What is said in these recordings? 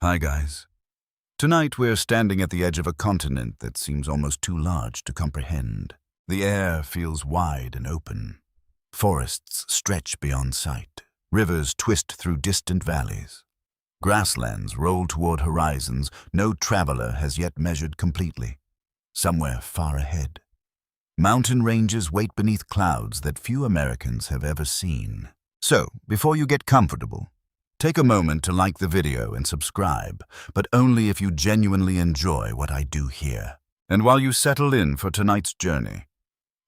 Hi guys. Tonight we're standing at the edge of a continent that seems almost too large to comprehend. The air feels wide and open. Forests stretch beyond sight. Rivers twist through distant valleys. Grasslands roll toward horizons no traveler has yet measured completely. Somewhere far ahead. Mountain ranges wait beneath clouds that few Americans have ever seen. So, before you get comfortable, take a moment to like the video and subscribe, but only if you genuinely enjoy what I do here. And while you settle in for tonight's journey,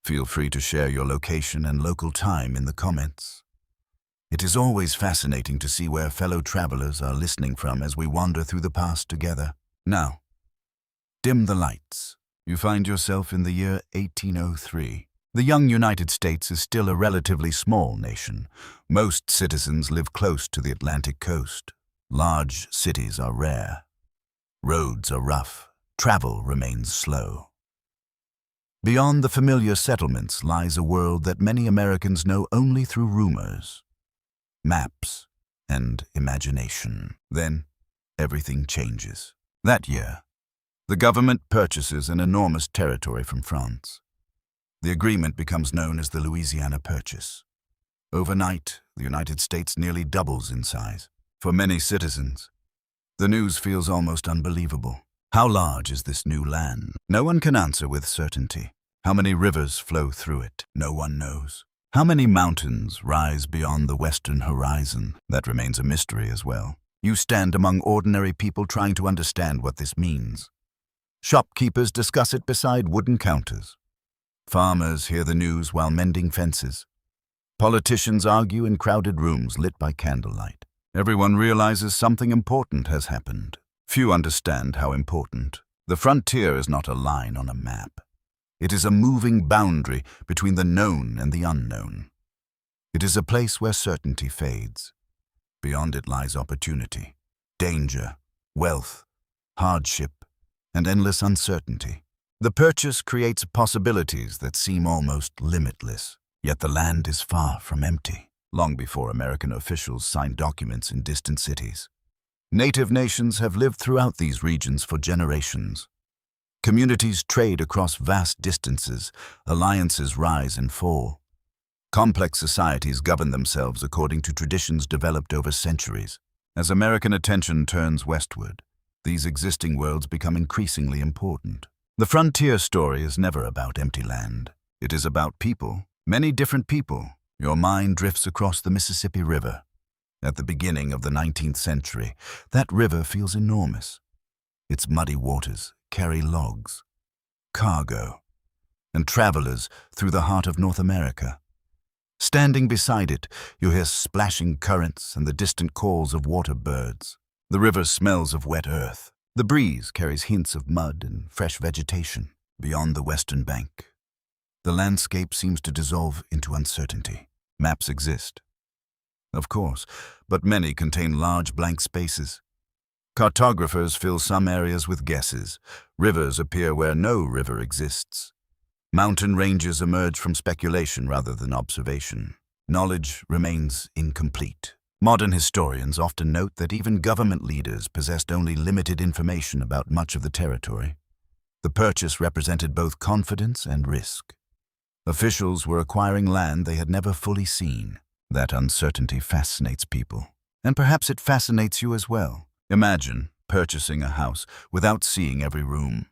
feel free to share your location and local time in the comments. It is always fascinating to see where fellow travelers are listening from as we wander through the past together. Now, dim the lights. You find yourself in the year 1803. The young United States is still a relatively small nation. Most citizens live close to the Atlantic coast. Large cities are rare. Roads are rough. Travel remains slow. Beyond the familiar settlements lies a world that many Americans know only through rumors, maps, and imagination. Then, everything changes. That year, the government purchases an enormous territory from France. The agreement becomes known as the Louisiana Purchase. Overnight, the United States nearly doubles in size. For many citizens, the news feels almost unbelievable. How large is this new land? No one can answer with certainty. How many rivers flow through it? No one knows. How many mountains rise beyond the western horizon? That remains a mystery as well. You stand among ordinary people trying to understand what this means. Shopkeepers discuss it beside wooden counters. Farmers hear the news while mending fences. Politicians argue in crowded rooms lit by candlelight. Everyone realizes something important has happened. Few understand how important. The frontier is not a line on a map. It is a moving boundary between the known and the unknown. It is a place where certainty fades. Beyond it lies opportunity, danger, wealth, hardship, and endless uncertainty. The purchase creates possibilities that seem almost limitless, yet the land is far from empty. Long before American officials signed documents in distant cities, native nations have lived throughout these regions for generations. Communities trade across vast distances, alliances rise and fall. Complex societies govern themselves according to traditions developed over centuries. As American attention turns westward, these existing worlds become increasingly important. The frontier story is never about empty land. It is about people, many different people. Your mind drifts across the Mississippi River. At the beginning of the 19th century, that river feels enormous. Its muddy waters carry logs, cargo, and travelers through the heart of North America. Standing beside it, you hear splashing currents and the distant calls of water birds. The river smells of wet earth. The breeze carries hints of mud and fresh vegetation. Beyond the western bank, the landscape seems to dissolve into uncertainty. Maps exist, of course, but many contain large blank spaces. Cartographers fill some areas with guesses. Rivers appear where no river exists. Mountain ranges emerge from speculation rather than observation. Knowledge remains incomplete. Modern historians often note that even government leaders possessed only limited information about much of the territory. The purchase represented both confidence and risk. Officials were acquiring land they had never fully seen. That uncertainty fascinates people. And perhaps it fascinates you as well. Imagine purchasing a house without seeing every room.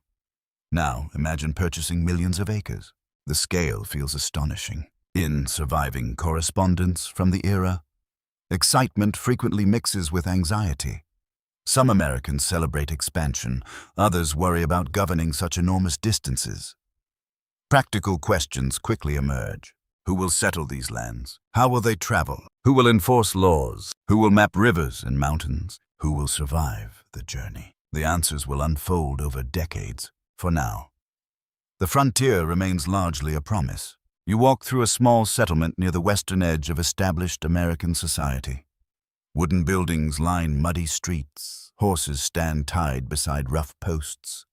Now, imagine purchasing millions of acres. The scale feels astonishing. In surviving correspondence from the era, excitement frequently mixes with anxiety. Some Americans celebrate expansion, others worry about governing such enormous distances. Practical questions quickly emerge. Who will settle these lands? How will they travel? Who will enforce laws? Who will map rivers and mountains? Who will survive the journey? The answers will unfold over decades. For now, the frontier remains largely a promise. You walk through a small settlement near the western edge of established American society. Wooden buildings line muddy streets. Horses stand tied beside rough posts.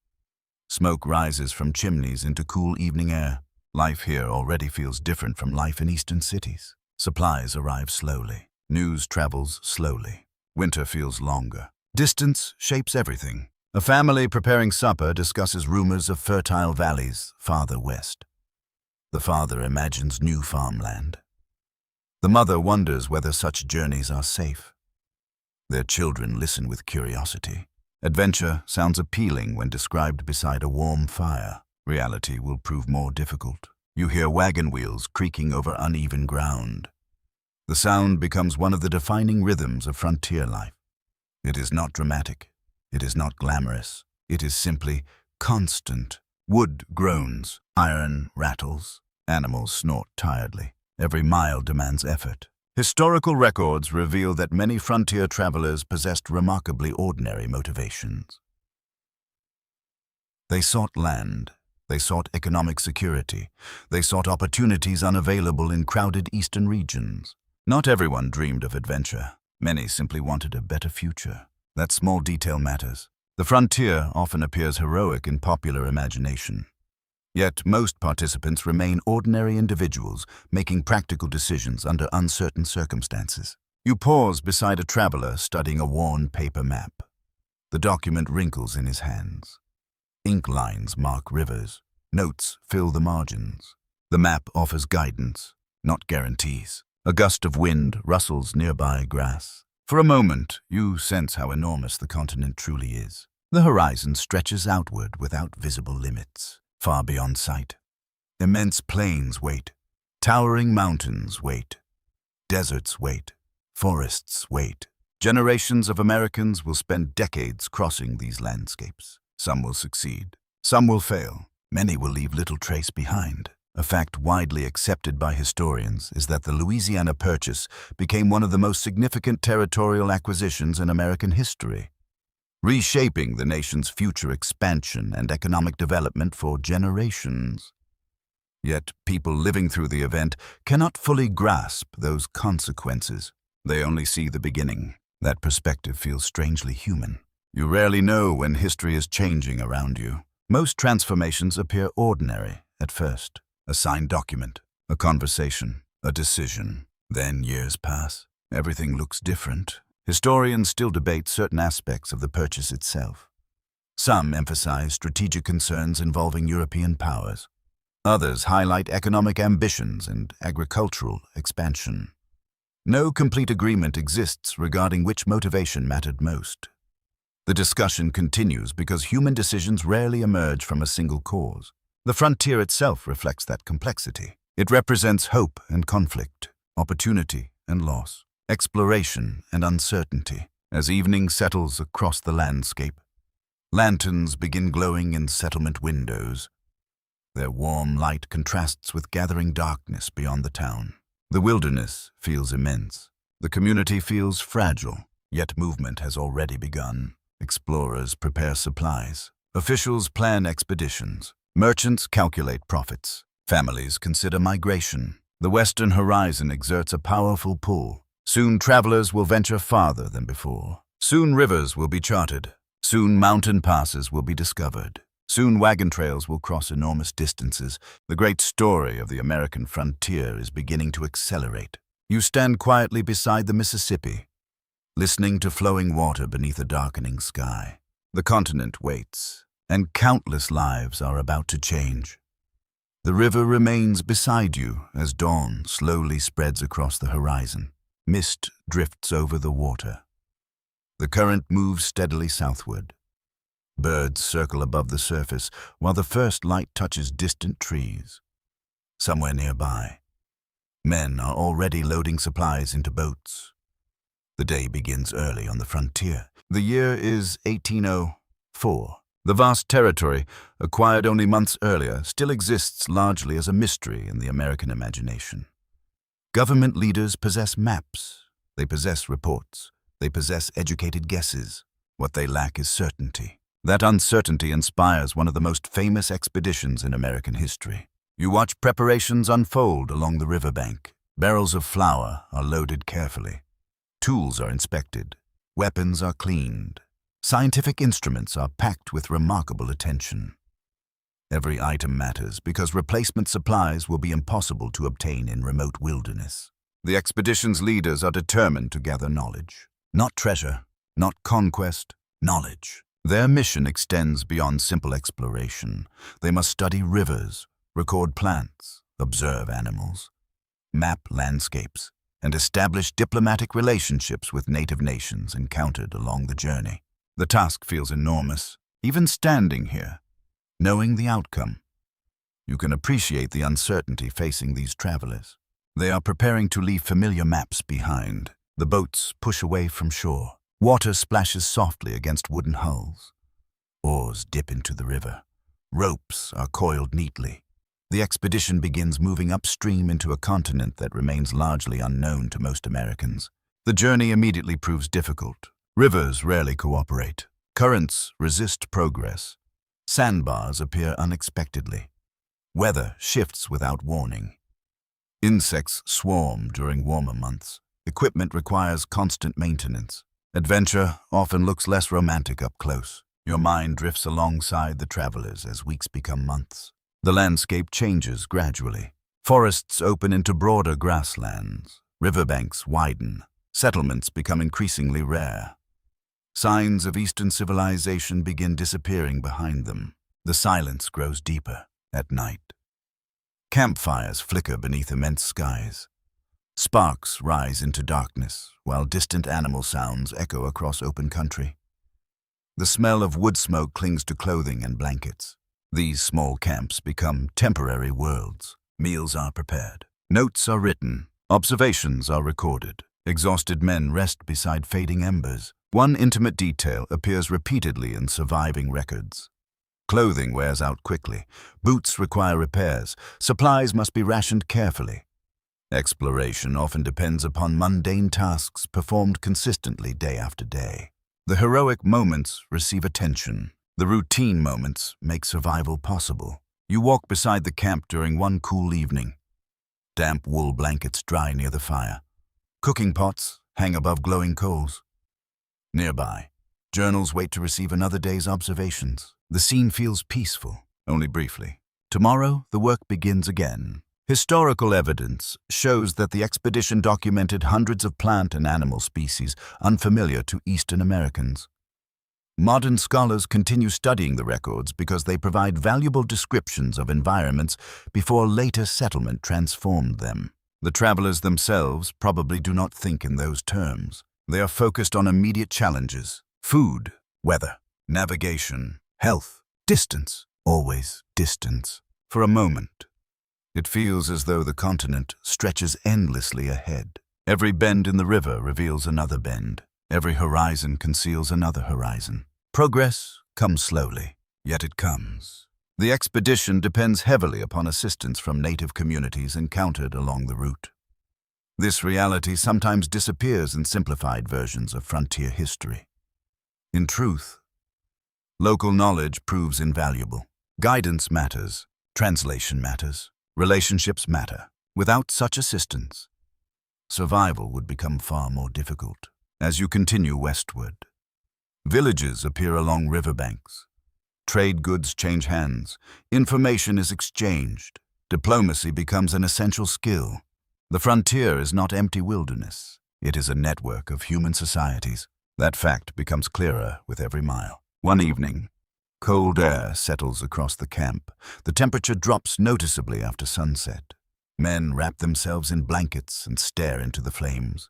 Smoke rises from chimneys into cool evening air. Life here already feels different from life in eastern cities. Supplies arrive slowly. News travels slowly. Winter feels longer. Distance shapes everything. A family preparing supper discusses rumors of fertile valleys farther west. The father imagines new farmland. The mother wonders whether such journeys are safe. Their children listen with curiosity. Adventure sounds appealing when described beside a warm fire. Reality will prove more difficult. You hear wagon wheels creaking over uneven ground. The sound becomes one of the defining rhythms of frontier life. It is not dramatic. It is not glamorous. It is simply constant. Wood groans, iron rattles, animals snort tiredly. Every mile demands effort. Historical records reveal that many frontier travelers possessed remarkably ordinary motivations. They sought land. They sought economic security. They sought opportunities unavailable in crowded eastern regions. Not everyone dreamed of adventure. Many simply wanted a better future. That small detail matters. The frontier often appears heroic in popular imagination. Yet most participants remain ordinary individuals making practical decisions under uncertain circumstances. You pause beside a traveler studying a worn paper map. The document wrinkles in his hands. Ink lines mark rivers. Notes fill the margins. The map offers guidance, not guarantees. A gust of wind rustles nearby grass. For a moment, you sense how enormous the continent truly is. The horizon stretches outward without visible limits. Far beyond sight. Immense plains wait. Towering mountains wait. Deserts wait. Forests wait. Generations of Americans will spend decades crossing these landscapes. Some will succeed. Some will fail. Many will leave little trace behind. A fact widely accepted by historians is that the Louisiana Purchase became one of the most significant territorial acquisitions in American history, reshaping the nation's future expansion and economic development for generations. Yet people living through the event cannot fully grasp those consequences. They only see the beginning. That perspective feels strangely human. You rarely know when history is changing around you. Most transformations appear ordinary at first. A signed document, a conversation, a decision. Then years pass. Everything looks different. Historians still debate certain aspects of the purchase itself. Some emphasize strategic concerns involving European powers. Others highlight economic ambitions and agricultural expansion. No complete agreement exists regarding which motivation mattered most. The discussion continues because human decisions rarely emerge from a single cause. The frontier itself reflects that complexity. It represents hope and conflict, opportunity and loss, exploration and uncertainty. As evening settles across the landscape, lanterns begin glowing in settlement windows. Their warm light contrasts with gathering darkness beyond the town. The wilderness feels immense. The community feels fragile, yet movement has already begun. Explorers prepare supplies. Officials plan expeditions. Merchants calculate profits. Families consider migration. The western horizon exerts a powerful pull. Soon travelers will venture farther than before. Soon rivers will be charted. Soon mountain passes will be discovered. Soon wagon trails will cross enormous distances. The great story of the American frontier is beginning to accelerate. You stand quietly beside the Mississippi, listening to flowing water beneath a darkening sky. The continent waits, and countless lives are about to change. The river remains beside you as dawn slowly spreads across the horizon. Mist drifts over the water. The current moves steadily southward. Birds circle above the surface while the first light touches distant trees. Somewhere nearby, men are already loading supplies into boats. The day begins early on the frontier. The year is 1804. The vast territory, acquired only months earlier, still exists largely as a mystery in the American imagination. Government leaders possess maps. They possess reports. They possess educated guesses. What they lack is certainty. That uncertainty inspires one of the most famous expeditions in American history. You watch preparations unfold along the riverbank. Barrels of flour are loaded carefully. Tools are inspected. Weapons are cleaned. Scientific instruments are packed with remarkable attention. Every item matters because replacement supplies will be impossible to obtain in remote wilderness. The expedition's leaders are determined to gather knowledge, not treasure, not conquest, knowledge. Their mission extends beyond simple exploration. They must study rivers, record plants, observe animals, map landscapes, and establish diplomatic relationships with native nations encountered along the journey. The task feels enormous, even standing here, knowing the outcome. You can appreciate the uncertainty facing these travelers. They are preparing to leave familiar maps behind. The boats push away from shore. Water splashes softly against wooden hulls. Oars dip into the river. Ropes are coiled neatly. The expedition begins moving upstream into a continent that remains largely unknown to most Americans. The journey immediately proves difficult. Rivers rarely cooperate. Currents resist progress. Sandbars appear unexpectedly. Weather shifts without warning. Insects swarm during warmer months. Equipment requires constant maintenance. Adventure often looks less romantic up close. Your mind drifts alongside the travelers as weeks become months. The landscape changes gradually. Forests open into broader grasslands. Riverbanks widen. Settlements become increasingly rare. Signs of Eastern civilization begin disappearing behind them. The silence grows deeper at night. Campfires flicker beneath immense skies. Sparks rise into darkness, while distant animal sounds echo across open country. The smell of wood smoke clings to clothing and blankets. These small camps become temporary worlds. Meals are prepared. Notes are written. Observations are recorded. Exhausted men rest beside fading embers. One intimate detail appears repeatedly in surviving records. Clothing wears out quickly. Boots require repairs. Supplies must be rationed carefully. Exploration often depends upon mundane tasks performed consistently day after day. The heroic moments receive attention. The routine moments make survival possible. You walk beside the camp during one cool evening. Damp wool blankets dry near the fire. Cooking pots hang above glowing coals. Nearby, journals wait to receive another day's observations. The scene feels peaceful, only briefly. Tomorrow, the work begins again. Historical evidence shows that the expedition documented hundreds of plant and animal species unfamiliar to Eastern Americans. Modern scholars continue studying the records because they provide valuable descriptions of environments before later settlement transformed them. The travelers themselves probably do not think in those terms. They are focused on immediate challenges: food, weather, navigation, health, distance, always distance. For a moment, it feels as though the continent stretches endlessly ahead. Every bend in the river reveals another bend. Every horizon conceals another horizon. Progress comes slowly, yet it comes. The expedition depends heavily upon assistance from native communities encountered along the route. This reality sometimes disappears in simplified versions of frontier history. In truth, local knowledge proves invaluable. Guidance matters. Translation matters. Relationships matter. Without such assistance, survival would become far more difficult. As you continue westward, villages appear along riverbanks. Trade goods change hands. Information is exchanged. Diplomacy becomes an essential skill. The frontier is not empty wilderness. It is a network of human societies. That fact becomes clearer with every mile. One evening, cold air settles across the camp. The temperature drops noticeably after sunset. Men wrap themselves in blankets and stare into the flames.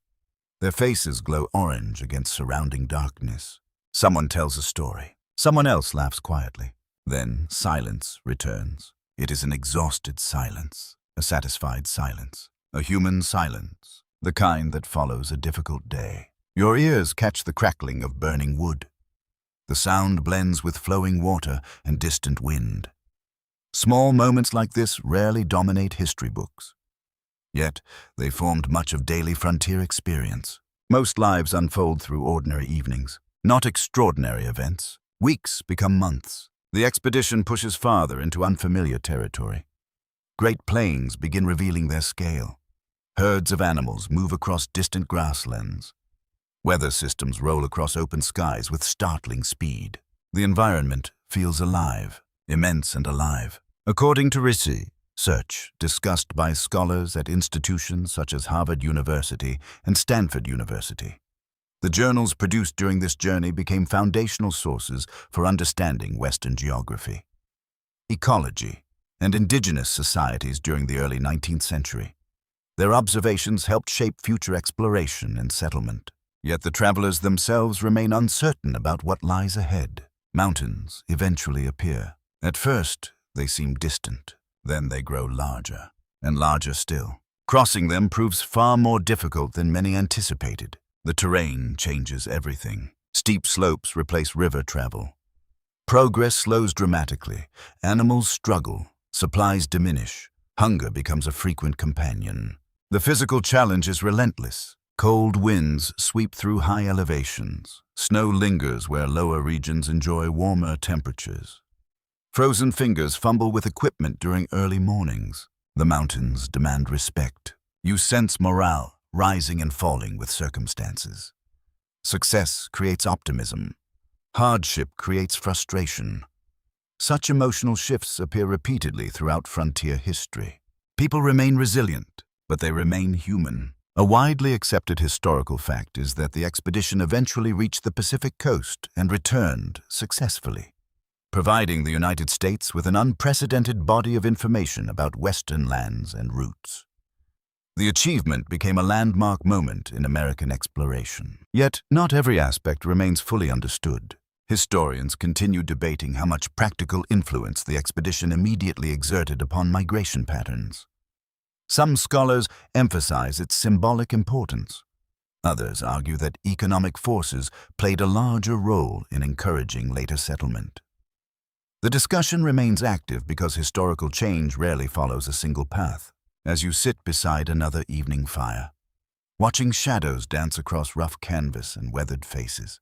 Their faces glow orange against surrounding darkness. Someone tells a story. Someone else laughs quietly. Then silence returns. It is an exhausted silence, a satisfied silence, a human silence, the kind that follows a difficult day. Your ears catch the crackling of burning wood. The sound blends with flowing water and distant wind. Small moments like this rarely dominate history books. Yet, they formed much of daily frontier experience. Most lives unfold through ordinary evenings, not extraordinary events. Weeks become months. The expedition pushes farther into unfamiliar territory. Great plains begin revealing their scale. Herds of animals move across distant grasslands. Weather systems roll across open skies with startling speed. The environment feels alive, immense and alive. According to research discussed by scholars at institutions such as Harvard University and Stanford University, The journals produced during this journey became foundational sources for understanding Western geography, ecology, and indigenous societies during the early 19th century. Their observations helped shape future exploration and settlement. Yet the travelers themselves remain uncertain about what lies ahead. Mountains eventually appear. At first, they seem distant. Then they grow larger, and larger still. Crossing them proves far more difficult than many anticipated. The terrain changes everything. Steep slopes replace river travel. Progress slows dramatically. Animals struggle. Supplies diminish. Hunger becomes a frequent companion. The physical challenge is relentless. Cold winds sweep through high elevations. Snow lingers where lower regions enjoy warmer temperatures. Frozen fingers fumble with equipment during early mornings. The mountains demand respect. You sense morale rising and falling with circumstances. Success creates optimism. Hardship creates frustration. Such emotional shifts appear repeatedly throughout frontier history. People remain resilient, but they remain human. A widely accepted historical fact is that the expedition eventually reached the Pacific coast and returned successfully, providing the United States with an unprecedented body of information about Western lands and routes. The achievement became a landmark moment in American exploration. Yet, not every aspect remains fully understood. Historians continue debating how much practical influence the expedition immediately exerted upon migration patterns. Some scholars emphasize its symbolic importance. Others argue that economic forces played a larger role in encouraging later settlement. The discussion remains active because historical change rarely follows a single path. As you sit beside another evening fire, watching shadows dance across rough canvas and weathered faces,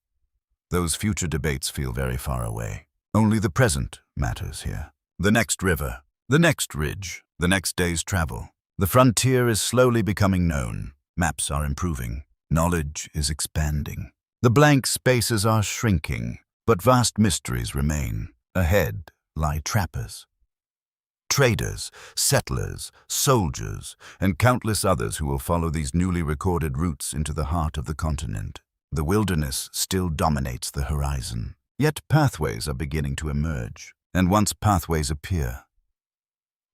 those future debates feel very far away. Only the present matters here. The next river, the next ridge, the next day's travel. The frontier is slowly becoming known. Maps are improving. Knowledge is expanding. The blank spaces are shrinking, but vast mysteries remain. Ahead lie trappers, traders, settlers, soldiers, and countless others who will follow these newly recorded routes into the heart of the continent. The wilderness still dominates the horizon. Yet pathways are beginning to emerge, and once pathways appear,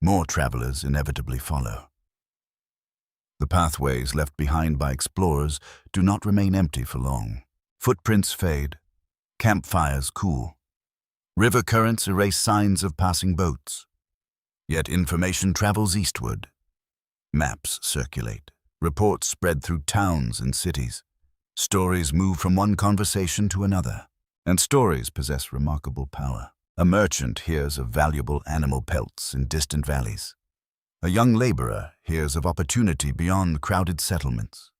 more travelers inevitably follow. The pathways left behind by explorers do not remain empty for long. Footprints fade, campfires cool, river currents erase signs of passing boats. Yet information travels eastward. Maps circulate, reports spread through towns and cities. Stories move from one conversation to another, and stories possess remarkable power. A merchant hears of valuable animal pelts in distant valleys. A young laborer hears of opportunity beyond crowded settlements.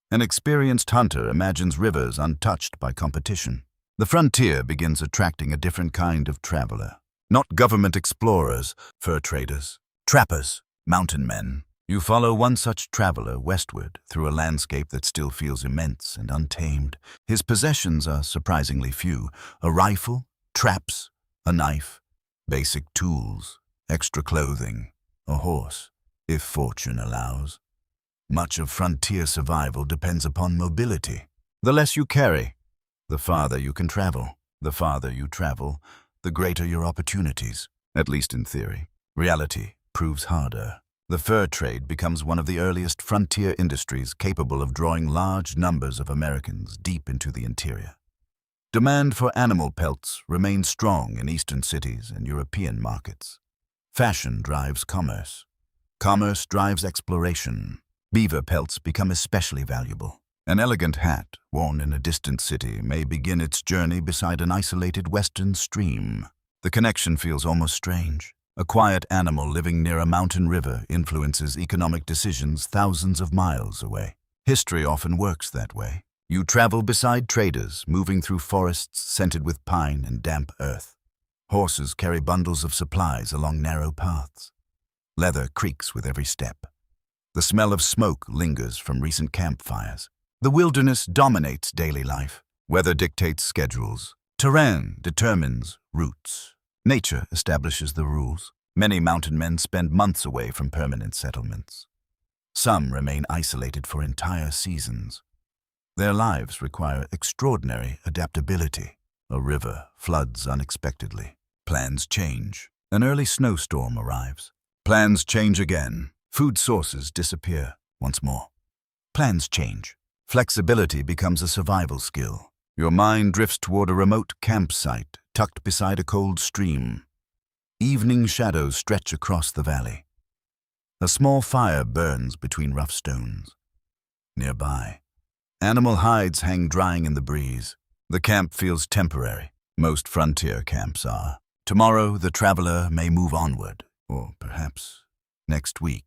An experienced hunter imagines rivers untouched by competition. The frontier begins attracting a different kind of traveler. Not government explorers, fur traders, trappers, mountain men. You follow one such traveler westward through a landscape that still feels immense and untamed. His possessions are surprisingly few. A rifle, traps, a knife, basic tools, extra clothing, a horse, if fortune allows. Much of frontier survival depends upon mobility. The less you carry, the farther you can travel. The farther you travel, the greater your opportunities, at least in theory. Reality proves harder. The fur trade becomes one of the earliest frontier industries capable of drawing large numbers of Americans deep into the interior. Demand for animal pelts remains strong in eastern cities and European markets. Fashion drives commerce. Commerce drives exploration. Beaver pelts become especially valuable. An elegant hat, worn in a distant city, may begin its journey beside an isolated western stream. The connection feels almost strange. A quiet animal living near a mountain river influences economic decisions thousands of miles away. History often works that way. You travel beside traders, moving through forests scented with pine and damp earth. Horses carry bundles of supplies along narrow paths. Leather creaks with every step. The smell of smoke lingers from recent campfires. The wilderness dominates daily life. Weather dictates schedules. Terrain determines routes. Nature establishes the rules. Many mountain men spend months away from permanent settlements. Some remain isolated for entire seasons. Their lives require extraordinary adaptability. A river floods unexpectedly. Plans change. An early snowstorm arrives. Plans change again. Food sources disappear once more. Plans change. Flexibility becomes a survival skill. Your mind drifts toward a remote campsite tucked beside a cold stream. Evening shadows stretch across the valley. A small fire burns between rough stones. Nearby, animal hides hang drying in the breeze. The camp feels temporary. Most frontier camps are. Tomorrow, the traveler may move onward, or perhaps next week.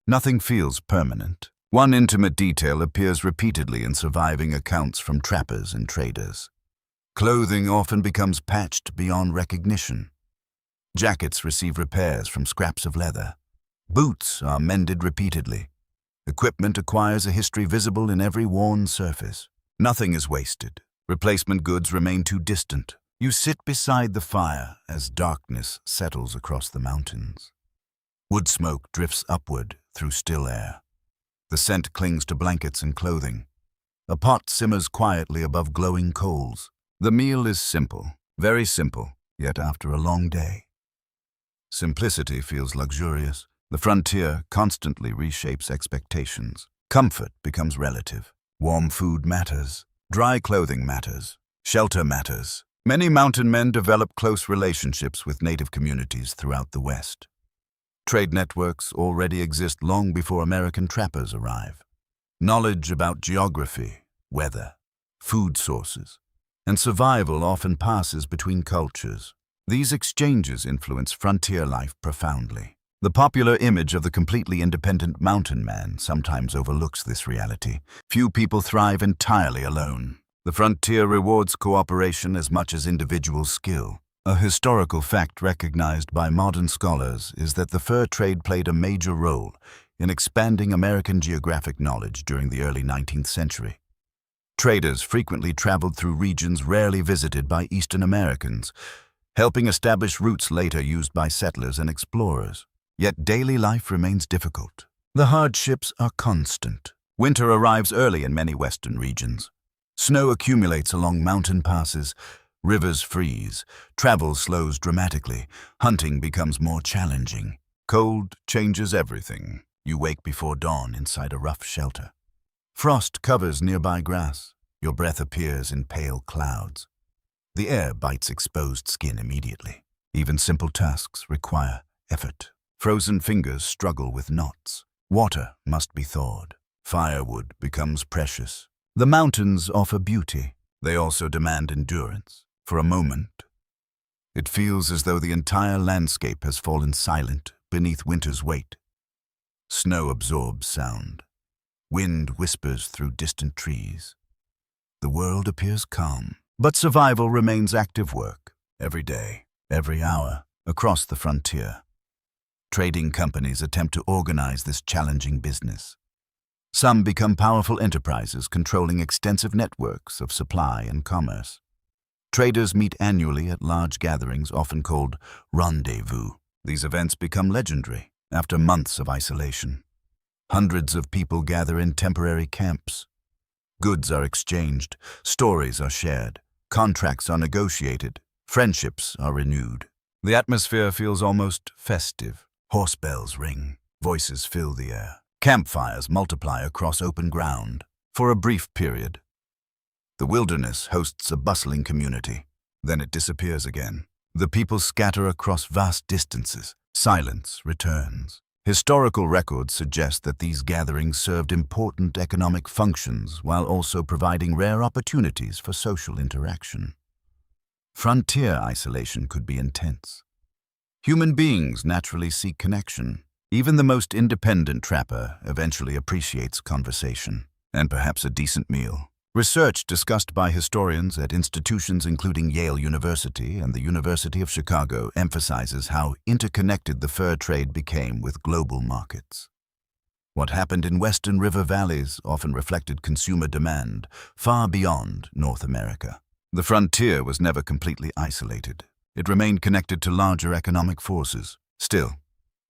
Nothing feels permanent. One intimate detail appears repeatedly in surviving accounts from trappers and traders. Clothing often becomes patched beyond recognition. Jackets receive repairs from scraps of leather. Boots are mended repeatedly. Equipment acquires a history visible in every worn surface. Nothing is wasted. Replacement goods remain too distant. You sit beside the fire as darkness settles across the mountains. Wood smoke drifts upward through still air. The scent clings to blankets and clothing. A pot simmers quietly above glowing coals. The meal is simple, very simple, yet after a long day. Simplicity feels luxurious. The frontier constantly reshapes expectations. Comfort becomes relative. Warm food matters. Dry clothing matters. Shelter matters. Many mountain men develop close relationships with native communities throughout the West. Trade networks already exist long before American trappers arrive. Knowledge about geography, weather, food sources, and survival often passes between cultures. These exchanges influence frontier life profoundly. The popular image of the completely independent mountain man sometimes overlooks this reality. Few people thrive entirely alone. The frontier rewards cooperation as much as individual skill. A historical fact recognized by modern scholars is that the fur trade played a major role in expanding American geographic knowledge during the early 19th century. Traders frequently traveled through regions rarely visited by Eastern Americans, helping establish routes later used by settlers and explorers. Yet daily life remains difficult. The hardships are constant. Winter arrives early in many western regions. Snow accumulates along mountain passes. Rivers freeze. Travel slows dramatically. Hunting becomes more challenging. Cold changes everything. You wake before dawn inside a rough shelter. Frost covers nearby grass. Your breath appears in pale clouds. The air bites exposed skin immediately. Even simple tasks require effort. Frozen fingers struggle with knots. Water must be thawed. Firewood becomes precious. The mountains offer beauty. They also demand endurance. For a moment, it feels as though the entire landscape has fallen silent beneath winter's weight. Snow absorbs sound. Wind whispers through distant trees. The world appears calm, but survival remains active work. Every day, every hour, across the frontier. Trading companies attempt to organize this challenging business. Some become powerful enterprises controlling extensive networks of supply and commerce. Traders meet annually at large gatherings often called rendezvous. These events become legendary after months of isolation. Hundreds of people gather in temporary camps. Goods are exchanged, stories are shared, contracts are negotiated, friendships are renewed. The atmosphere feels almost festive. Horse bells ring, voices fill the air. Campfires multiply across open ground. For a brief period, the wilderness hosts a bustling community. Then it disappears again. The people scatter across vast distances. Silence returns. Historical records suggest that these gatherings served important economic functions while also providing rare opportunities for social interaction. Frontier isolation could be intense. Human beings naturally seek connection. Even the most independent trapper eventually appreciates conversation and perhaps a decent meal. Research discussed by historians at institutions including Yale University and the University of Chicago emphasizes how interconnected the fur trade became with global markets. What happened in western river valleys often reflected consumer demand far beyond North America. The frontier was never completely isolated. It remained connected to larger economic forces. Still,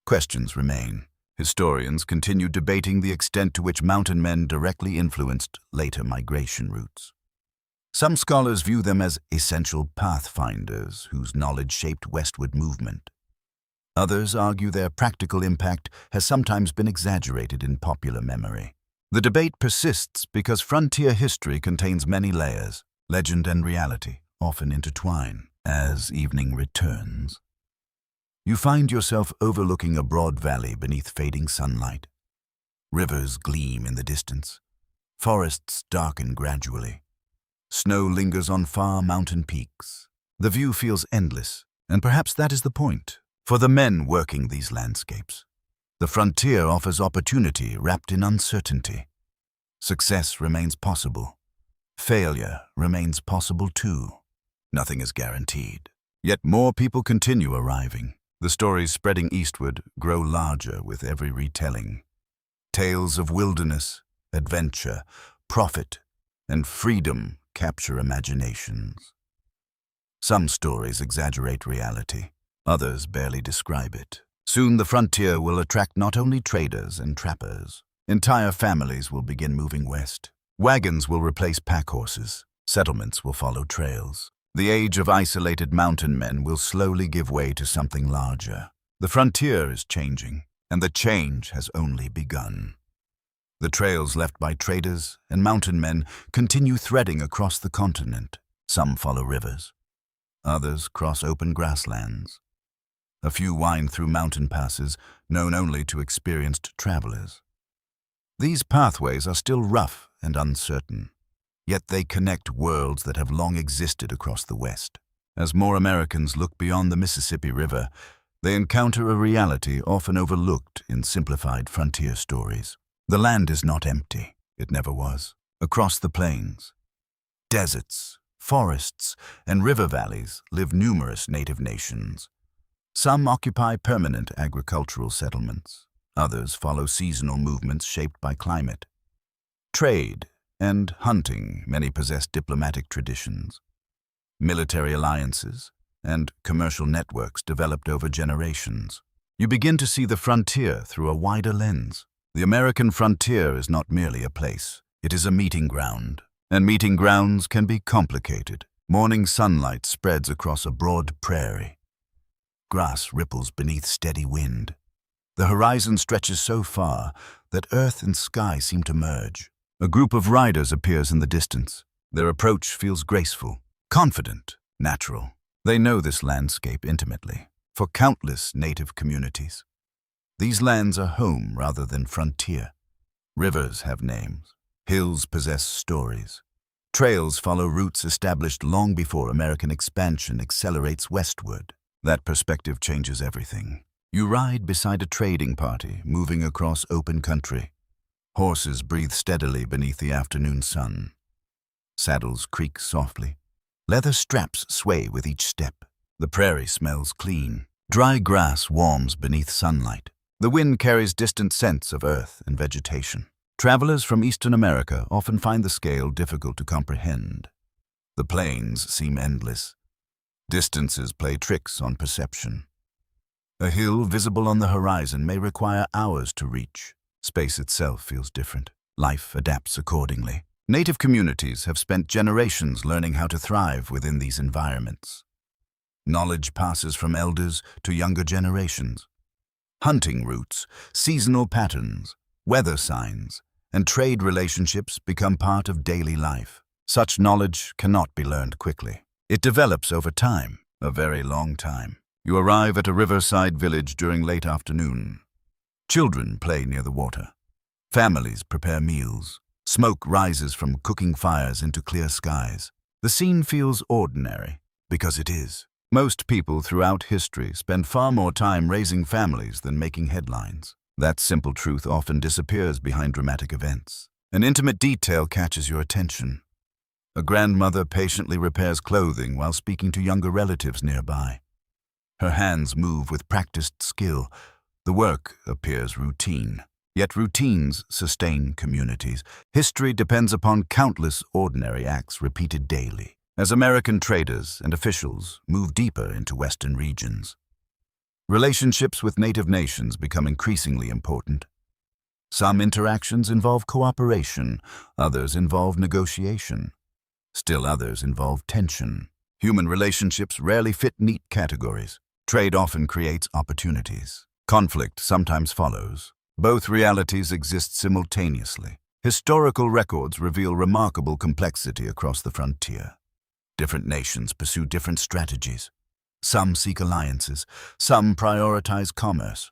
questions remain. Historians continue debating the extent to which mountain men directly influenced later migration routes. Some scholars view them as essential pathfinders whose knowledge shaped westward movement. Others argue their practical impact has sometimes been exaggerated in popular memory. The debate persists because frontier history contains many layers. Legend and reality often intertwine. As evening returns, you find yourself overlooking a broad valley beneath fading sunlight. Rivers gleam in the distance. Forests darken gradually. Snow lingers on far mountain peaks. The view feels endless, and perhaps that is the point. For the men working these landscapes, the frontier offers opportunity wrapped in uncertainty. Success remains possible. Failure remains possible too. Nothing is guaranteed. Yet more people continue arriving. The stories spreading eastward grow larger with every retelling. Tales of wilderness, adventure, profit, and freedom capture imaginations. Some stories exaggerate reality. Others barely describe it. Soon the frontier will attract not only traders and trappers. Entire families will begin moving west. Wagons will replace pack horses. Settlements will follow trails. The age of isolated mountain men will slowly give way to something larger. The frontier is changing, and the change has only begun. The trails left by traders and mountain men continue threading across the continent. Some follow rivers. Others cross open grasslands. A few wind through mountain passes known only to experienced travelers. These pathways are still rough and uncertain. Yet they connect worlds that have long existed across the West. As more Americans look beyond the Mississippi River, they encounter a reality often overlooked in simplified frontier stories. The land is not empty. It never was. Across the plains, deserts, forests, and river valleys live numerous native nations. Some occupy permanent agricultural settlements. Others follow seasonal movements shaped by climate. Trade and hunting, many possess diplomatic traditions. Military alliances and commercial networks developed over generations. You begin to see the frontier through a wider lens. The American frontier is not merely a place. It is a meeting ground. And meeting grounds can be complicated. Morning sunlight spreads across a broad prairie. Grass ripples beneath steady wind. The horizon stretches so far that earth and sky seem to merge. A group of riders appears in the distance. Their approach feels graceful, confident, natural. They know this landscape intimately. For countless native communities, these lands are home rather than frontier. Rivers have names. Hills possess stories. Trails follow routes established long before American expansion accelerates westward. That perspective changes everything. You ride beside a trading party moving across open country. Horses breathe steadily beneath the afternoon sun. Saddles creak softly. Leather straps sway with each step. The prairie smells clean. Dry grass warms beneath sunlight. The wind carries distant scents of earth and vegetation. Travelers from Eastern America often find the scale difficult to comprehend. The plains seem endless. Distances play tricks on perception. A hill visible on the horizon may require hours to reach. Space itself feels different. Life adapts accordingly. Native communities have spent generations learning how to thrive within these environments. Knowledge passes from elders to younger generations. Hunting routes, seasonal patterns, weather signs, and trade relationships become part of daily life. Such knowledge cannot be learned quickly. It develops over time, a very long time. You arrive at a riverside village during late afternoon. Children play near the water. Families prepare meals. Smoke rises from cooking fires into clear skies. The scene feels ordinary, because it is. Most people throughout history spend far more time raising families than making headlines. That simple truth often disappears behind dramatic events. An intimate detail catches your attention. A grandmother patiently repairs clothing while speaking to younger relatives nearby. Her hands move with practiced skill. The work appears routine. Yet routines sustain communities. History depends upon countless ordinary acts repeated daily. As American traders and officials move deeper into Western regions, Relationships with native nations become increasingly important. Some interactions involve cooperation, others involve negotiation. Still others involve tension. Human relationships rarely fit neat categories. Trade often creates opportunities. Conflict sometimes follows. Both realities exist simultaneously. Historical records reveal remarkable complexity across the frontier. Different nations pursue different strategies. Some seek alliances, some prioritize commerce.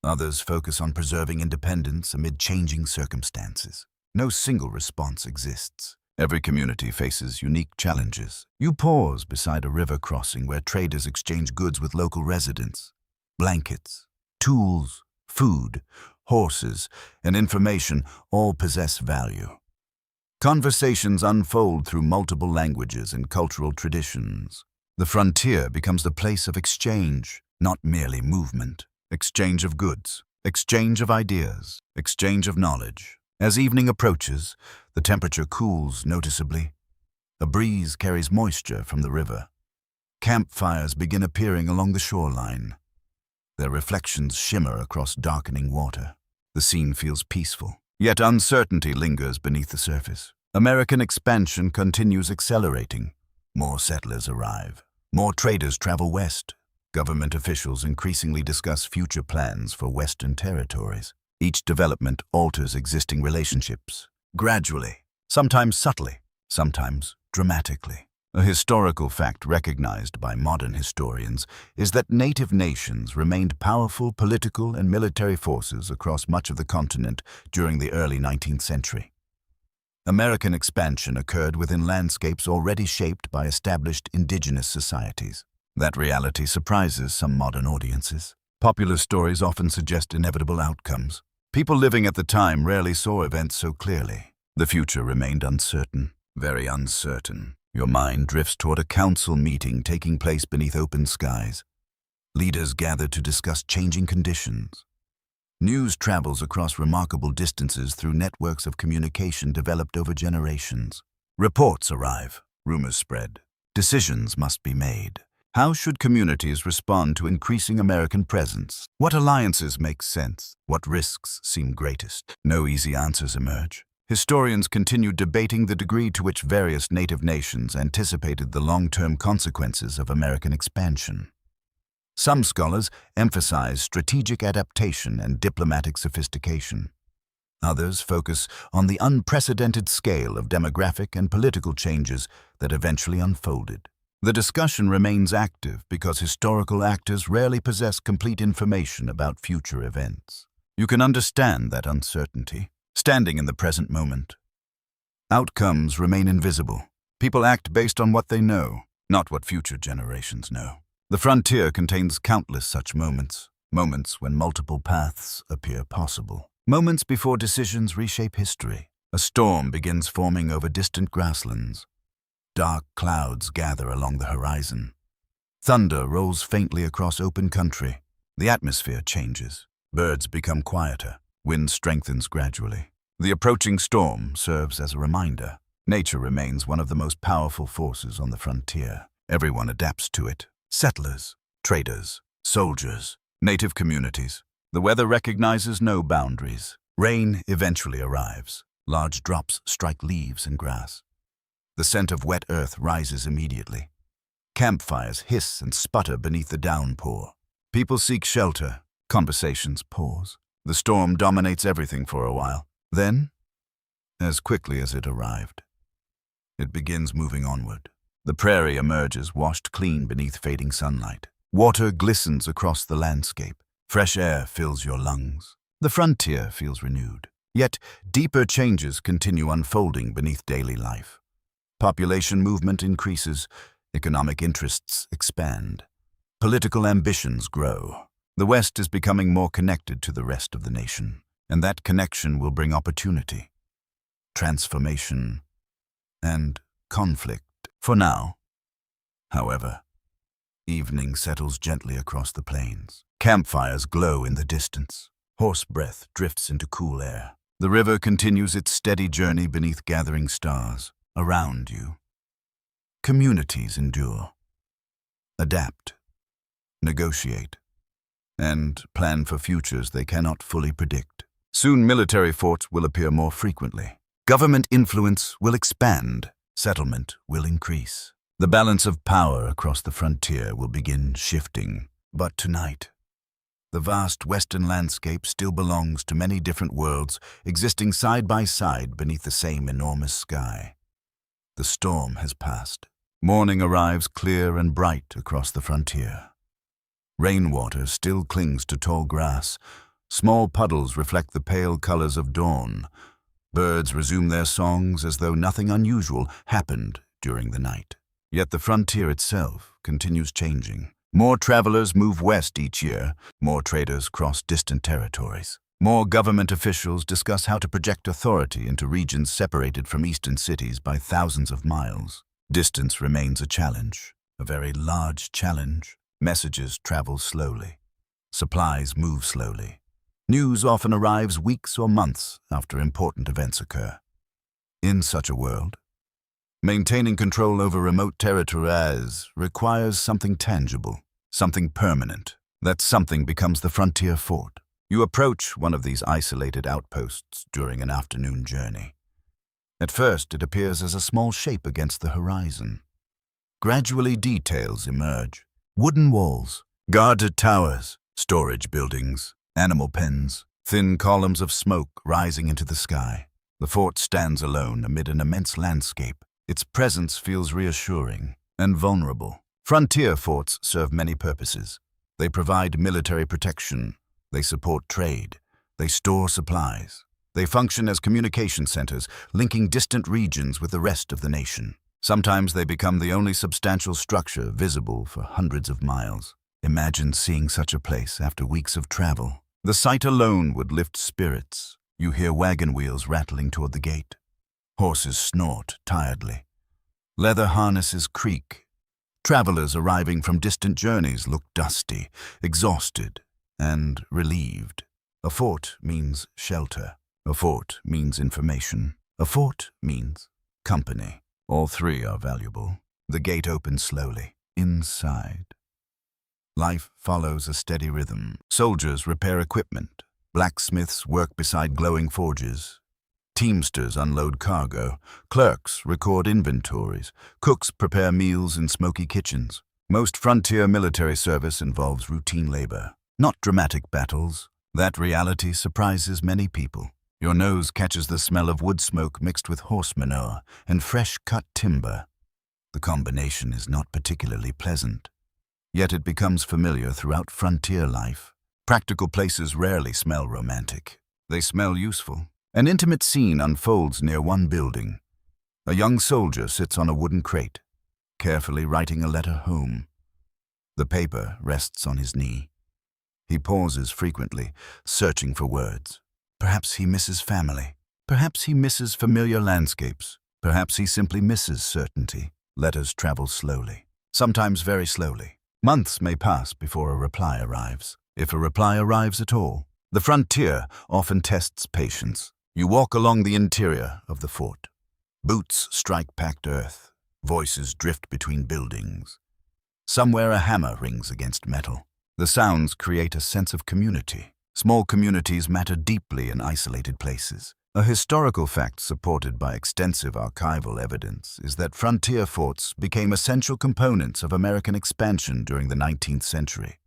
Others focus on preserving independence amid changing circumstances. No single response exists. Every community faces unique challenges. You pause beside a river crossing where traders exchange goods with local residents. Blankets, tools, food, horses, and information all possess value. Conversations unfold through multiple languages and cultural traditions. The frontier becomes the place of exchange, not merely movement. Exchange of goods, exchange of ideas, exchange of knowledge. As evening approaches, the temperature cools noticeably. A breeze carries moisture from the river. Campfires begin appearing along the shoreline. Their reflections shimmer across darkening water. The scene feels peaceful, yet uncertainty lingers beneath the surface. American expansion continues accelerating. More settlers arrive. More traders travel west. Government officials increasingly discuss future plans for Western territories. Each development alters existing relationships, gradually, sometimes subtly, sometimes dramatically. A historical fact recognized by modern historians is that native nations remained powerful political and military forces across much of the continent during the early 19th century. American expansion occurred within landscapes already shaped by established indigenous societies. That reality surprises some modern audiences. Popular stories often suggest inevitable outcomes. People living at the time rarely saw events so clearly. The future remained uncertain, very uncertain. Your mind drifts toward a council meeting taking place beneath open skies. Leaders gather to discuss changing conditions. News travels across remarkable distances through networks of communication developed over generations. Reports arrive, rumors spread. Decisions must be made. How should communities respond to increasing American presence? What alliances make sense? What risks seem greatest? No easy answers emerge. Historians continue debating the degree to which various native nations anticipated the long-term consequences of American expansion. Some scholars emphasize strategic adaptation and diplomatic sophistication. Others focus on the unprecedented scale of demographic and political changes that eventually unfolded. The discussion remains active because historical actors rarely possess complete information about future events. You can understand that uncertainty, standing in the present moment. Outcomes remain invisible. People act based on what they know, not what future generations know. The frontier contains countless such moments, moments when multiple paths appear possible. Moments before decisions reshape history. A storm begins forming over distant grasslands. Dark clouds gather along the horizon. Thunder rolls faintly across open country. The atmosphere changes. Birds become quieter. Wind strengthens gradually. The approaching storm serves as a reminder. Nature remains one of the most powerful forces on the frontier. Everyone adapts to it. Settlers, traders, soldiers, native communities. The weather recognizes no boundaries. Rain eventually arrives. Large drops strike leaves and grass. The scent of wet earth rises immediately. Campfires hiss and sputter beneath the downpour. People seek shelter. Conversations pause. The storm dominates everything for a while. Then, as quickly as it arrived, it begins moving onward. The prairie emerges, washed clean beneath fading sunlight. Water glistens across the landscape. Fresh air fills your lungs. The frontier feels renewed. Yet, deeper changes continue unfolding beneath daily life. Population movement increases. Economic interests expand. Political ambitions grow. The West is becoming more connected to the rest of the nation, and that connection will bring opportunity, transformation, and conflict. For now, however, evening settles gently across the plains. Campfires glow in the distance. Horse breath drifts into cool air. The river continues its steady journey beneath gathering stars. Around you, communities endure, adapt, negotiate, and plan for futures they cannot fully predict. Soon military forts will appear more frequently. Government influence will expand. Settlement will increase. The balance of power across the frontier will begin shifting. But tonight, the vast western landscape still belongs to many different worlds existing side by side beneath the same enormous sky. The storm has passed. Morning arrives clear and bright across the frontier. Rainwater still clings to tall grass. Small puddles reflect the pale colors of dawn. Birds resume their songs as though nothing unusual happened during the night. Yet the frontier itself continues changing. More travelers move west each year. More traders cross distant territories. More government officials discuss how to project authority into regions separated from eastern cities by thousands of miles. Distance remains a challenge, a very large challenge. Messages travel slowly. Supplies move slowly. News often arrives weeks or months after important events occur. In such a world, maintaining control over remote territories requires something tangible, something permanent. That something becomes the frontier fort. You approach one of these isolated outposts during an afternoon journey. At first, it appears as a small shape against the horizon. Gradually, details emerge. Wooden walls, guarded towers, storage buildings, animal pens, thin columns of smoke rising into the sky. The fort stands alone amid an immense landscape. Its presence feels reassuring and vulnerable. Frontier forts serve many purposes. They provide military protection. They support trade. They store supplies. They function as communication centers, linking distant regions with the rest of the nation. Sometimes they become the only substantial structure visible for hundreds of miles. Imagine seeing such a place after weeks of travel. The sight alone would lift spirits. You hear wagon wheels rattling toward the gate. Horses snort tiredly. Leather harnesses creak. Travelers arriving from distant journeys look dusty, exhausted, and relieved. A fort means shelter. A fort means information. A fort means company. All three are valuable. The gate opens slowly. Inside, life follows a steady rhythm. Soldiers repair equipment. Blacksmiths work beside glowing forges. Teamsters unload cargo. Clerks record inventories. Cooks prepare meals in smoky kitchens. Most frontier military service involves routine labor, not dramatic battles. That reality surprises many people. Your nose catches the smell of wood smoke mixed with horse manure and fresh-cut timber. The combination is not particularly pleasant, yet it becomes familiar throughout frontier life. Practical places rarely smell romantic. They smell useful. An intimate scene unfolds near one building. A young soldier sits on a wooden crate, carefully writing a letter home. The paper rests on his knee. He pauses frequently, searching for words. Perhaps he misses family. Perhaps he misses familiar landscapes. Perhaps he simply misses certainty. Letters travel slowly, sometimes very slowly. Months may pass before a reply arrives, if a reply arrives at all. The frontier often tests patience. You walk along the interior of the fort. Boots strike packed earth. Voices drift between buildings. Somewhere a hammer rings against metal. The sounds create a sense of community. Small communities matter deeply in isolated places. A historical fact supported by extensive archival evidence is that frontier forts became essential components of American expansion during the 19th century.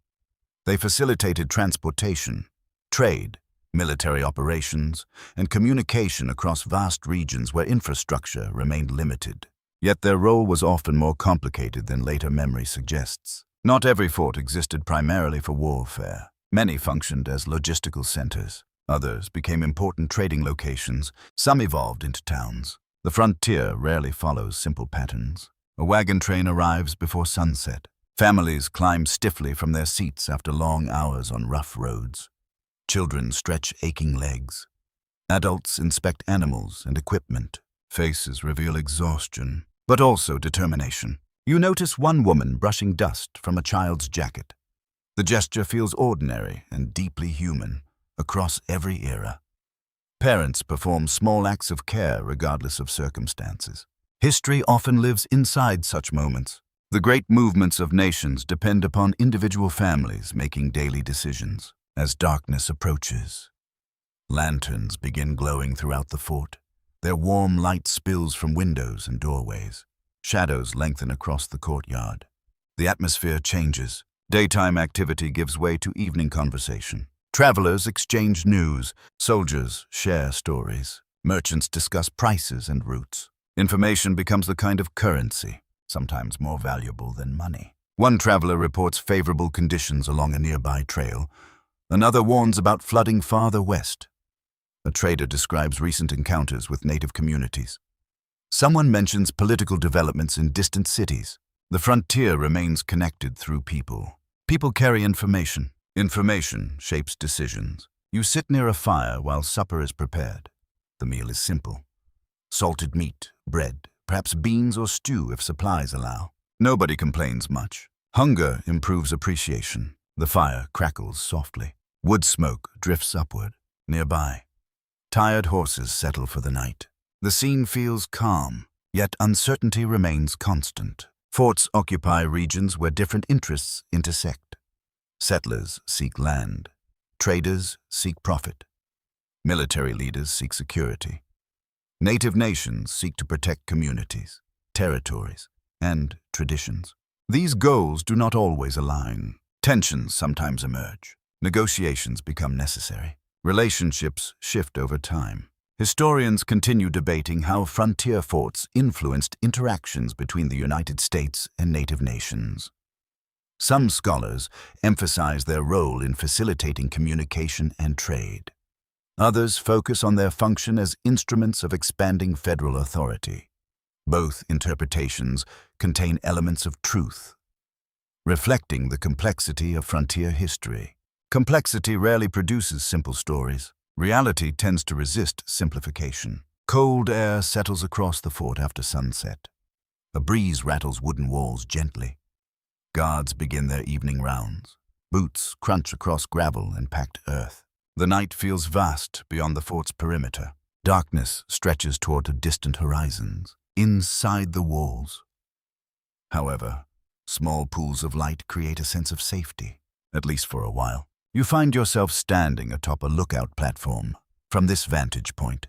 They facilitated transportation, trade, military operations, and communication across vast regions where infrastructure remained limited. Yet their role was often more complicated than later memory suggests. Not every fort existed primarily for warfare. Many functioned as logistical centers. Others became important trading locations. Some evolved into towns. The frontier rarely follows simple patterns. A wagon train arrives before sunset. Families climb stiffly from their seats after long hours on rough roads. Children stretch aching legs. Adults inspect animals and equipment. Faces reveal exhaustion, but also determination. You notice one woman brushing dust from a child's jacket. The gesture feels ordinary and deeply human across every era. Parents perform small acts of care regardless of circumstances. History often lives inside such moments. The great movements of nations depend upon individual families making daily decisions. As darkness approaches, lanterns begin glowing throughout the fort. Their warm light spills from windows and doorways. Shadows lengthen across the courtyard. The atmosphere changes. Daytime activity gives way to evening conversation. Travelers exchange news. Soldiers share stories. Merchants discuss prices and routes. Information becomes a kind of currency, sometimes more valuable than money. One traveler reports favorable conditions along a nearby trail. Another warns about flooding farther west. A trader describes recent encounters with native communities. Someone mentions political developments in distant cities. The frontier remains connected through people. People carry information. Information shapes decisions. You sit near a fire while supper is prepared. The meal is simple. Salted meat, bread, perhaps beans or stew if supplies allow. Nobody complains much. Hunger improves appreciation. The fire crackles softly. Wood smoke drifts upward. Nearby, tired horses settle for the night. The scene feels calm, yet uncertainty remains constant. Forts occupy regions where different interests intersect. Settlers seek land. Traders seek profit. Military leaders seek security. Native nations seek to protect communities, territories, and traditions. These goals do not always align. Tensions sometimes emerge. Negotiations become necessary. Relationships shift over time. Historians continue debating how frontier forts influenced interactions between the United States and native nations. Some scholars emphasize their role in facilitating communication and trade. Others focus on their function as instruments of expanding federal authority. Both interpretations contain elements of truth, reflecting the complexity of frontier history. Complexity rarely produces simple stories. Reality tends to resist simplification. Cold air settles across the fort after sunset. A breeze rattles wooden walls gently. Guards begin their evening rounds. Boots crunch across gravel and packed earth. The night feels vast beyond the fort's perimeter. Darkness stretches toward distant horizons, inside the walls. However, small pools of light create a sense of safety, at least for a while. You find yourself standing atop a lookout platform. From this vantage point,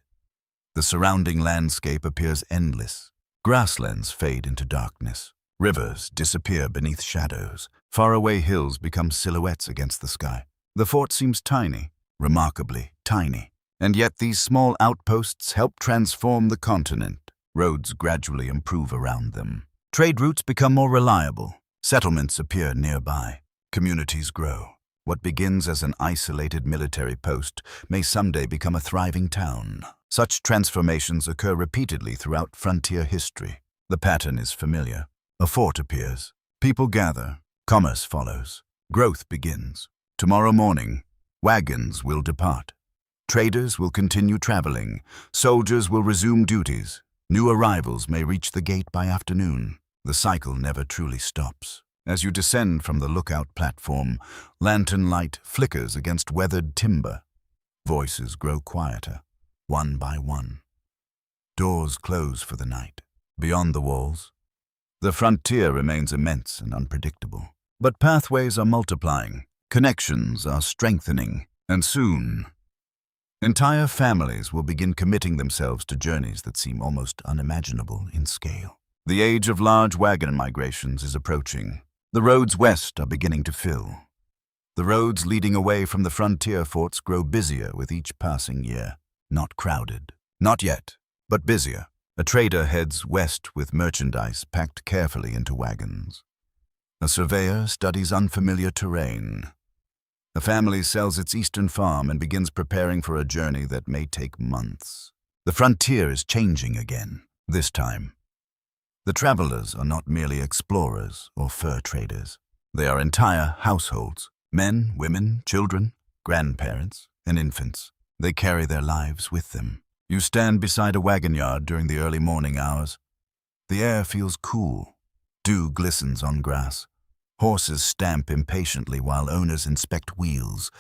the surrounding landscape appears endless. Grasslands fade into darkness. Rivers disappear beneath shadows. Faraway hills become silhouettes against the sky. The fort seems tiny, remarkably tiny. And yet these small outposts help transform the continent. Roads gradually improve around them. Trade routes become more reliable. Settlements appear nearby. Communities grow. What begins as an isolated military post may someday become a thriving town. Such transformations occur repeatedly throughout frontier history. The pattern is familiar. A fort appears. People gather. Commerce follows. Growth begins. Tomorrow morning, wagons will depart. Traders will continue traveling. Soldiers will resume duties. New arrivals may reach the gate by afternoon. The cycle never truly stops. As you descend from the lookout platform, lantern light flickers against weathered timber. Voices grow quieter, one by one. Doors close for the night. Beyond the walls, the frontier remains immense and unpredictable. But pathways are multiplying, connections are strengthening, and soon, entire families will begin committing themselves to journeys that seem almost unimaginable in scale. The age of large wagon migrations is approaching. The roads west are beginning to fill. The roads leading away from the frontier forts grow busier with each passing year. Not crowded. Not yet, but busier. A trader heads west with merchandise packed carefully into wagons. A surveyor studies unfamiliar terrain. A family sells its eastern farm and begins preparing for a journey that may take months. The frontier is changing again, this time. The travelers are not merely explorers or fur traders. They are entire households, men, women, children, grandparents, and infants. They carry their lives with them. You stand beside a wagon yard during the early morning hours. The air feels cool. Dew glistens on grass. Horses stamp impatiently while owners inspect wheels,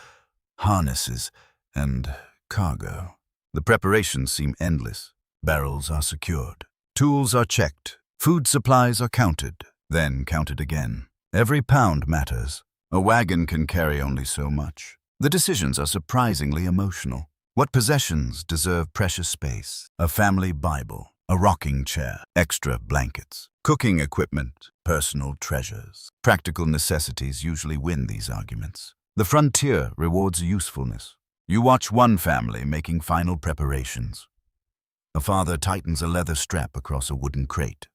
harnesses, and cargo. The preparations seem endless. Barrels are secured. Tools are checked. Food supplies are counted. then counted again. Every pound matters. A wagon can carry only so much. The decisions are surprisingly emotional. What possessions deserve precious space? A family Bible, a rocking chair, extra blankets, cooking equipment, personal treasures. Practical necessities usually win these arguments. The frontier rewards usefulness. You watch one family making final preparations. A father tightens a leather strap across a wooden crate.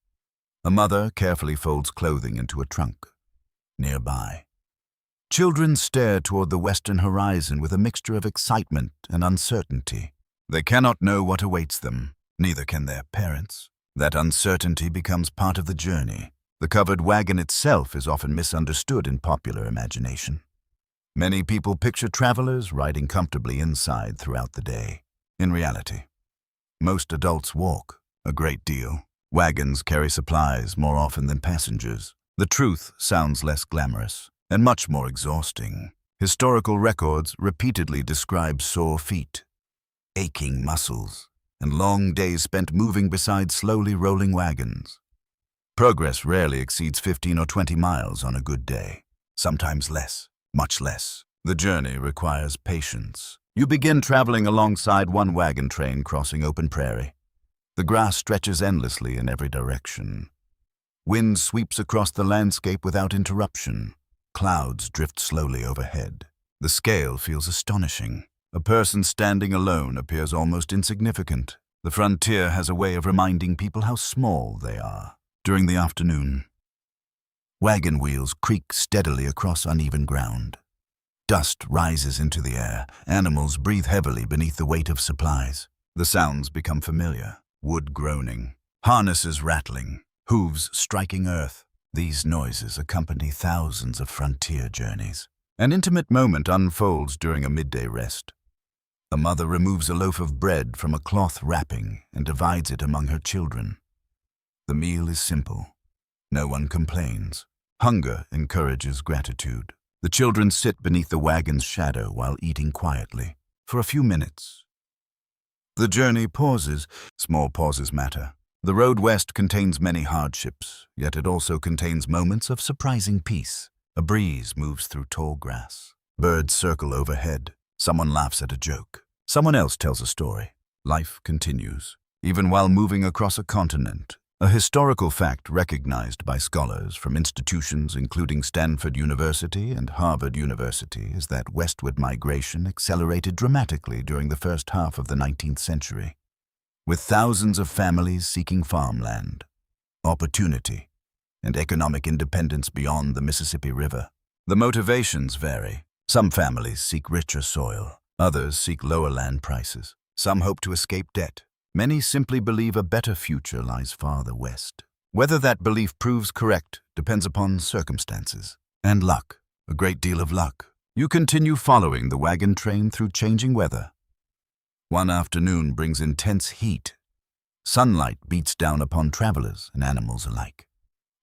A mother carefully folds clothing into a trunk. Nearby, children stare toward the western horizon with a mixture of excitement and uncertainty. They cannot know what awaits them, neither can their parents. That uncertainty becomes part of the journey. The covered wagon itself is often misunderstood in popular imagination. Many people picture travelers riding comfortably inside throughout the day. In reality, most adults walk a great deal. Wagons carry supplies more often than passengers. The truth sounds less glamorous and much more exhausting. Historical records repeatedly describe sore feet, aching muscles, and long days spent moving beside slowly rolling wagons. Progress rarely exceeds 15 or 20 miles on a good day, sometimes less, much less. The journey requires patience. You begin traveling alongside one wagon train crossing open prairie. The grass stretches endlessly in every direction. Wind sweeps across the landscape without interruption. Clouds drift slowly overhead. The scale feels astonishing. A person standing alone appears almost insignificant. The frontier has a way of reminding people how small they are. During the afternoon, wagon wheels creak steadily across uneven ground. Dust rises into the air. Animals breathe heavily beneath the weight of supplies. The sounds become familiar. Wood groaning, harnesses rattling, hooves striking earth. These noises accompany thousands of frontier journeys. An intimate moment unfolds during a midday rest. A mother removes a loaf of bread from a cloth wrapping and divides it among her children. The meal is simple. No one complains. Hunger encourages gratitude. The children sit beneath the wagon's shadow while eating quietly. For a few minutes, the journey pauses. Small pauses matter. The road west contains many hardships, yet it also contains moments of surprising peace. A breeze moves through tall grass. Birds circle overhead. Someone laughs at a joke. Someone else tells a story. Life continues, even while moving across a continent. A historical fact recognized by scholars from institutions including Stanford University and Harvard University is that westward migration accelerated dramatically during the first half of the 19th century, with thousands of families seeking farmland, opportunity, and economic independence beyond the Mississippi River. The motivations vary. Some families seek richer soil, others seek lower land prices. Some hope to escape debt. Many simply believe a better future lies farther west. Whether that belief proves correct depends upon circumstances. And luck, a great deal of luck. You continue following the wagon train through changing weather. One afternoon brings intense heat. Sunlight beats down upon travelers and animals alike.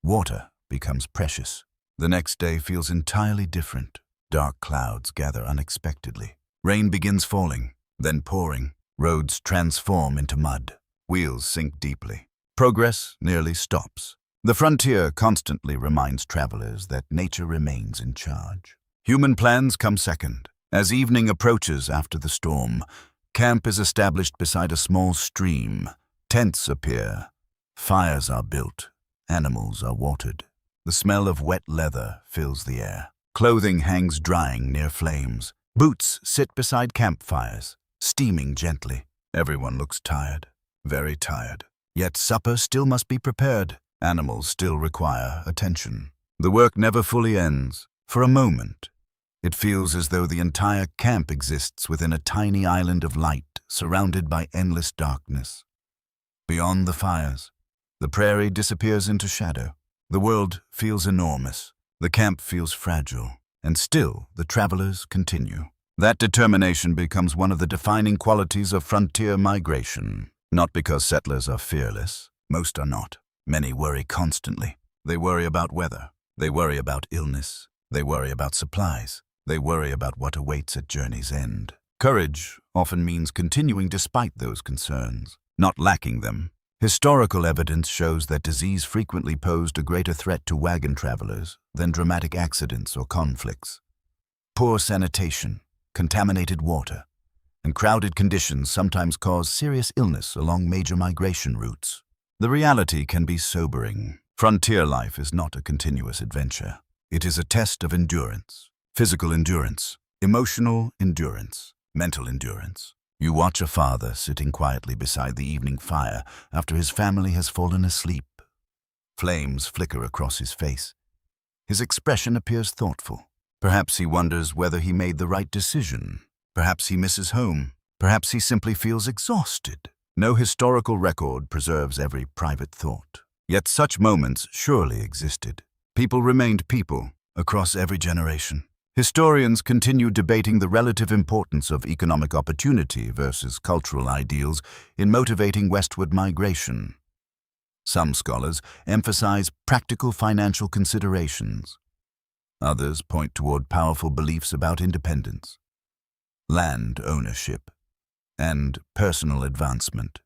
Water becomes precious. The next day feels entirely different. Dark clouds gather unexpectedly. Rain begins falling, then pouring. Roads transform into mud. Wheels sink deeply. Progress nearly stops. The frontier constantly reminds travelers that nature remains in charge. Human plans come second. As evening approaches after the storm, camp is established beside a small stream. Tents appear. Fires are built. Animals are watered. The smell of wet leather fills the air. Clothing hangs drying near flames. Boots sit beside campfires, steaming gently. Everyone looks tired, very tired. Yet supper still must be prepared. Animals still require attention. The work never fully ends. For a moment, it feels as though the entire camp exists within a tiny island of light, surrounded by endless darkness. Beyond the fires, the prairie disappears into shadow. The world feels enormous. The camp feels fragile. And still, the travelers continue. That determination becomes one of the defining qualities of frontier migration. Not because settlers are fearless. Most are not. Many worry constantly. They worry about weather. They worry about illness. They worry about supplies. They worry about what awaits at journey's end. Courage often means continuing despite those concerns, not lacking them, Historical evidence shows that disease frequently posed a greater threat to wagon travelers than dramatic accidents or conflicts. Poor sanitation, contaminated water, and crowded conditions sometimes cause serious illness along major migration routes. The reality can be sobering. Frontier life is not a continuous adventure. It is a test of endurance, physical endurance, emotional endurance, mental endurance. You watch a father sitting quietly beside the evening fire after his family has fallen asleep. Flames flicker across his face. His expression appears thoughtful. Perhaps he wonders whether he made the right decision. Perhaps he misses home. Perhaps he simply feels exhausted. No historical record preserves every private thought. Yet such moments surely existed. People remained people across every generation. Historians continue debating the relative importance of economic opportunity versus cultural ideals in motivating westward migration. Some scholars emphasize practical financial considerations. Others point toward powerful beliefs about independence, land ownership, and personal advancement.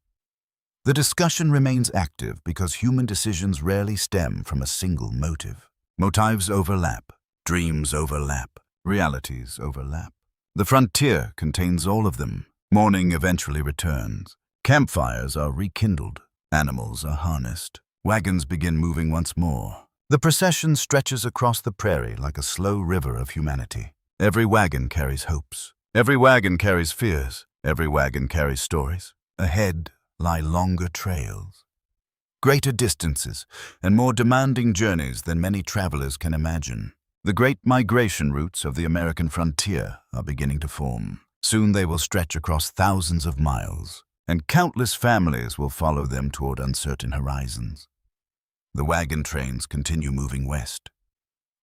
The discussion remains active because human decisions rarely stem from a single motive. Motives overlap, dreams overlap, realities overlap. The frontier contains all of them. Morning eventually returns. Campfires are rekindled. Animals are harnessed. Wagons begin moving once more. The procession stretches across the prairie like a slow river of humanity. Every wagon carries hopes. Every wagon carries fears. Every wagon carries stories. Ahead lie longer trails, greater distances, and more demanding journeys than many travelers can imagine. The great migration routes of the American frontier are beginning to form. Soon they will stretch across thousands of miles, and countless families will follow them toward uncertain horizons. The wagon trains continue moving west.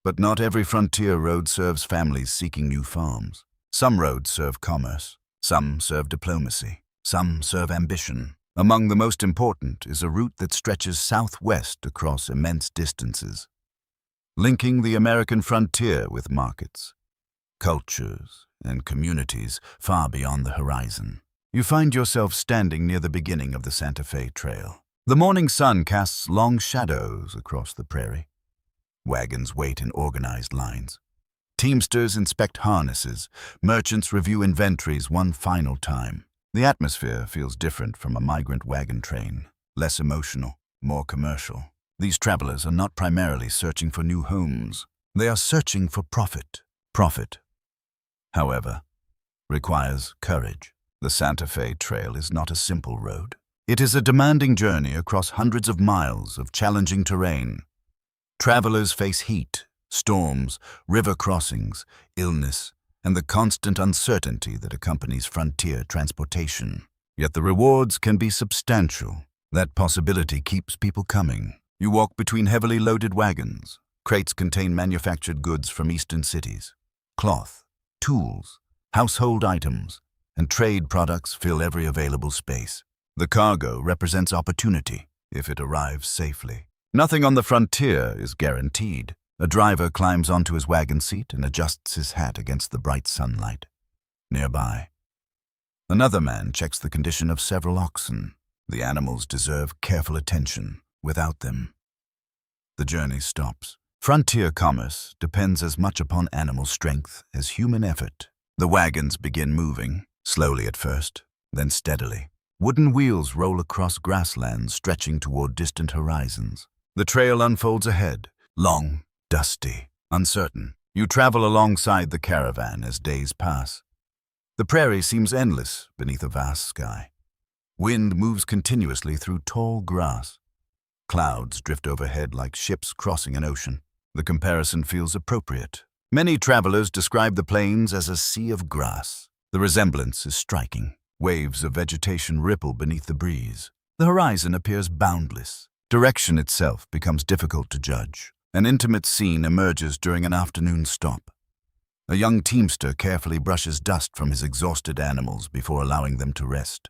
But not every frontier road serves families seeking new farms. Some roads serve commerce, some serve diplomacy, some serve ambition. Among the most important is a route that stretches southwest across immense distances, linking the American frontier with markets, cultures, and communities far beyond the horizon. You find yourself standing near the beginning of the Santa Fe Trail. The morning sun casts long shadows across the prairie. Wagons wait in organized lines. Teamsters inspect harnesses. Merchants review inventories one final time. The atmosphere feels different from a migrant wagon train, less emotional, more commercial. These travelers are not primarily searching for new homes. They are searching for profit. Profit, however, requires courage. The Santa Fe Trail is not a simple road. It is a demanding journey across hundreds of miles of challenging terrain. Travelers face heat, storms, river crossings, illness, and the constant uncertainty that accompanies frontier transportation. Yet the rewards can be substantial. That possibility keeps people coming. You walk between heavily loaded wagons. Crates contain manufactured goods from eastern cities. Cloth, tools, household items, and trade products fill every available space. The cargo represents opportunity, if it arrives safely. Nothing on the frontier is guaranteed. A driver climbs onto his wagon seat and adjusts his hat against the bright sunlight. Nearby, another man checks the condition of several oxen. The animals deserve careful attention. Without them, the journey stops. Frontier commerce depends as much upon animal strength as human effort. The wagons begin moving, slowly at first, then steadily. Wooden wheels roll across grasslands stretching toward distant horizons. The trail unfolds ahead, long, dusty, uncertain. You travel alongside the caravan as days pass. The prairie seems endless beneath a vast sky. Wind moves continuously through tall grass. Clouds drift overhead like ships crossing an ocean. The comparison feels appropriate. Many travelers describe the plains as a sea of grass. The resemblance is striking. Waves of vegetation ripple beneath the breeze. The horizon appears boundless. Direction itself becomes difficult to judge. An intimate scene emerges during an afternoon stop. A young teamster carefully brushes dust from his exhausted animals before allowing them to rest.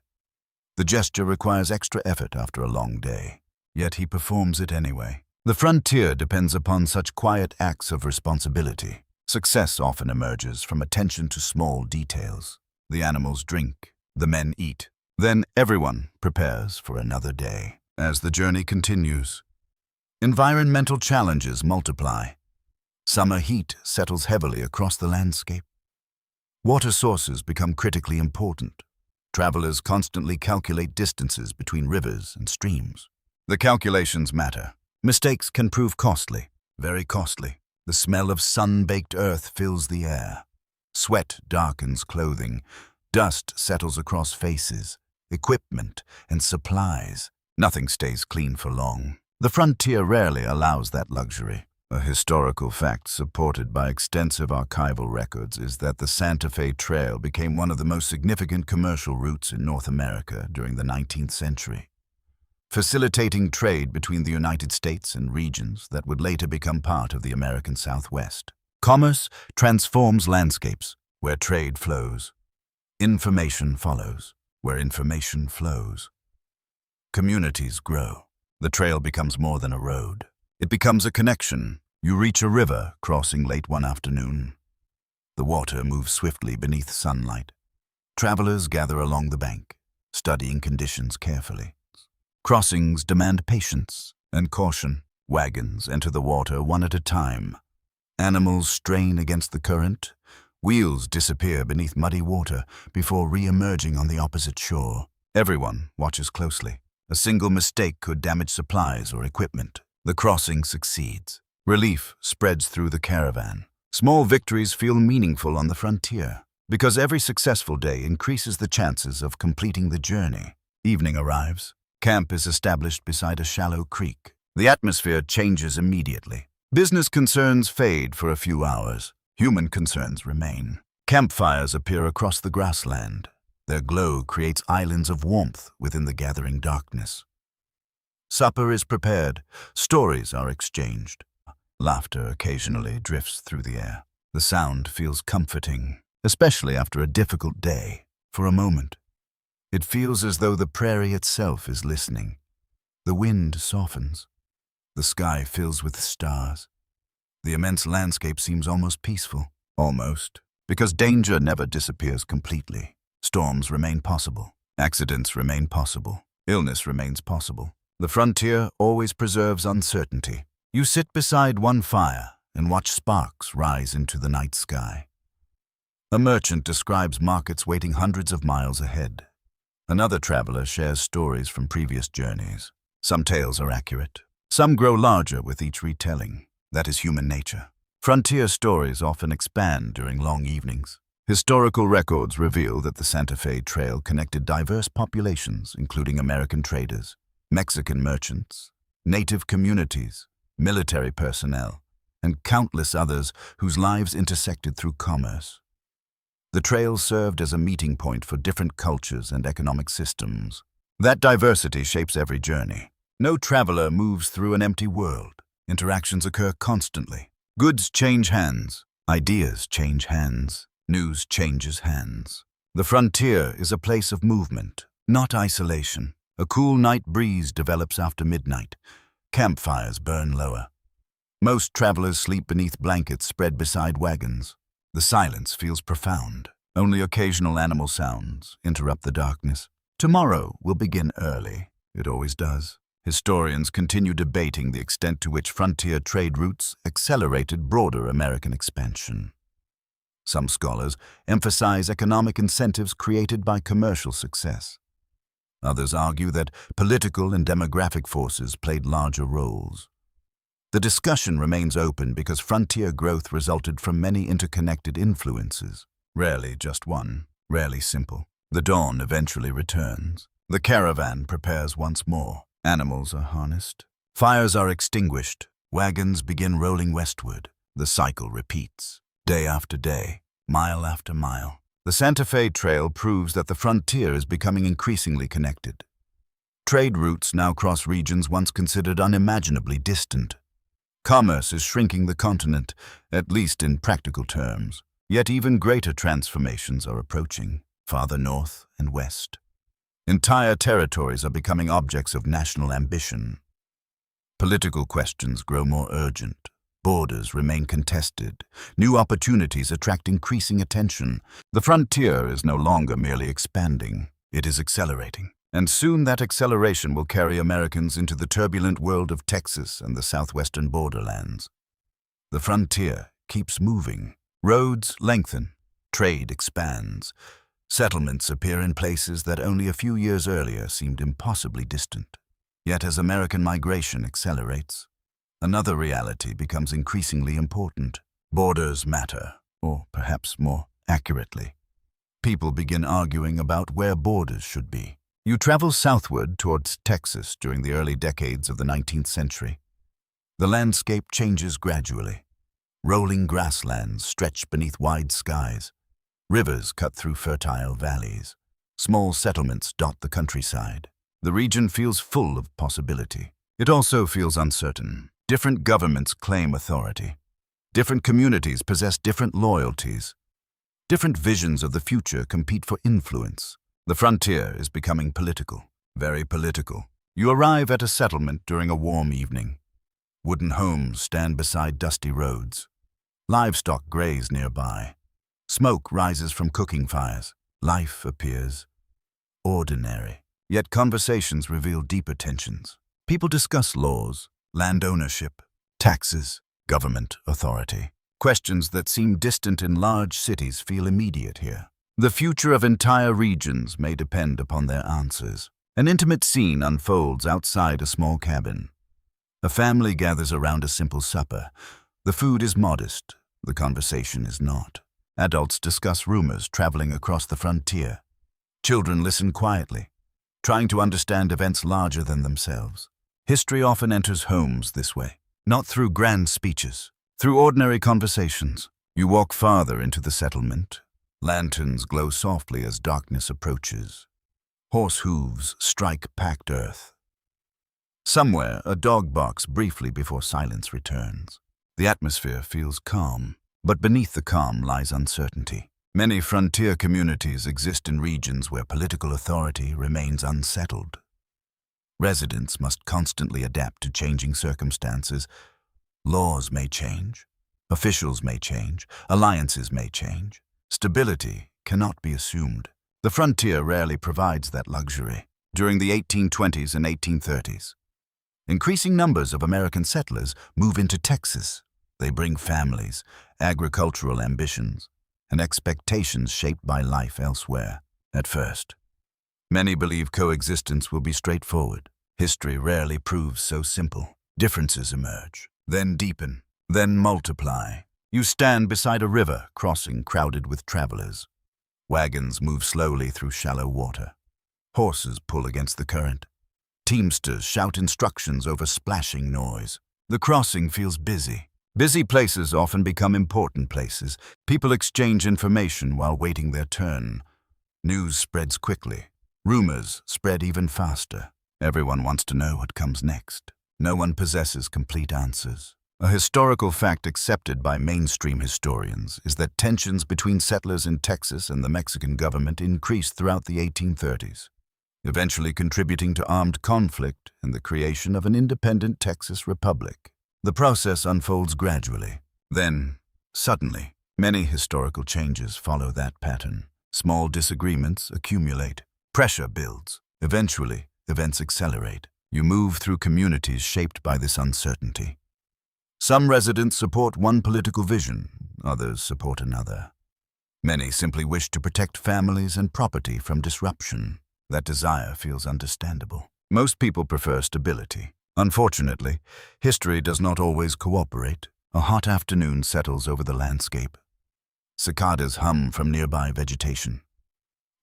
The gesture requires extra effort after a long day, yet he performs it anyway. The frontier depends upon such quiet acts of responsibility. Success often emerges from attention to small details. The animals drink, the men eat. Then everyone prepares for another day. As the journey continues, environmental challenges multiply. Summer heat settles heavily across the landscape. Water sources become critically important. Travelers constantly calculate distances between rivers and streams. The calculations matter. Mistakes can prove costly, very costly. The smell of sun-baked earth fills the air. Sweat darkens clothing. Dust settles across faces, equipment, and supplies. Nothing stays clean for long. The frontier rarely allows that luxury. A historical fact supported by extensive archival records is that the Santa Fe Trail became one of the most significant commercial routes in North America during the 19th century, facilitating trade between the United States and regions that would later become part of the American Southwest. Commerce transforms landscapes where trade flows. Information follows where information flows. Communities grow. The trail becomes more than a road. It becomes a connection. You reach a river crossing late one afternoon. The water moves swiftly beneath sunlight. Travelers gather along the bank, studying conditions carefully. Crossings demand patience and caution. Wagons enter the water one at a time. Animals strain against the current. Wheels disappear beneath muddy water before re-emerging on the opposite shore. Everyone watches closely. A single mistake could damage supplies or equipment. The crossing succeeds. Relief spreads through the caravan. Small victories feel meaningful on the frontier, because every successful day increases the chances of completing the journey. Evening arrives. Camp is established beside a shallow creek. The atmosphere changes immediately. Business concerns fade for a few hours. Human concerns remain. Campfires appear across the grassland. Their glow creates islands of warmth within the gathering darkness. Supper is prepared. Stories are exchanged. Laughter occasionally drifts through the air. The sound feels comforting, especially after a difficult day. For a moment, it feels as though the prairie itself is listening. The wind softens. The sky fills with stars. The immense landscape seems almost peaceful. Almost. Because danger never disappears completely. Storms remain possible. Accidents remain possible. Illness remains possible. The frontier always preserves uncertainty. You sit beside one fire and watch sparks rise into the night sky. A merchant describes markets waiting hundreds of miles ahead. Another traveler shares stories from previous journeys. Some tales are accurate. Some grow larger with each retelling. That is human nature. Frontier stories often expand during long evenings. Historical records reveal that the Santa Fe Trail connected diverse populations, including American traders, Mexican merchants, native communities, military personnel, and countless others whose lives intersected through commerce. The trail served as a meeting point for different cultures and economic systems. That diversity shapes every journey. No traveler moves through an empty world. Interactions occur constantly. Goods change hands. Ideas change hands. News changes hands. The frontier is a place of movement, not isolation. A cool night breeze develops after midnight. Campfires burn lower. Most travelers sleep beneath blankets spread beside wagons. The silence feels profound. Only occasional animal sounds interrupt the darkness. Tomorrow will begin early. It always does. Historians continue debating the extent to which frontier trade routes accelerated broader American expansion. Some scholars emphasize economic incentives created by commercial success. Others argue that political and demographic forces played larger roles. The discussion remains open because frontier growth resulted from many interconnected influences, rarely just one, rarely simple. The dawn eventually returns. The caravan prepares once more. Animals are harnessed. Fires are extinguished. Wagons begin rolling westward. The cycle repeats, day after day, mile after mile. The Santa Fe Trail proves that the frontier is becoming increasingly connected. Trade routes now cross regions once considered unimaginably distant. Commerce is shrinking the continent, at least in practical terms. Yet even greater transformations are approaching, farther north and west. Entire territories are becoming objects of national ambition. Political questions grow more urgent. Borders remain contested. New opportunities attract increasing attention. The frontier is no longer merely expanding. It is accelerating. And soon that acceleration will carry Americans into the turbulent world of Texas and the southwestern borderlands. The frontier keeps moving. Roads lengthen. Trade expands. Settlements appear in places that only a few years earlier seemed impossibly distant. Yet as American migration accelerates, another reality becomes increasingly important. Borders matter, or perhaps more accurately, people begin arguing about where borders should be. You travel southward towards Texas during the early decades of the 19th century. The landscape changes gradually. Rolling grasslands stretch beneath wide skies. Rivers cut through fertile valleys. Small settlements dot the countryside. The region feels full of possibility. It also feels uncertain. Different governments claim authority. Different communities possess different loyalties. Different visions of the future compete for influence. The frontier is becoming political, very political. You arrive at a settlement during a warm evening. Wooden homes stand beside dusty roads. Livestock graze nearby. Smoke rises from cooking fires. Life appears ordinary. Yet conversations reveal deeper tensions. People discuss laws, land ownership, taxes, government authority. Questions that seem distant in large cities feel immediate here. The future of entire regions may depend upon their answers. An intimate scene unfolds outside a small cabin. A family gathers around a simple supper. The food is modest, the conversation is not. Adults discuss rumors traveling across the frontier. Children listen quietly, trying to understand events larger than themselves. History often enters homes this way, not through grand speeches, through ordinary conversations. You walk farther into the settlement. Lanterns glow softly as darkness approaches. Horse hooves strike packed earth. Somewhere, a dog barks briefly before silence returns. The atmosphere feels calm, but beneath the calm lies uncertainty. Many frontier communities exist in regions where political authority remains unsettled. Residents must constantly adapt to changing circumstances. Laws may change, officials may change, alliances may change. Stability cannot be assumed. The frontier rarely provides that luxury. During the 1820s and 1830s, increasing numbers of American settlers move into Texas. They bring families, agricultural ambitions, and expectations shaped by life elsewhere. At first, many believe coexistence will be straightforward. History rarely proves so simple. Differences emerge, then deepen, then multiply. You stand beside a river crossing crowded with travelers. Wagons move slowly through shallow water. Horses pull against the current. Teamsters shout instructions over splashing noise. The crossing feels busy. Busy places often become important places. People exchange information while waiting their turn. News spreads quickly. Rumors spread even faster. Everyone wants to know what comes next. No one possesses complete answers. A historical fact accepted by mainstream historians is that tensions between settlers in Texas and the Mexican government increased throughout the 1830s, eventually contributing to armed conflict and the creation of an independent Texas republic. The process unfolds gradually. Then, suddenly, many historical changes follow that pattern. Small disagreements accumulate. Pressure builds. Eventually, events accelerate. You move through communities shaped by this uncertainty. Some residents support one political vision, others support another. Many simply wish to protect families and property from disruption. That desire feels understandable. Most people prefer stability. Unfortunately, history does not always cooperate. A hot afternoon settles over the landscape. Cicadas hum from nearby vegetation.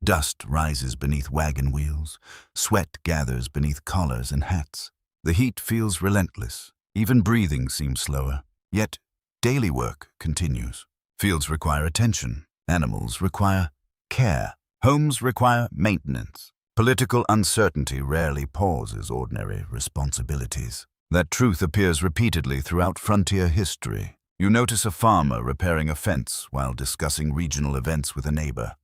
Dust rises beneath wagon wheels. Sweat gathers beneath collars and hats. The heat feels relentless. Even breathing seems slower. Yet, daily work continues. Fields require attention. Animals require care. Homes require maintenance. Political uncertainty rarely pauses ordinary responsibilities. That truth appears repeatedly throughout frontier history. You notice a farmer repairing a fence while discussing regional events with a neighbor.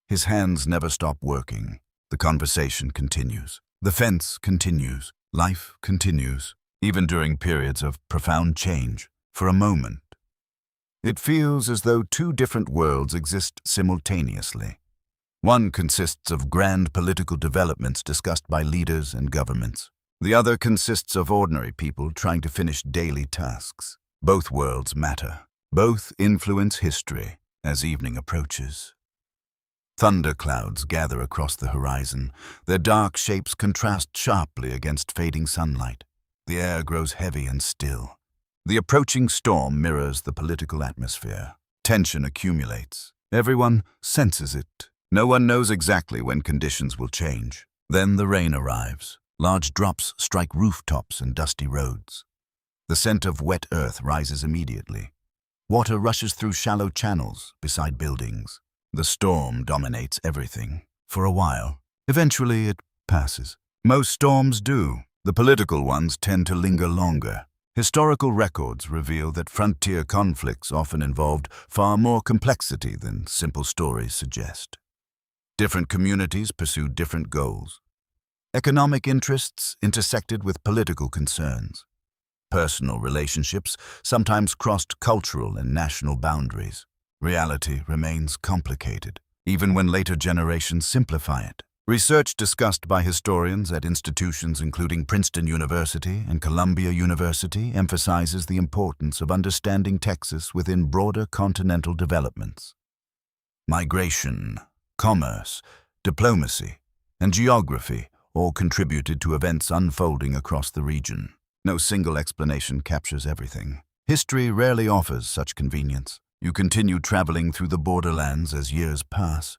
His hands never stop working. The conversation continues. The fence continues. Life continues, even during periods of profound change. For a moment, it feels as though two different worlds exist simultaneously. One consists of grand political developments discussed by leaders and governments. The other consists of ordinary people trying to finish daily tasks. Both worlds matter. Both influence history as evening approaches. Thunderclouds gather across the horizon. Their dark shapes contrast sharply against fading sunlight. The air grows heavy and still. The approaching storm mirrors the political atmosphere. Tension accumulates. Everyone senses it. No one knows exactly when conditions will change. Then the rain arrives. Large drops strike rooftops and dusty roads. The scent of wet earth rises immediately. Water rushes through shallow channels beside buildings. The storm dominates everything. For a while. Eventually it passes. Most storms do. The political ones tend to linger longer. Historical records reveal that frontier conflicts often involved far more complexity than simple stories suggest. Different communities pursued different goals. Economic interests intersected with political concerns. Personal relationships sometimes crossed cultural and national boundaries. Reality remains complicated, even when later generations simplify it. Research discussed by historians at institutions including Princeton University and Columbia University emphasizes the importance of understanding Texas within broader continental developments. Migration, commerce, diplomacy, and geography all contributed to events unfolding across the region. No single explanation captures everything. History rarely offers such convenience. You continue traveling through the Borderlands as years pass.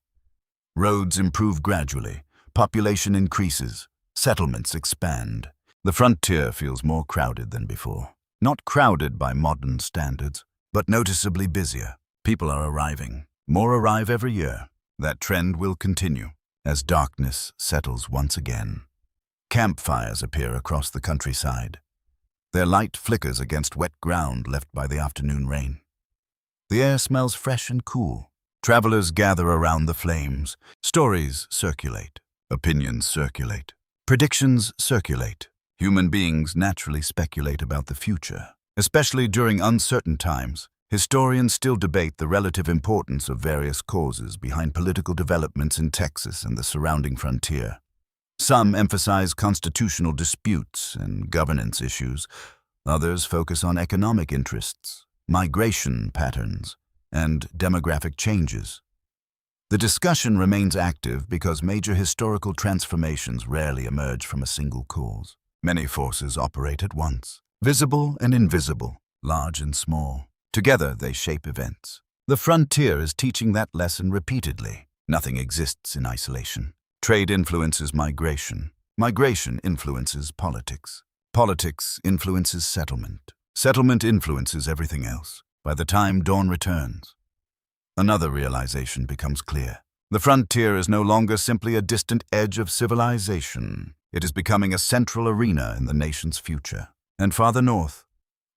Roads improve gradually, population increases, settlements expand. The frontier feels more crowded than before. Not crowded by modern standards, but noticeably busier. People are arriving. More arrive every year. That trend will continue as darkness settles once again. Campfires appear across the countryside. Their light flickers against wet ground left by the afternoon rain. The air smells fresh and cool. Travelers gather around the flames. Stories circulate. Opinions circulate. Predictions circulate. Human beings naturally speculate about the future. Especially during uncertain times, historians still debate the relative importance of various causes behind political developments in Texas and the surrounding frontier. Some emphasize constitutional disputes and governance issues. Others focus on economic interests, migration patterns, and demographic changes. The discussion remains active because major historical transformations rarely emerge from a single cause. Many forces operate at once, visible and invisible, large and small. Together they shape events. The frontier is teaching that lesson repeatedly. Nothing exists in isolation. Trade influences migration. Migration influences politics. Politics influences settlement. Settlement influences everything else. By the time dawn returns, another realization becomes clear. The frontier is no longer simply a distant edge of civilization. It is becoming a central arena in the nation's future. And farther north,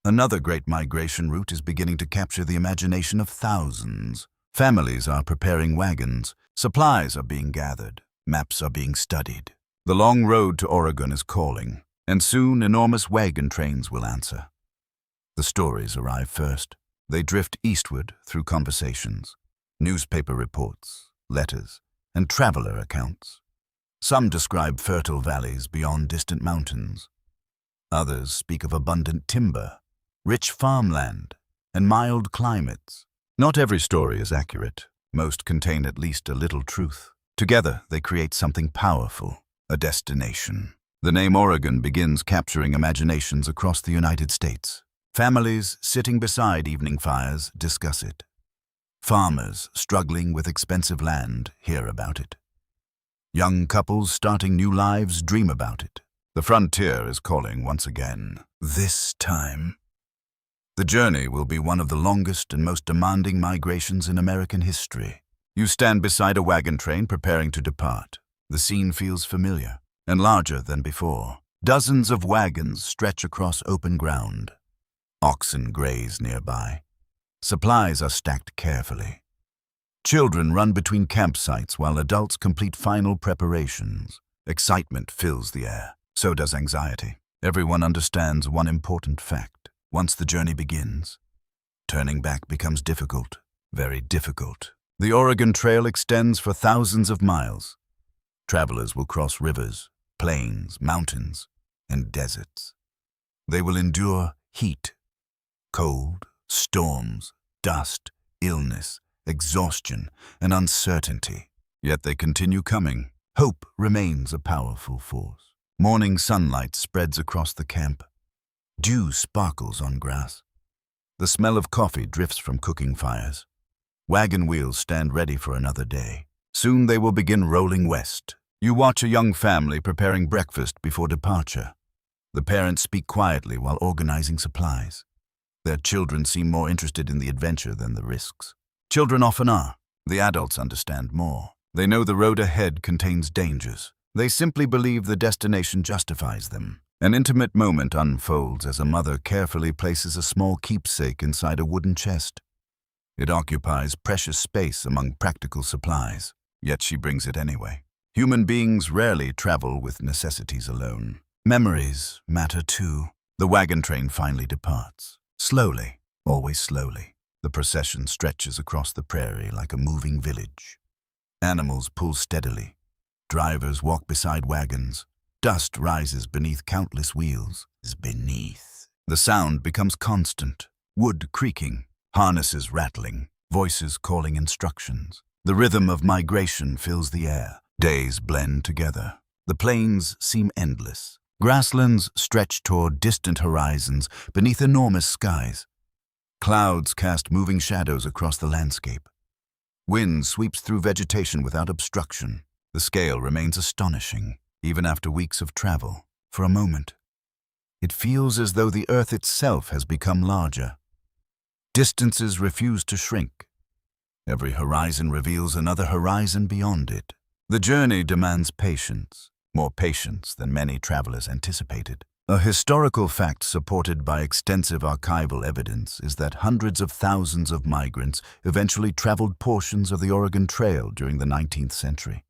another great migration route is beginning to capture the imagination of thousands. Families are preparing wagons. Supplies are being gathered. Maps are being studied. The long road to Oregon is calling, and soon enormous wagon trains will answer. The stories arrive first. They drift eastward through conversations, newspaper reports, letters, and traveler accounts. Some describe fertile valleys beyond distant mountains. Others speak of abundant timber, rich farmland, and mild climates. Not every story is accurate. Most contain at least a little truth. Together, they create something powerful, a destination. The name Oregon begins capturing imaginations across the United States. Families sitting beside evening fires discuss it. Farmers struggling with expensive land hear about it. Young couples starting new lives dream about it. The frontier is calling once again. This time, the journey will be one of the longest and most demanding migrations in American history. You stand beside a wagon train preparing to depart. The scene feels familiar and larger than before. Dozens of wagons stretch across open ground. Oxen graze nearby. Supplies are stacked carefully. Children run between campsites while adults complete final preparations. Excitement fills the air. So does anxiety. Everyone understands one important fact. Once the journey begins, turning back becomes difficult, very difficult. The Oregon Trail extends for thousands of miles. Travelers will cross rivers, plains, mountains, and deserts. They will endure heat, cold, storms, dust, illness, exhaustion, and uncertainty. Yet they continue coming. Hope remains a powerful force. Morning sunlight spreads across the camp. Dew sparkles on grass. The smell of coffee drifts from cooking fires. Wagon wheels stand ready for another day. Soon they will begin rolling west. You watch a young family preparing breakfast before departure. The parents speak quietly while organizing supplies. Their children seem more interested in the adventure than the risks. Children often are. The adults understand more. They know the road ahead contains dangers. They simply believe the destination justifies them. An intimate moment unfolds as a mother carefully places a small keepsake inside a wooden chest. It occupies precious space among practical supplies, yet she brings it anyway. Human beings rarely travel with necessities alone. Memories matter too. The wagon train finally departs. Slowly, always slowly. The procession stretches across the prairie like a moving village. Animals pull steadily. Drivers walk beside wagons. Dust rises beneath countless wheels. The sound becomes constant. Wood creaking, harnesses rattling, voices calling instructions. The rhythm of migration fills the air. Days blend together. The plains seem endless. Grasslands stretch toward distant horizons beneath enormous skies. Clouds cast moving shadows across the landscape. Wind sweeps through vegetation without obstruction. The scale remains astonishing, even after weeks of travel. For a moment, it feels as though the earth itself has become larger. Distances refuse to shrink. Every horizon reveals another horizon beyond it. The journey demands patience, more patience than many travelers anticipated. A historical fact supported by extensive archival evidence is that hundreds of thousands of migrants eventually traveled portions of the Oregon Trail during the 19th century,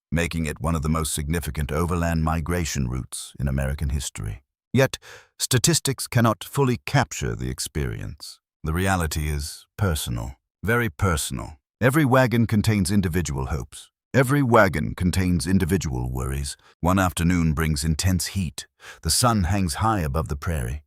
making it one of the most significant overland migration routes in American history. Yet, statistics cannot fully capture the experience. The reality is personal, very personal. Every wagon contains individual hopes. Every wagon contains individual worries. One afternoon brings intense heat. The sun hangs high above the prairie.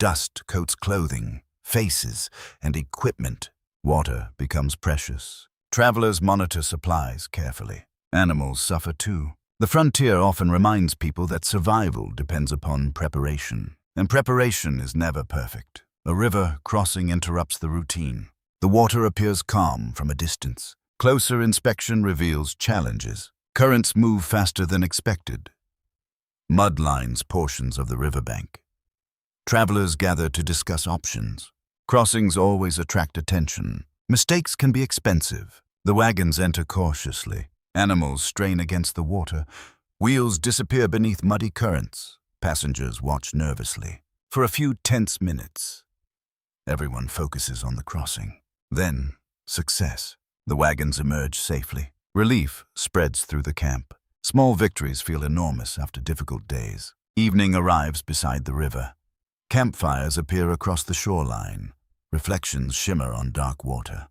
Dust coats clothing, faces, and equipment. Water becomes precious. Travelers monitor supplies carefully. Animals suffer too. The frontier often reminds people that survival depends upon preparation. And preparation is never perfect. A river crossing interrupts the routine. The water appears calm from a distance. Closer inspection reveals challenges. Currents move faster than expected. Mud lines portions of the riverbank. Travelers gather to discuss options. Crossings always attract attention. Mistakes can be expensive. The wagons enter cautiously. Animals strain against the water. Wheels disappear beneath muddy currents. Passengers watch nervously. For a few tense minutes, everyone focuses on the crossing. Then, success. The wagons emerge safely. Relief spreads through the camp. Small victories feel enormous after difficult days. Evening arrives beside the river. Campfires appear across the shoreline. Reflections shimmer on dark water.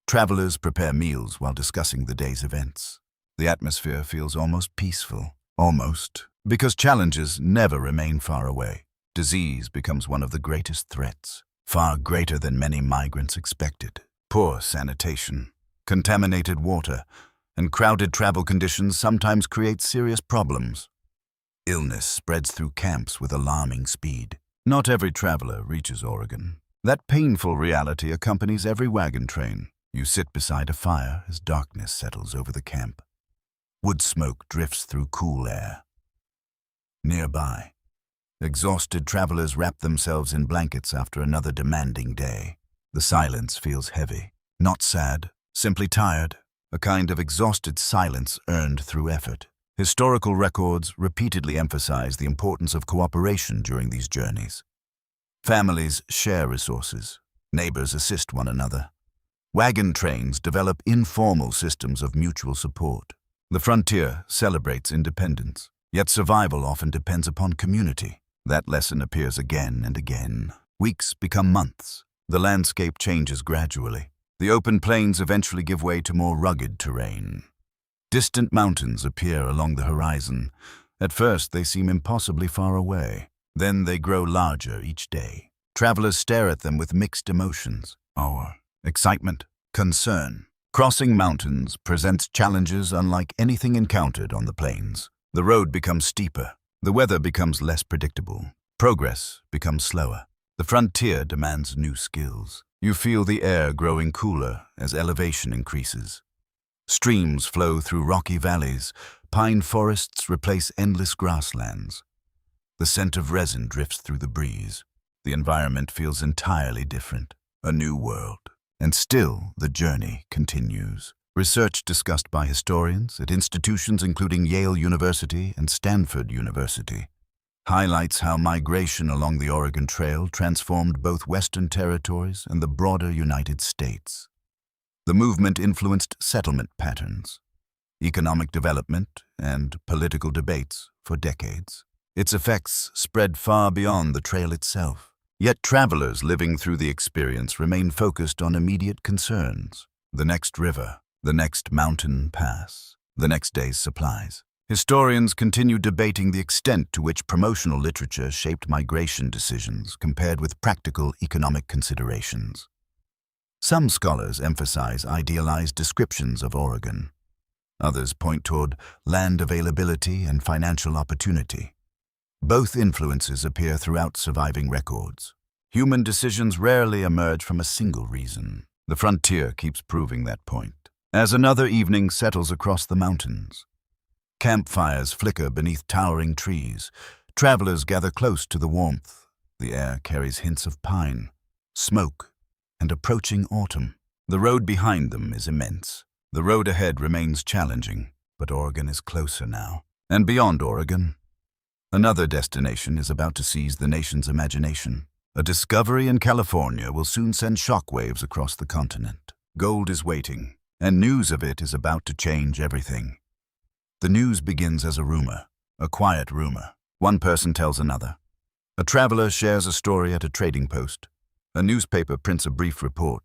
Travelers prepare meals while discussing the day's events. The atmosphere feels almost peaceful. Almost, because challenges never remain far away. Disease becomes one of the greatest threats, far greater than many migrants expected. Poor sanitation, contaminated water, and crowded travel conditions sometimes create serious problems. Illness spreads through camps with alarming speed. Not every traveler reaches Oregon. That painful reality accompanies every wagon train. You sit beside a fire as darkness settles over the camp. Wood smoke drifts through cool air. Nearby, exhausted travelers wrap themselves in blankets after another demanding day. The silence feels heavy. Not sad, simply tired. A kind of exhausted silence earned through effort. Historical records repeatedly emphasize the importance of cooperation during these journeys. Families share resources. Neighbors assist one another. Wagon trains develop informal systems of mutual support. The frontier celebrates independence, yet survival often depends upon community. That lesson appears again and again. Weeks become months. The landscape changes gradually. The open plains eventually give way to more rugged terrain. Distant mountains appear along the horizon. At first, they seem impossibly far away. Then they grow larger each day. Travelers stare at them with mixed emotions: awe, excitement, concern. Crossing mountains presents challenges unlike anything encountered on the plains. The road becomes steeper. The weather becomes less predictable. Progress becomes slower. The frontier demands new skills. You feel the air growing cooler as elevation increases. Streams flow through rocky valleys. Pine forests replace endless grasslands. The scent of resin drifts through the breeze. The environment feels entirely different. A new world. And still, the journey continues. Research discussed by historians at institutions including Yale University and Stanford University highlights how migration along the Oregon Trail transformed both Western territories and the broader United States. The movement influenced settlement patterns, economic development, and political debates for decades. Its effects spread far beyond the trail itself. Yet travelers living through the experience remain focused on immediate concerns: the next river, the next mountain pass, the next day's supplies. Historians continue debating the extent to which promotional literature shaped migration decisions compared with practical economic considerations. Some scholars emphasize idealized descriptions of Oregon. Others point toward land availability and financial opportunity. Both influences appear throughout surviving records. Human decisions rarely emerge from a single reason. The frontier keeps proving that point. As another evening settles across the mountains, campfires flicker beneath towering trees. Travelers gather close to the warmth. The air carries hints of pine, smoke, and approaching autumn. The road behind them is immense. The road ahead remains challenging, but Oregon is closer now. And beyond Oregon, another destination is about to seize the nation's imagination. A discovery in California will soon send shockwaves across the continent. Gold is waiting, and news of it is about to change everything. The news begins as a rumor, a quiet rumor. One person tells another. A traveler shares a story at a trading post. A newspaper prints a brief report.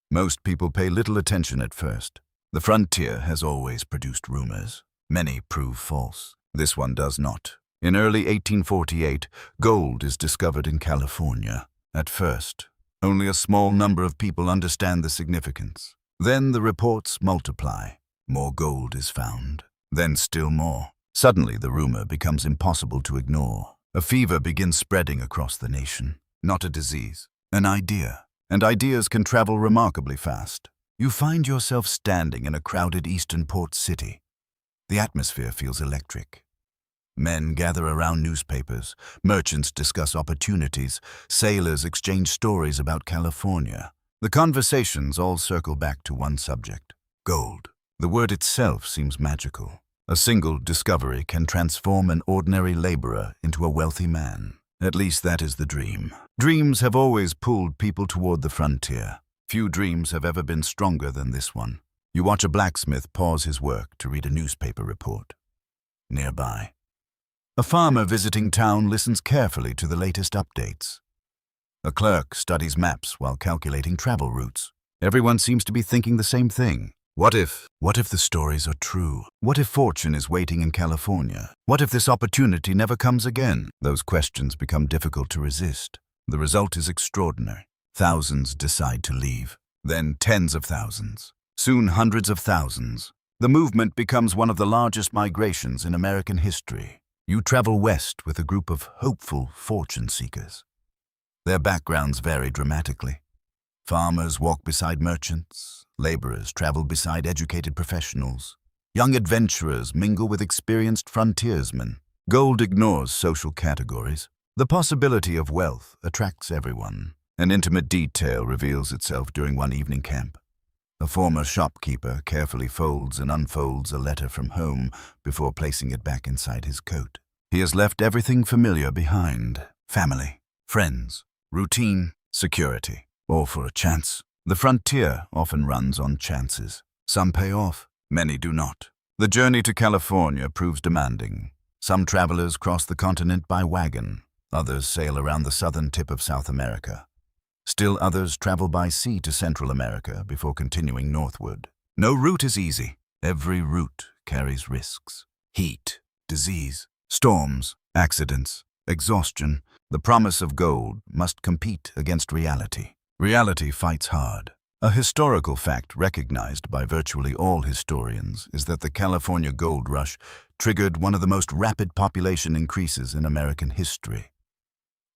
Most people pay little attention at first. The frontier has always produced rumors. Many prove false. This one does not. In early 1848, gold is discovered in California. At first, only a small number of people understand the significance. Then the reports multiply. More gold is found. Then still more. Suddenly the rumor becomes impossible to ignore. A fever begins spreading across the nation. Not a disease, an idea. And ideas can travel remarkably fast. You find yourself standing in a crowded eastern port city. The atmosphere feels electric. Men gather around newspapers, merchants discuss opportunities, sailors exchange stories about California. The conversations all circle back to one subject: gold. The word itself seems magical. A single discovery can transform an ordinary laborer into a wealthy man. At least that is the dream. Dreams have always pulled people toward the frontier. Few dreams have ever been stronger than this one. You watch a blacksmith pause his work to read a newspaper report. Nearby, a farmer visiting town listens carefully to the latest updates. A clerk studies maps while calculating travel routes. Everyone seems to be thinking the same thing. What if the stories are true? What if fortune is waiting in California? What if this opportunity never comes again? Those questions become difficult to resist. The result is extraordinary. Thousands decide to leave. Then tens of thousands. Soon hundreds of thousands. The movement becomes one of the largest migrations in American history. You travel west with a group of hopeful fortune seekers. Their backgrounds vary dramatically. Farmers walk beside merchants. Laborers travel beside educated professionals. Young adventurers mingle with experienced frontiersmen. Gold ignores social categories. The possibility of wealth attracts everyone. An intimate detail reveals itself during one evening camp. A former shopkeeper carefully folds and unfolds a letter from home before placing it back inside his coat. He has left everything familiar behind: family, friends, routine, security, all for a chance. The frontier often runs on chances. Some pay off, many do not. The journey to California proves demanding. Some travelers cross the continent by wagon. Others sail around the southern tip of South America. Still others travel by sea to Central America before continuing northward. No route is easy. Every route carries risks. Heat, disease, storms, accidents, exhaustion. The promise of gold must compete against reality. Reality fights hard. A historical fact recognized by virtually all historians is that the California gold rush triggered one of the most rapid population increases in American history.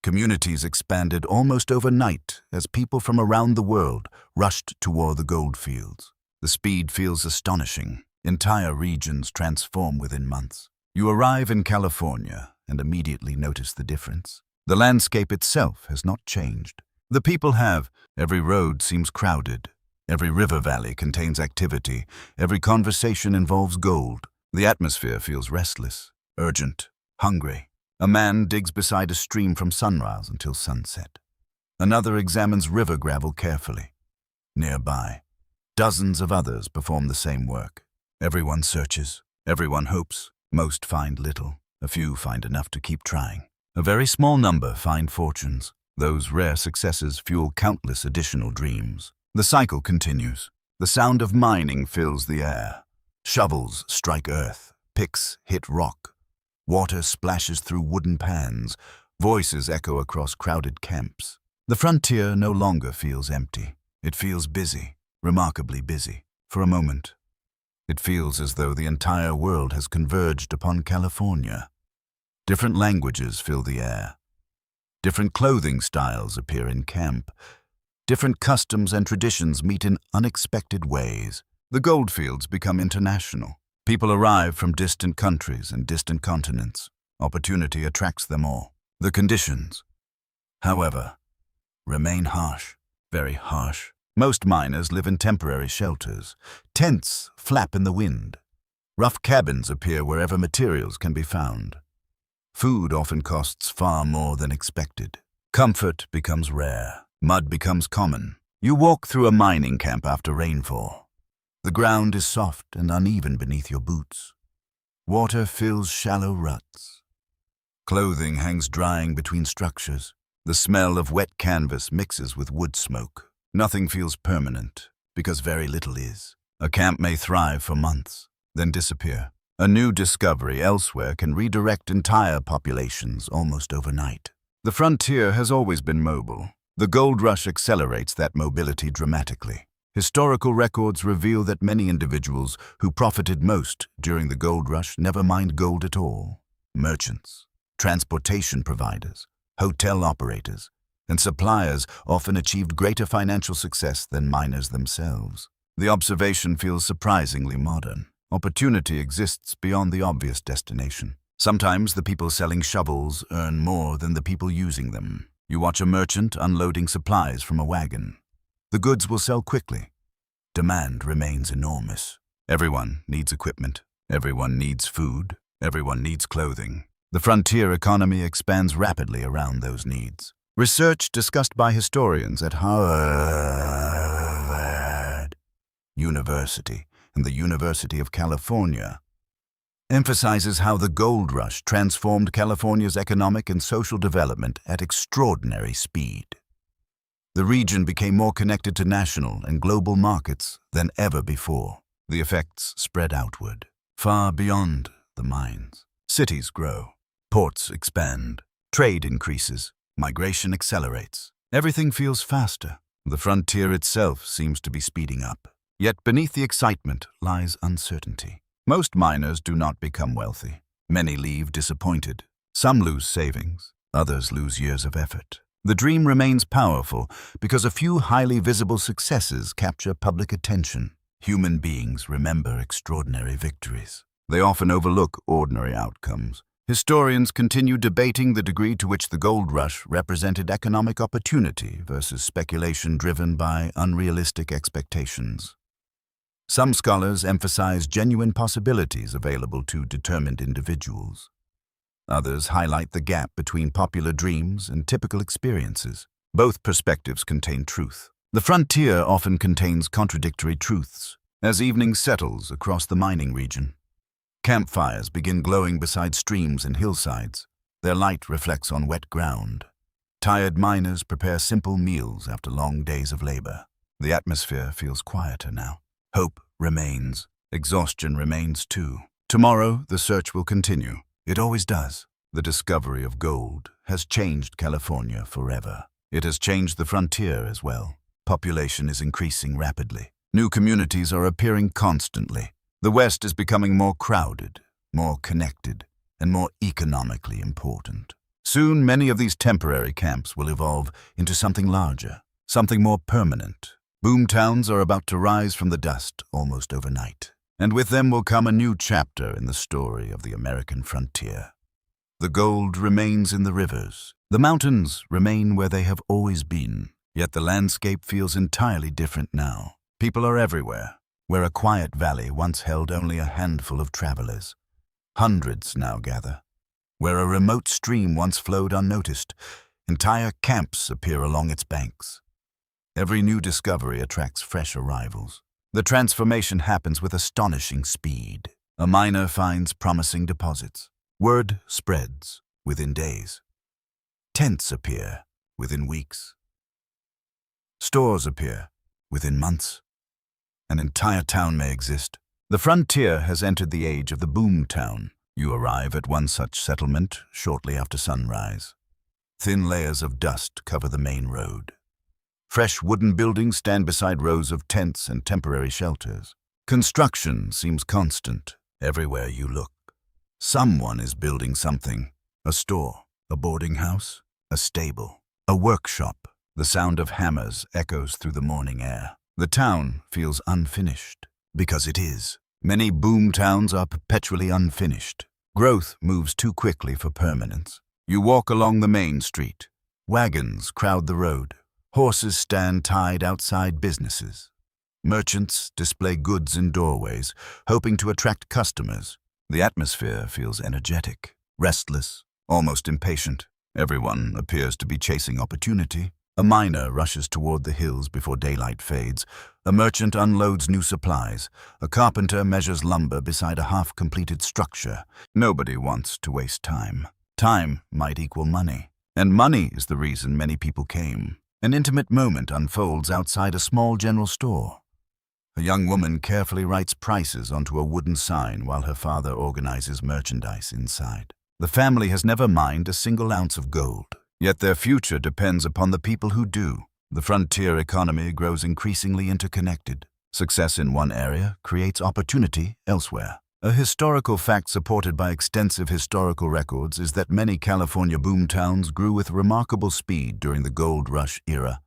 Communities expanded almost overnight as people from around the world rushed toward the gold fields. The speed feels astonishing. Entire regions transform within months. You arrive in California and immediately notice the difference. The landscape itself has not changed. The people have. Every road seems crowded. Every river valley contains activity. Every conversation involves gold. The atmosphere feels restless, urgent, hungry. A man digs beside a stream from sunrise until sunset. Another examines river gravel carefully. Nearby, dozens of others perform the same work. Everyone searches. Everyone hopes. Most find little. A few find enough to keep trying. A very small number find fortunes. Those rare successes fuel countless additional dreams. The cycle continues. The sound of mining fills the air. Shovels strike earth. Picks hit rock. Water splashes through wooden pans. Voices echo across crowded camps. The frontier no longer feels empty. It feels busy, remarkably busy. For a moment, it feels as though the entire world has converged upon California. Different languages fill the air. Different clothing styles appear in camp. Different customs and traditions meet in unexpected ways. The goldfields become international. People arrive from distant countries and distant continents. Opportunity attracts them all. The conditions, however, remain harsh, very harsh. Most miners live in temporary shelters. Tents flap in the wind. Rough cabins appear wherever materials can be found. Food often costs far more than expected. Comfort becomes rare. Mud becomes common. You walk through a mining camp after rainfall. The ground is soft and uneven beneath your boots. Water fills shallow ruts. Clothing hangs drying between structures. The smell of wet canvas mixes with wood smoke. Nothing feels permanent, because very little is. A camp may thrive for months, then disappear. A new discovery elsewhere can redirect entire populations almost overnight. The frontier has always been mobile. The gold rush accelerates that mobility dramatically. Historical records reveal that many individuals who profited most during the gold rush never mined gold at all. Merchants, transportation providers, hotel operators, and suppliers often achieved greater financial success than miners themselves. The observation feels surprisingly modern. Opportunity exists beyond the obvious destination. Sometimes the people selling shovels earn more than the people using them. You watch a merchant unloading supplies from a wagon. The goods will sell quickly. Demand remains enormous. Everyone needs equipment. Everyone needs food. Everyone needs clothing. The frontier economy expands rapidly around those needs. Research discussed by historians at Harvard University and the University of California emphasizes how the gold rush transformed California's economic and social development at extraordinary speed. The region became more connected to national and global markets than ever before. The effects spread outward, far beyond the mines. Cities grow, ports expand, trade increases, migration accelerates. Everything feels faster. The frontier itself seems to be speeding up. Yet beneath the excitement lies uncertainty. Most miners do not become wealthy. Many leave disappointed. Some lose savings. Others lose years of effort. The dream remains powerful because a few highly visible successes capture public attention. Human beings remember extraordinary victories. They often overlook ordinary outcomes. Historians continue debating the degree to which the gold rush represented economic opportunity versus speculation driven by unrealistic expectations. Some scholars emphasize genuine possibilities available to determined individuals. Others highlight the gap between popular dreams and typical experiences. Both perspectives contain truth. The frontier often contains contradictory truths. As evening settles across the mining region, campfires begin glowing beside streams and hillsides. Their light reflects on wet ground. Tired miners prepare simple meals after long days of labor. The atmosphere feels quieter now. Hope remains. Exhaustion remains too. Tomorrow, the search will continue. It always does. The discovery of gold has changed California forever. It has changed the frontier as well. Population is increasing rapidly. New communities are appearing constantly. The West is becoming more crowded, more connected, and more economically important. Soon, many of these temporary camps will evolve into something larger, something more permanent. Boomtowns are about to rise from the dust almost overnight, and with them will come a new chapter in the story of the American frontier. The gold remains in the rivers. The mountains remain where they have always been, yet the landscape feels entirely different now. People are everywhere. Where a quiet valley once held only a handful of travelers, hundreds now gather. Where a remote stream once flowed unnoticed, entire camps appear along its banks. Every new discovery attracts fresh arrivals. The transformation happens with astonishing speed. A miner finds promising deposits. Word spreads within days. Tents appear within weeks. Stores appear within months. An entire town may exist. The frontier has entered the age of the boomtown. You arrive at one such settlement shortly after sunrise. Thin layers of dust cover the main road. Fresh wooden buildings stand beside rows of tents and temporary shelters. Construction seems constant everywhere you look. Someone is building something. A store, a boarding house, a stable, a workshop. The sound of hammers echoes through the morning air. The town feels unfinished, because it is. Many boomtowns are perpetually unfinished. Growth moves too quickly for permanence. You walk along the main street. Wagons crowd the road. Horses stand tied outside businesses. Merchants display goods in doorways, hoping to attract customers. The atmosphere feels energetic, restless, almost impatient. Everyone appears to be chasing opportunity. A miner rushes toward the hills before daylight fades. A merchant unloads new supplies. A carpenter measures lumber beside a half-completed structure. Nobody wants to waste time. Time might equal money. And money is the reason many people came. An intimate moment unfolds outside a small general store. A young woman carefully writes prices onto a wooden sign while her father organizes merchandise inside. The family has never mined a single ounce of gold. Yet their future depends upon the people who do. The frontier economy grows increasingly interconnected. Success in one area creates opportunity elsewhere. A historical fact supported by extensive historical records is that many California boomtowns grew with remarkable speed during the gold rush era,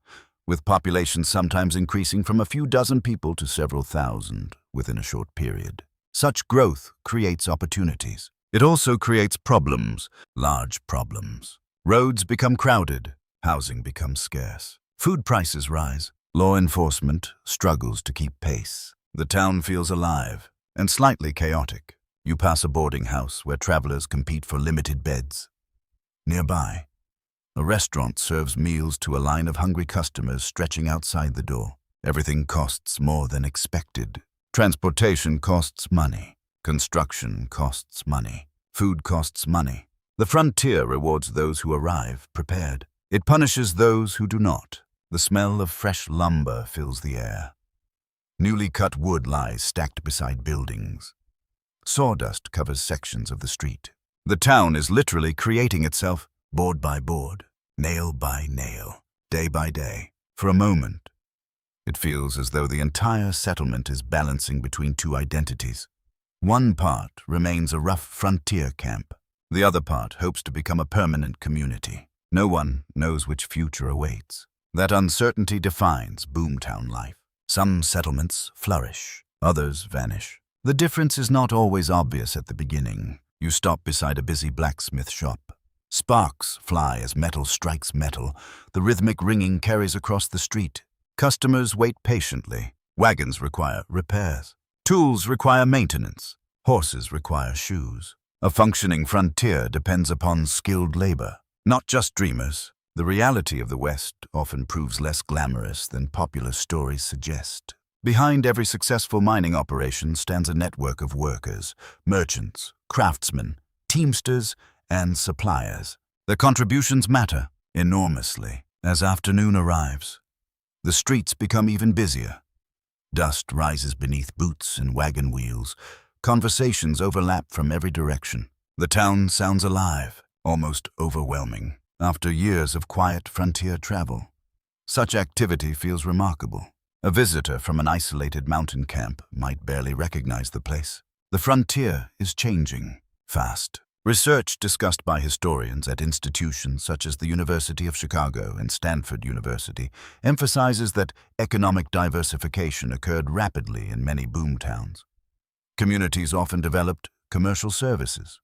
with populations sometimes increasing from a few dozen people to several thousand within a short period. Such growth creates opportunities. It also creates problems, large problems. Roads become crowded, housing becomes scarce. Food prices rise. Law enforcement struggles to keep pace. The town feels alive and slightly chaotic. You pass a boarding house where travelers compete for limited beds. Nearby, a restaurant serves meals to a line of hungry customers stretching outside the door. Everything costs more than expected. Transportation costs money. Construction costs money. Food costs money. The frontier rewards those who arrive prepared. It punishes those who do not. The smell of fresh lumber fills the air. Newly cut wood lies stacked beside buildings. Sawdust covers sections of the street. The town is literally creating itself, board by board, nail by nail, day by day. For a moment, it feels as though the entire settlement is balancing between two identities. One part remains a rough frontier camp. The other part hopes to become a permanent community. No one knows which future awaits. That uncertainty defines boomtown life. Some settlements flourish, others vanish. The difference is not always obvious at the beginning. You stop beside a busy blacksmith shop. Sparks fly as metal strikes metal. The rhythmic ringing carries across the street. Customers wait patiently. Wagons require repairs. Tools require maintenance. Horses require shoes. A functioning frontier depends upon skilled labor, not just dreamers. The reality of the West often proves less glamorous than popular stories suggest. Behind every successful mining operation stands a network of workers, merchants, craftsmen, teamsters, and suppliers. Their contributions matter. enormously. As afternoon arrives, the streets become even busier. Dust rises beneath boots and wagon wheels. Conversations overlap from every direction. The town sounds alive, almost overwhelming. After years of quiet frontier travel, such activity feels remarkable. A visitor from an isolated mountain camp might barely recognize the place. The frontier is changing fast. Research discussed by historians at institutions such as the University of Chicago and Stanford University emphasizes that economic diversification occurred rapidly in many boomtowns. Communities often developed commercial services,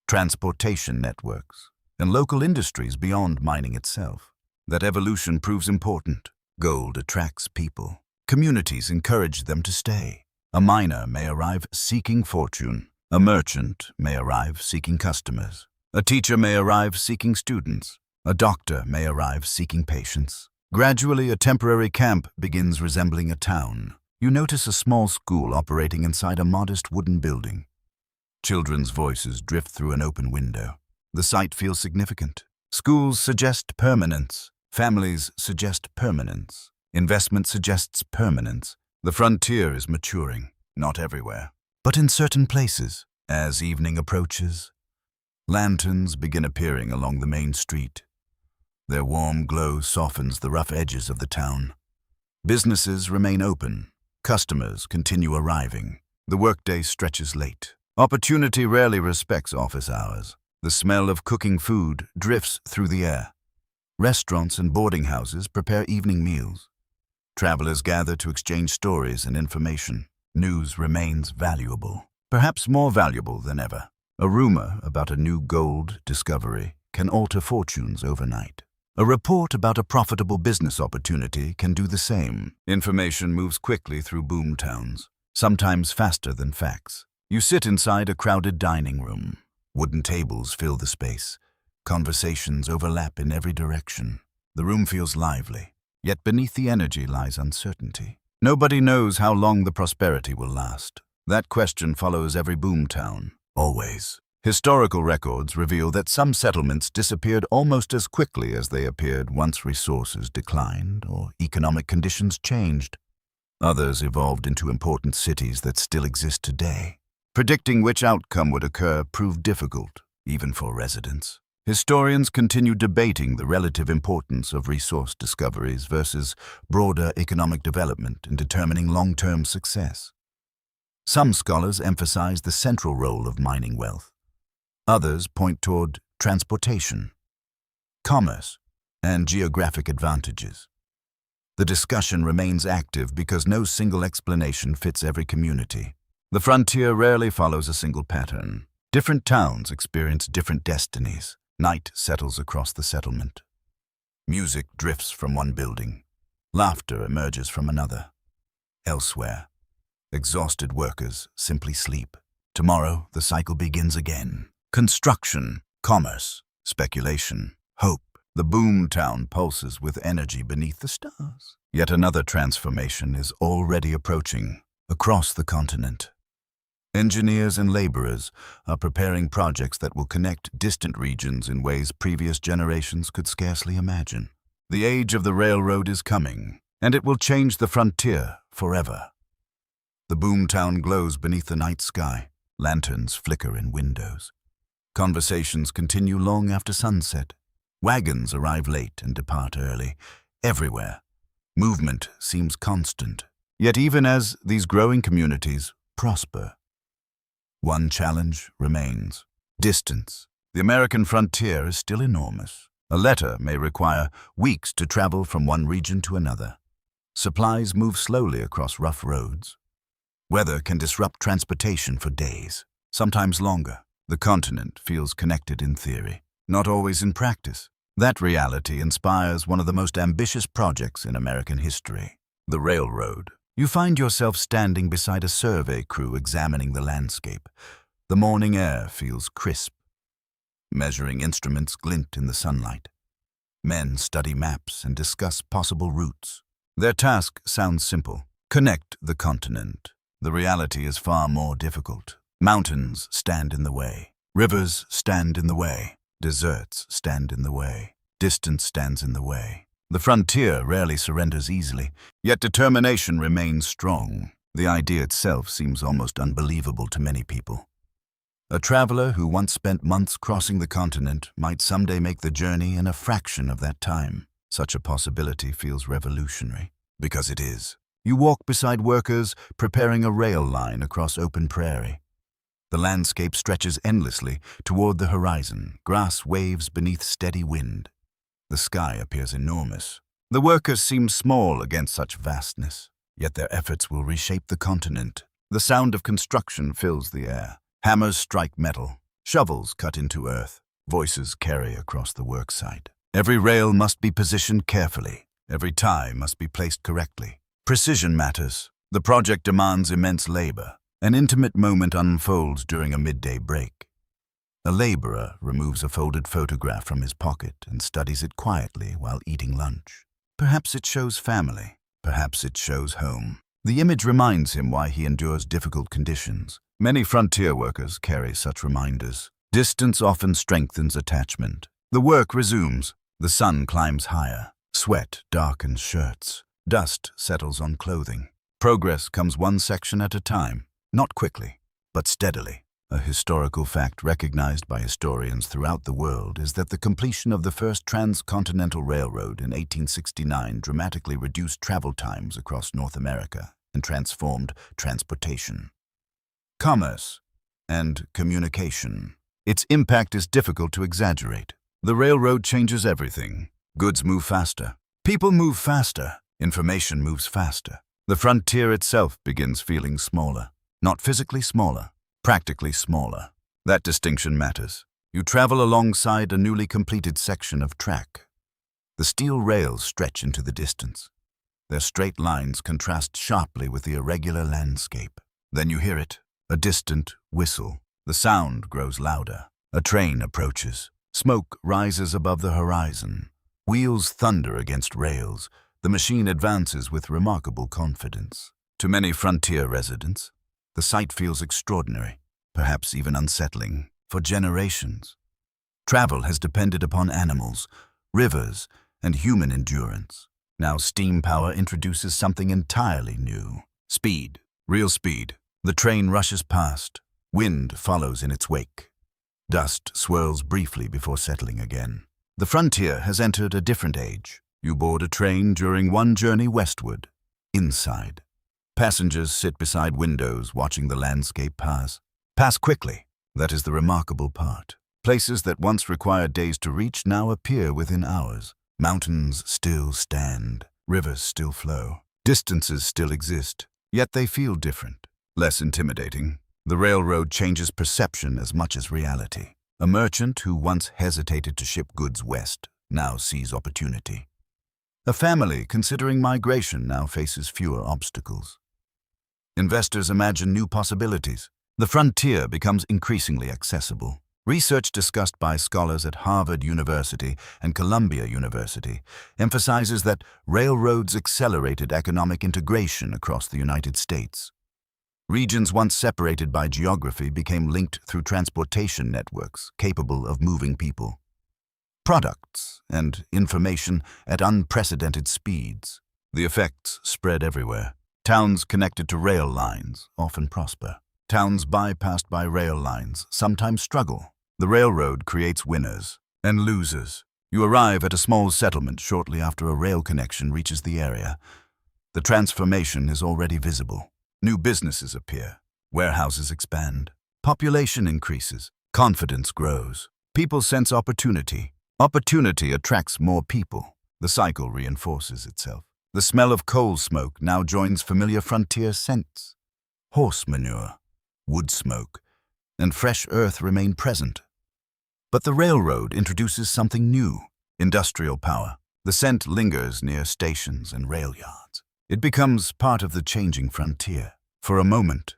transportation networks, and local industries beyond mining itself. That evolution proves important. Gold attracts people. Communities encourage them to stay. A miner may arrive seeking fortune. A merchant may arrive seeking customers. A teacher may arrive seeking students. A doctor may arrive seeking patients. Gradually, a temporary camp begins resembling a town. You notice a small school operating inside a modest wooden building. Children's voices drift through an open window. The sight feels significant. Schools suggest permanence. Families suggest permanence. Investment suggests permanence. The frontier is maturing, not everywhere, but in certain places. As evening approaches, lanterns begin appearing along the main street. Their warm glow softens the rough edges of the town. Businesses remain open. Customers continue arriving. The workday stretches late. Opportunity rarely respects office hours. The smell of cooking food drifts through the air. Restaurants and boarding houses prepare evening meals. Travelers gather to exchange stories and information. News remains valuable. Perhaps more valuable than ever. A rumor about a new gold discovery can alter fortunes overnight. A report about a profitable business opportunity can do the same. Information moves quickly through boomtowns, sometimes faster than facts. You sit inside a crowded dining room. Wooden tables fill the space. Conversations overlap in every direction. The room feels lively, yet beneath the energy lies uncertainty. Nobody knows how long the prosperity will last. That question follows every boomtown, always. Historical records reveal that some settlements disappeared almost as quickly as they appeared once resources declined or economic conditions changed. Others evolved into important cities that still exist today. Predicting which outcome would occur proved difficult, even for residents. Historians continue debating the relative importance of resource discoveries versus broader economic development in determining long-term success. Some scholars emphasize the central role of mining wealth. Others point toward transportation, commerce, and geographic advantages. The discussion remains active because no single explanation fits every community. The frontier rarely follows a single pattern. Different towns experience different destinies. Night settles across the settlement. Music drifts from one building. Laughter emerges from another. Elsewhere, exhausted workers simply sleep. Tomorrow, the cycle begins again. Construction, commerce, speculation, hope. The boomtown pulses with energy beneath the stars. Yet another transformation is already approaching across the continent. Engineers and laborers are preparing projects that will connect distant regions in ways previous generations could scarcely imagine. The age of the railroad is coming, and it will change the frontier forever. The boomtown glows beneath the night sky. Lanterns flicker in windows. Conversations continue long after sunset. Wagons arrive late and depart early. Everywhere, movement seems constant. Yet even as these growing communities prosper, one challenge remains: distance. The American frontier is still enormous. A letter may require weeks to travel from one region to another. Supplies move slowly across rough roads. Weather can disrupt transportation for days, sometimes longer. The continent feels connected in theory, not always in practice. That reality inspires one of the most ambitious projects in American history, the railroad. You find yourself standing beside a survey crew examining the landscape. The morning air feels crisp. Measuring instruments glint in the sunlight. Men study maps and discuss possible routes. Their task sounds simple: connect the continent. The reality is far more difficult. Mountains stand in the way. Rivers stand in the way. Deserts stand in the way. Distance stands in the way. The frontier rarely surrenders easily, yet determination remains strong. The idea itself seems almost unbelievable to many people. A traveler who once spent months crossing the continent might someday make the journey in a fraction of that time. Such a possibility feels revolutionary, because it is. You walk beside workers preparing a rail line across open prairie. The landscape stretches endlessly toward the horizon. Grass waves beneath steady wind. The sky appears enormous. The workers seem small against such vastness, yet their efforts will reshape the continent. The sound of construction fills the air. Hammers strike metal. Shovels cut into earth. Voices carry across the worksite. Every rail must be positioned carefully. Every tie must be placed correctly. Precision matters. The project demands immense labor. An intimate moment unfolds during a midday break. A laborer removes a folded photograph from his pocket and studies it quietly while eating lunch. Perhaps it shows family. Perhaps it shows home. The image reminds him why he endures difficult conditions. Many frontier workers carry such reminders. Distance often strengthens attachment. The work resumes. The sun climbs higher. Sweat darkens shirts. Dust settles on clothing. Progress comes one section at a time, not quickly, but steadily. A historical fact recognized by historians throughout the world is that the completion of the first transcontinental railroad in 1869 dramatically reduced travel times across North America and transformed transportation, commerce, and communication. Its impact is difficult to exaggerate. The railroad changes everything. Goods move faster. People move faster. Information moves faster. The frontier itself begins feeling smaller. Not physically smaller, practically smaller. That distinction matters. You travel alongside a newly completed section of track. The steel rails stretch into the distance. Their straight lines contrast sharply with the irregular landscape. Then you hear it, a distant whistle. The sound grows louder. A train approaches. Smoke rises above the horizon. Wheels thunder against rails. The machine advances with remarkable confidence. To many frontier residents, the sight feels extraordinary, perhaps even unsettling. For generations, travel has depended upon animals, rivers, and human endurance. Now steam power introduces something entirely new. Speed, real speed. The train rushes past. Wind follows in its wake. Dust swirls briefly before settling again. The frontier has entered a different age. You board a train during one journey westward. Inside, passengers sit beside windows watching the landscape pass. Pass quickly. That is the remarkable part. Places that once required days to reach now appear within hours. Mountains still stand. Rivers still flow. Distances still exist. Yet they feel different. Less intimidating. The railroad changes perception as much as reality. A merchant who once hesitated to ship goods west now sees opportunity. A family considering migration now faces fewer obstacles. Investors imagine new possibilities. The frontier becomes increasingly accessible. Research discussed by scholars at Harvard University and Columbia University emphasizes that railroads accelerated economic integration across the United States. Regions once separated by geography became linked through transportation networks capable of moving people, products, and information at unprecedented speeds. The effects spread everywhere. Towns connected to rail lines often prosper. Towns bypassed by rail lines sometimes struggle. The railroad creates winners and losers. You arrive at a small settlement shortly after a rail connection reaches the area. The transformation is already visible. New businesses appear. Warehouses expand. Population increases. Confidence grows. People sense opportunity. Opportunity attracts more people. The cycle reinforces itself. The smell of coal smoke now joins familiar frontier scents. Horse manure, wood smoke, and fresh earth remain present. But the railroad introduces something new, industrial power. The scent lingers near stations and rail yards. It becomes part of the changing frontier. For a moment,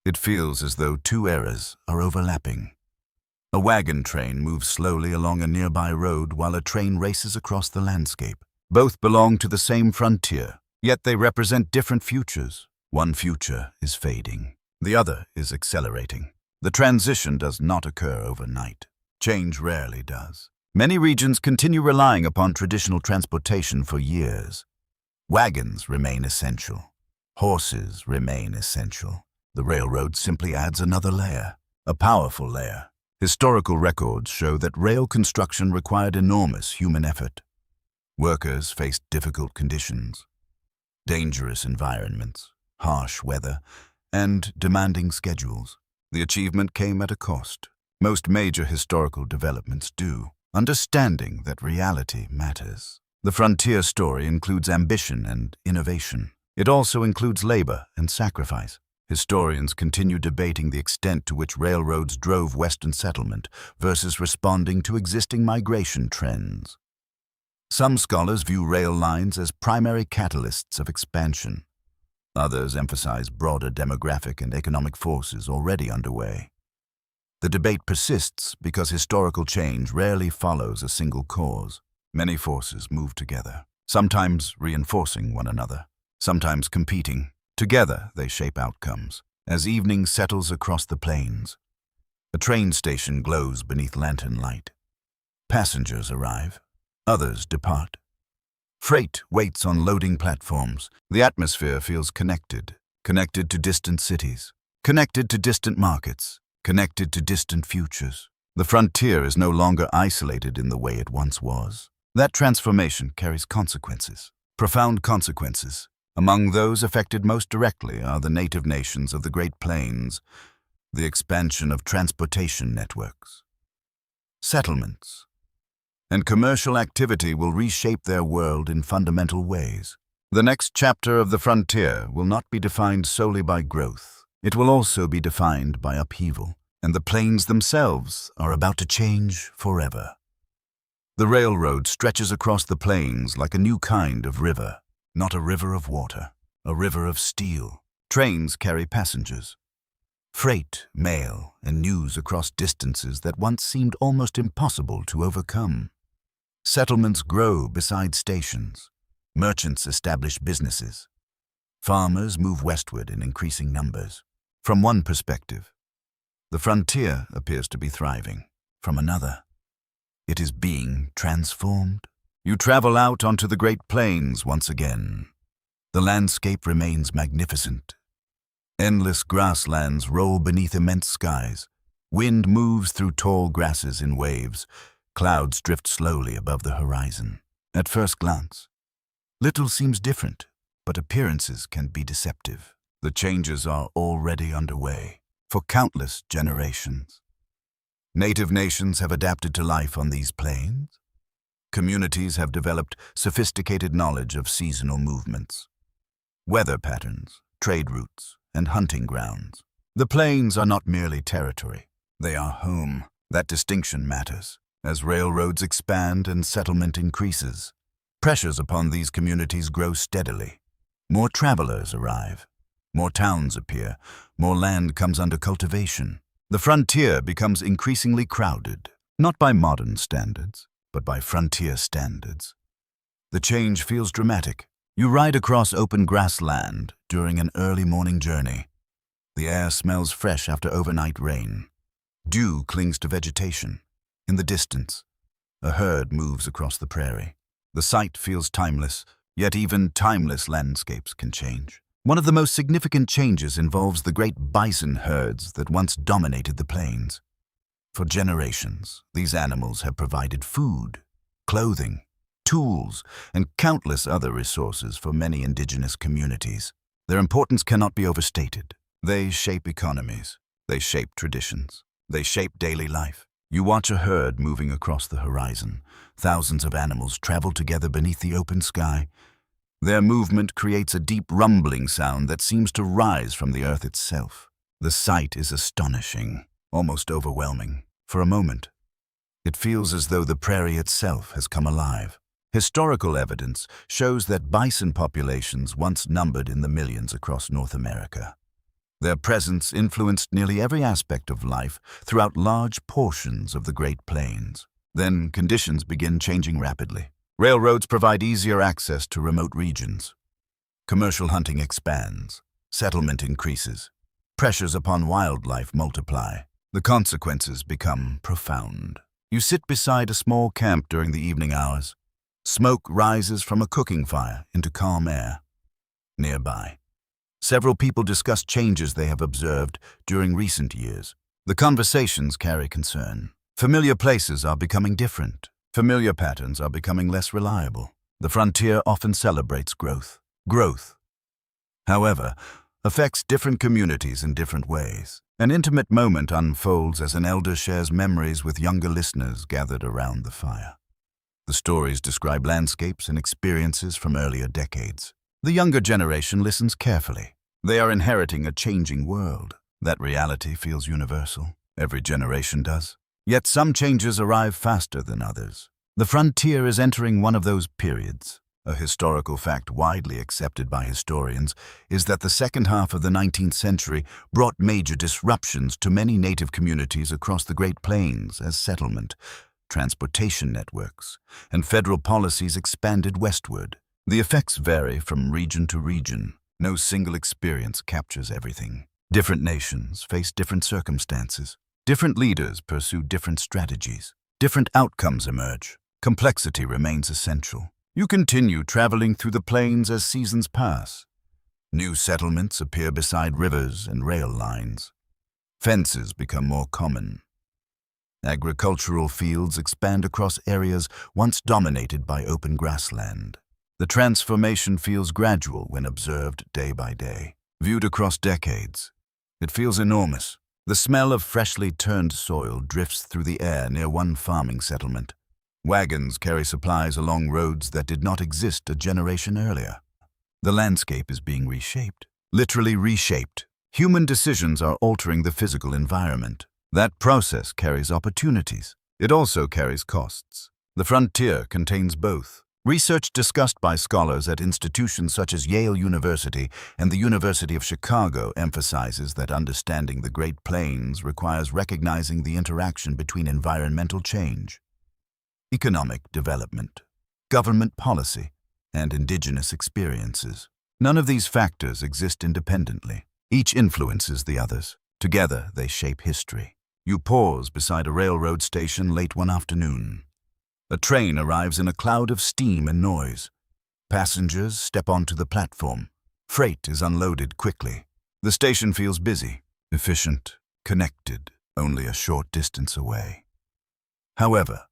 it feels as though two eras are overlapping. A wagon train moves slowly along a nearby road while a train races across the landscape. Both belong to the same frontier, yet they represent different futures. One future is fading. The other is accelerating. The transition does not occur overnight. Change rarely does. Many regions continue relying upon traditional transportation for years. Wagons remain essential. Horses remain essential. The railroad simply adds another layer, a powerful layer. Historical records show that rail construction required enormous human effort. Workers faced difficult conditions, dangerous environments, harsh weather, and demanding schedules. The achievement came at a cost. Most major historical developments do. Understanding that reality matters. The frontier story includes ambition and innovation. It also includes labor and sacrifice. Historians continue debating the extent to which railroads drove Western settlement versus responding to existing migration trends. Some scholars view rail lines as primary catalysts of expansion. Others emphasize broader demographic and economic forces already underway. The debate persists because historical change rarely follows a single cause. Many forces move together, sometimes reinforcing one another, sometimes competing. Together, they shape outcomes. As evening settles across the plains, a train station glows beneath lantern light. Passengers arrive. Others depart. Freight waits on loading platforms. The atmosphere feels connected to distant cities, connected to distant markets, connected to distant futures. The frontier is no longer isolated in the way it once was. That transformation carries consequences, profound consequences. Among those affected most directly are the native nations of the Great Plains, the expansion of transportation networks, settlements, and commercial activity will reshape their world in fundamental ways. The next chapter of the frontier will not be defined solely by growth. It will also be defined by upheaval, and the plains themselves are about to change forever. The railroad stretches across the plains like a new kind of river, not a river of water, a river of steel. Trains carry passengers, freight, mail, and news across distances that once seemed almost impossible to overcome. Settlements grow beside stations. Merchants establish businesses. Farmers move westward in increasing numbers. From one perspective, the frontier appears to be thriving. From another, it is being transformed. You travel out onto the Great Plains once again. The landscape remains magnificent. Endless grasslands roll beneath immense skies. Wind moves through tall grasses in waves. Clouds drift slowly above the horizon. At first glance, little seems different, but appearances can be deceptive. The changes are already underway for countless generations. Native nations have adapted to life on these plains. Communities have developed sophisticated knowledge of seasonal movements, weather patterns, trade routes, and hunting grounds. The plains are not merely territory. They are home. That distinction matters. As railroads expand and settlement increases, pressures upon these communities grow steadily. More travelers arrive. More towns appear. More land comes under cultivation. The frontier becomes increasingly crowded, not by modern standards, but by frontier standards. The change feels dramatic. You ride across open grassland during an early morning journey. The air smells fresh after overnight rain. Dew clings to vegetation. In the distance, a herd moves across the prairie. The sight feels timeless, yet even timeless landscapes can change. One of the most significant changes involves the great bison herds that once dominated the plains. For generations, these animals have provided food, clothing, tools, and countless other resources for many indigenous communities. Their importance cannot be overstated. They shape economies. They shape traditions. They shape daily life. You watch a herd moving across the horizon. Thousands of animals travel together beneath the open sky. Their movement creates a deep rumbling sound that seems to rise from the earth itself. The sight is astonishing, almost overwhelming. For a moment, it feels as though the prairie itself has come alive. Historical evidence shows that bison populations once numbered in the millions across North America. Their presence influenced nearly every aspect of life throughout large portions of the Great Plains. Then conditions begin changing rapidly. Railroads provide easier access to remote regions. Commercial hunting expands. Settlement increases. Pressures upon wildlife multiply. The consequences become profound. You sit beside a small camp during the evening hours. Smoke rises from a cooking fire into calm air. Nearby, several people discuss changes they have observed during recent years. The conversations carry concern. Familiar places are becoming different. Familiar patterns are becoming less reliable. The frontier often celebrates growth. Growth, however, affects different communities in different ways. An intimate moment unfolds as an elder shares memories with younger listeners gathered around the fire. The stories describe landscapes and experiences from earlier decades. The younger generation listens carefully. They are inheriting a changing world. That reality feels universal. Every generation does. Yet some changes arrive faster than others. The frontier is entering one of those periods. A historical fact widely accepted by historians is that the second half of the 19th century brought major disruptions to many native communities across the Great Plains as settlement, transportation networks, and federal policies expanded westward. The effects vary from region to region. No single experience captures everything. Different nations face different circumstances. Different leaders pursue different strategies. Different outcomes emerge. Complexity remains essential. You continue traveling through the plains as seasons pass. New settlements appear beside rivers and rail lines. Fences become more common. Agricultural fields expand across areas once dominated by open grassland. The transformation feels gradual when observed day by day. Viewed across decades, it feels enormous. The smell of freshly turned soil drifts through the air near one farming settlement. Wagons carry supplies along roads that did not exist a generation earlier. The landscape is being reshaped, literally reshaped. Human decisions are altering the physical environment. That process carries opportunities. It also carries costs. The frontier contains both. Research discussed by scholars at institutions such as Yale University and the University of Chicago emphasizes that understanding the Great Plains requires recognizing the interaction between environmental change, economic development, government policy, and indigenous experiences. None of these factors exist independently. Each influences the others. Together, they shape history. You pause beside a railroad station late one afternoon. A train arrives in a cloud of steam and noise. Passengers step onto the platform. Freight is unloaded quickly. The station feels busy, efficient, connected, only a short distance away. However,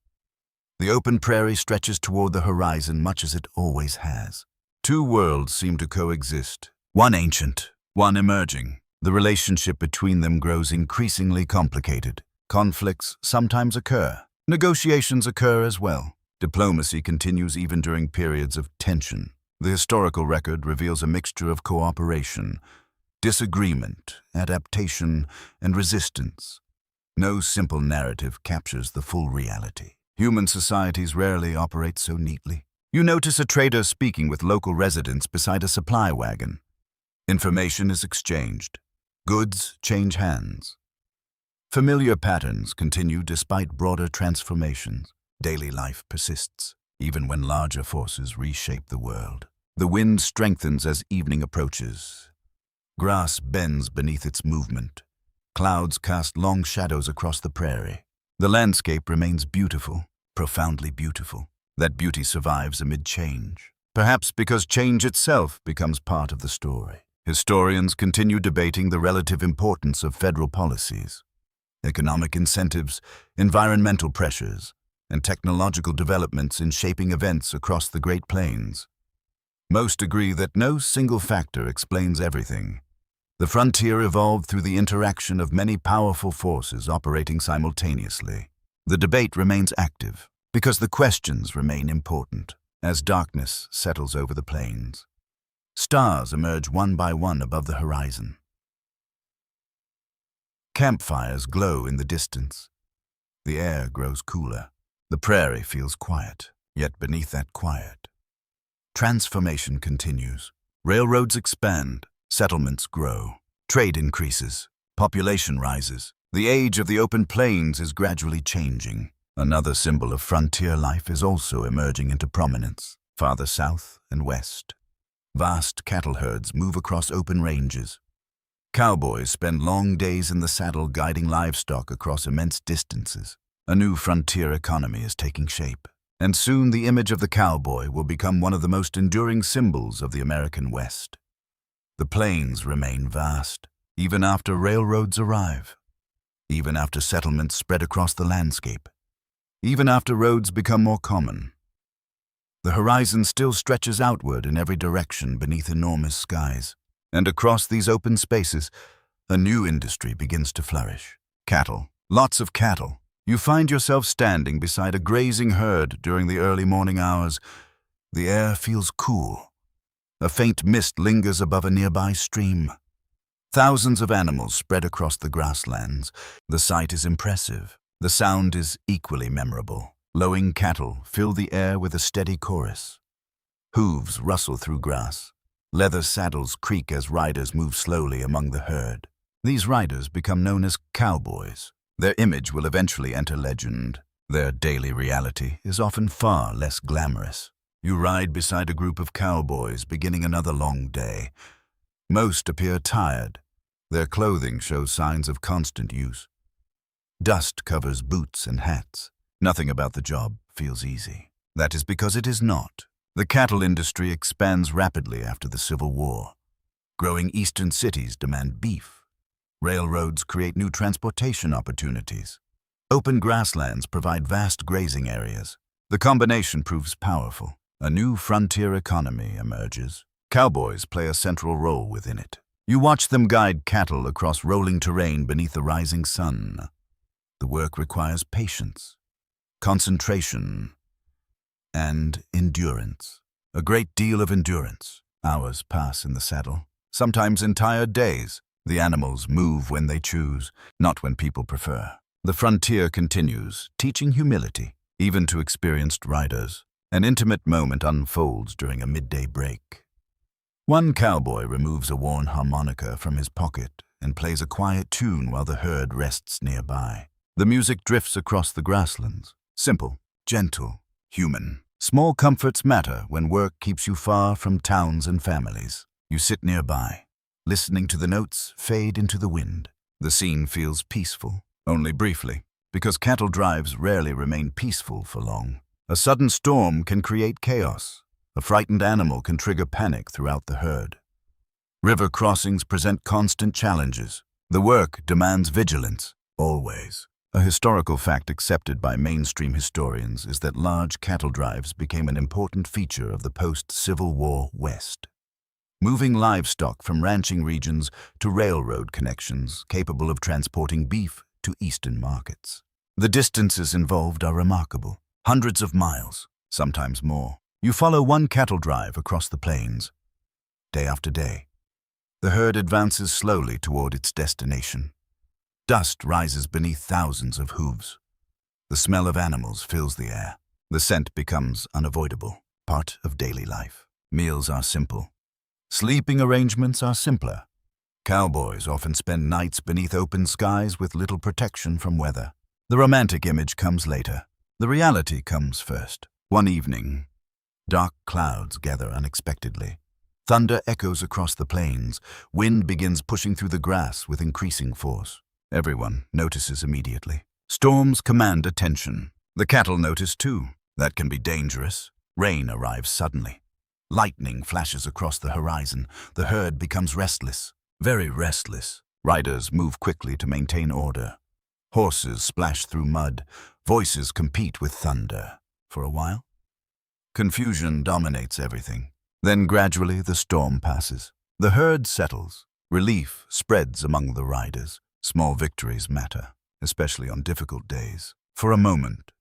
the open prairie stretches toward the horizon much as it always has. Two worlds seem to coexist, one ancient, one emerging. The relationship between them grows increasingly complicated. Conflicts sometimes occur. Negotiations occur as well. Diplomacy continues even during periods of tension. The historical record reveals a mixture of cooperation, disagreement, adaptation, and resistance. No simple narrative captures the full reality. Human societies rarely operate so neatly. You notice a trader speaking with local residents beside a supply wagon. Information is exchanged. Goods change hands. Familiar patterns continue despite broader transformations. Daily life persists, even when larger forces reshape the world. The wind strengthens as evening approaches. Grass bends beneath its movement. Clouds cast long shadows across the prairie. The landscape remains beautiful, profoundly beautiful. That beauty survives amid change, perhaps because change itself becomes part of the story. Historians continue debating the relative importance of federal policies. Economic incentives, environmental pressures, and technological developments in shaping events across the Great Plains. Most agree that no single factor explains everything. The frontier evolved through the interaction of many powerful forces operating simultaneously. The debate remains active because the questions remain important. As darkness settles over the plains, stars emerge one by one above the horizon. Campfires glow in the distance. The air grows cooler. The prairie feels quiet, yet beneath that quiet, transformation continues. Railroads expand, settlements grow, trade increases, population rises. The age of the open plains is gradually changing. Another symbol of frontier life is also emerging into prominence. Farther south and west, vast cattle herds move across open ranges. Cowboys spend long days in the saddle guiding livestock across immense distances. A new frontier economy is taking shape, and soon the image of the cowboy will become one of the most enduring symbols of the American West. The plains remain vast, even after railroads arrive, even after settlements spread across the landscape, even after roads become more common. The horizon still stretches outward in every direction beneath enormous skies, and across these open spaces, a new industry begins to flourish. Cattle, lots of cattle. You find yourself standing beside a grazing herd during the early morning hours. The air feels cool. A faint mist lingers above a nearby stream. Thousands of animals spread across the grasslands. The sight is impressive. The sound is equally memorable. Lowing cattle fill the air with a steady chorus. Hooves rustle through grass. Leather saddles creak as riders move slowly among the herd. These riders become known as cowboys. Their image will eventually enter legend. Their daily reality is often far less glamorous. You ride beside a group of cowboys beginning another long day. Most appear tired. Their clothing shows signs of constant use. Dust covers boots and hats. Nothing about the job feels easy. That is because it is not. The cattle industry expands rapidly after the Civil War. Growing eastern cities demand beef. Railroads create new transportation opportunities. Open grasslands provide vast grazing areas. The combination proves powerful. A new frontier economy emerges. Cowboys play a central role within it. You watch them guide cattle across rolling terrain beneath the rising sun. The work requires patience, concentration, and endurance. A great deal of endurance. Hours pass in the saddle, sometimes entire days. The animals move when they choose, not when people prefer. The frontier continues, teaching humility, even to experienced riders. An intimate moment unfolds during a midday break. One cowboy removes a worn harmonica from his pocket and plays a quiet tune while the herd rests nearby. The music drifts across the grasslands. Simple, gentle, human. Small comforts matter when work keeps you far from towns and families. You sit nearby, listening to the notes fade into the wind. The scene feels peaceful, only briefly, because cattle drives rarely remain peaceful for long. A sudden storm can create chaos. A frightened animal can trigger panic throughout the herd. River crossings present constant challenges. The work demands vigilance, always. A historical fact accepted by mainstream historians is that large cattle drives became an important feature of the post-Civil War West. Moving livestock from ranching regions to railroad connections capable of transporting beef to eastern markets. The distances involved are remarkable. Hundreds of miles, sometimes more. You follow one cattle drive across the plains. Day after day, the herd advances slowly toward its destination. Dust rises beneath thousands of hooves. The smell of animals fills the air. The scent becomes unavoidable, part of daily life. Meals are simple. Sleeping arrangements are simpler. Cowboys often spend nights beneath open skies with little protection from weather. The romantic image comes later. The reality comes first. One evening, dark clouds gather unexpectedly. Thunder echoes across the plains. Wind begins pushing through the grass with increasing force. Everyone notices immediately. Storms command attention. The cattle notice too. That can be dangerous. Rain arrives suddenly. Lightning flashes across the horizon. The herd becomes restless, very restless. Riders move quickly to maintain order. Horses splash through mud. Voices compete with thunder. For a while, confusion dominates everything. Then gradually the storm passes. The herd settles. Relief spreads among the riders. Small victories matter, especially on difficult days. For a moment,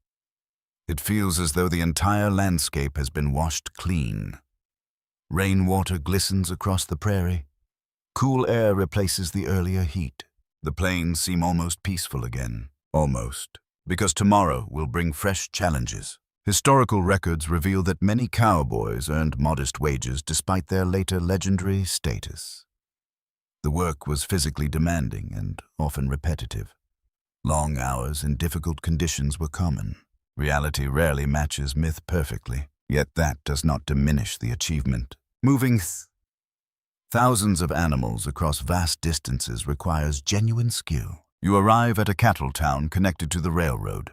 it feels as though the entire landscape has been washed clean. Rainwater glistens across the prairie. Cool air replaces the earlier heat. The plains seem almost peaceful again. Almost. Because tomorrow will bring fresh challenges. Historical records reveal that many cowboys earned modest wages despite their later legendary status. The work was physically demanding and often repetitive. Long hours in difficult conditions were common. Reality rarely matches myth perfectly, yet that does not diminish the achievement. Moving thousands of animals across vast distances requires genuine skill. You arrive at a cattle town connected to the railroad.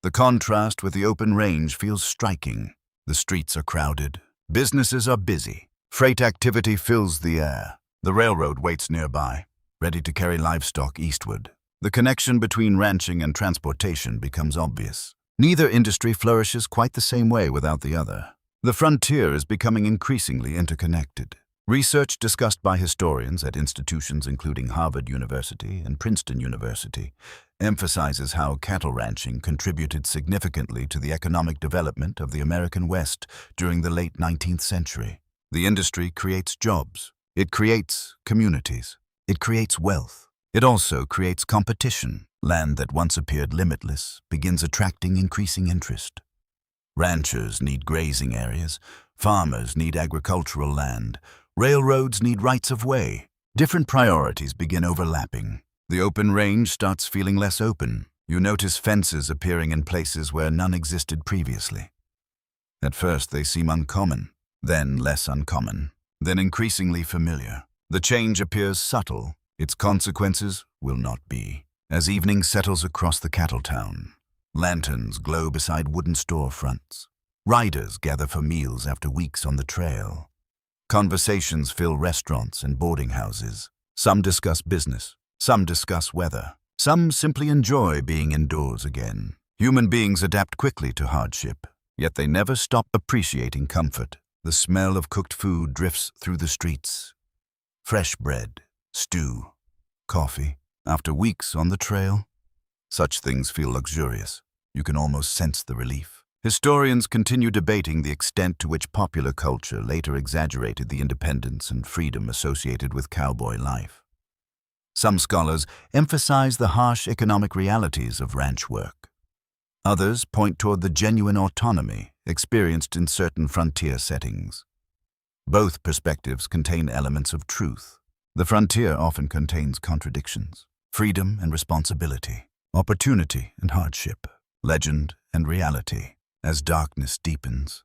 The contrast with the open range feels striking. The streets are crowded. Businesses are busy. Freight activity fills the air. The railroad waits nearby, ready to carry livestock eastward. The connection between ranching and transportation becomes obvious. Neither industry flourishes quite the same way without the other. The frontier is becoming increasingly interconnected. Research discussed by historians at institutions including Harvard University and Princeton University emphasizes how cattle ranching contributed significantly to the economic development of the American West during the late 19th century. The industry creates jobs. It creates communities. It creates wealth. It also creates competition. Land that once appeared limitless begins attracting increasing interest. Ranchers need grazing areas. Farmers need agricultural land. Railroads need rights of way. Different priorities begin overlapping. The open range starts feeling less open. You notice fences appearing in places where none existed previously. At first they seem uncommon, then less uncommon, then increasingly familiar. The change appears subtle. Its consequences will not be. As evening settles across the cattle town, lanterns glow beside wooden storefronts. Riders gather for meals after weeks on the trail. Conversations fill restaurants and boarding houses. Some discuss business. Some discuss weather. Some simply enjoy being indoors again. Human beings adapt quickly to hardship, yet they never stop appreciating comfort. The smell of cooked food drifts through the streets. Fresh bread, stew, coffee. After weeks on the trail, such things feel luxurious. You can almost sense the relief. Historians continue debating the extent to which popular culture later exaggerated the independence and freedom associated with cowboy life. Some scholars emphasize the harsh economic realities of ranch work. Others point toward the genuine autonomy experienced in certain frontier settings. Both perspectives contain elements of truth. The frontier often contains contradictions. Freedom and responsibility, opportunity and hardship, legend and reality. As darkness deepens,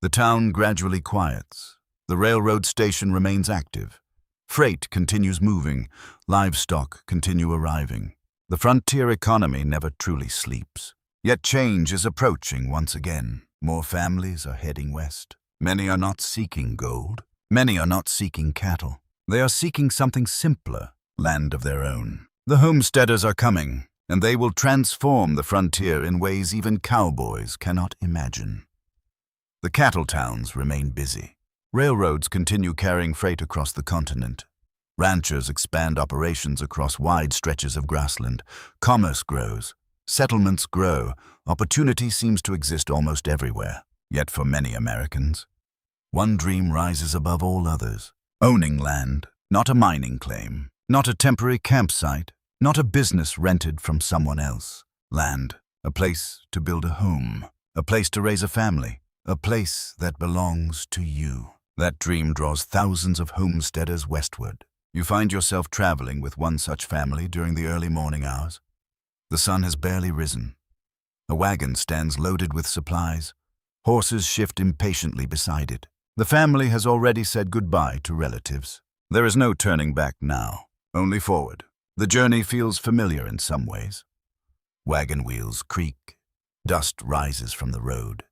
the town gradually quiets. The railroad station remains active. Freight continues moving. Livestock continue arriving. The frontier economy never truly sleeps. Yet change is approaching once again. More families are heading west. Many are not seeking gold. Many are not seeking cattle. They are seeking something simpler, land of their own. The homesteaders are coming, and they will transform the frontier in ways even cowboys cannot imagine. The cattle towns remain busy. Railroads continue carrying freight across the continent. Ranchers expand operations across wide stretches of grassland. Commerce grows. Settlements grow. Opportunity seems to exist almost everywhere. Yet for many Americans, one dream rises above all others. Owning land, not a mining claim, not a temporary campsite, not a business rented from someone else. Land, a place to build a home, a place to raise a family, a place that belongs to you. That dream draws thousands of homesteaders westward. You find yourself traveling with one such family during the early morning hours. The sun has barely risen. A wagon stands loaded with supplies. Horses shift impatiently beside it. The family has already said goodbye to relatives. There is no turning back now, only forward. The journey feels familiar in some ways. Wagon wheels creak. Dust rises from the road.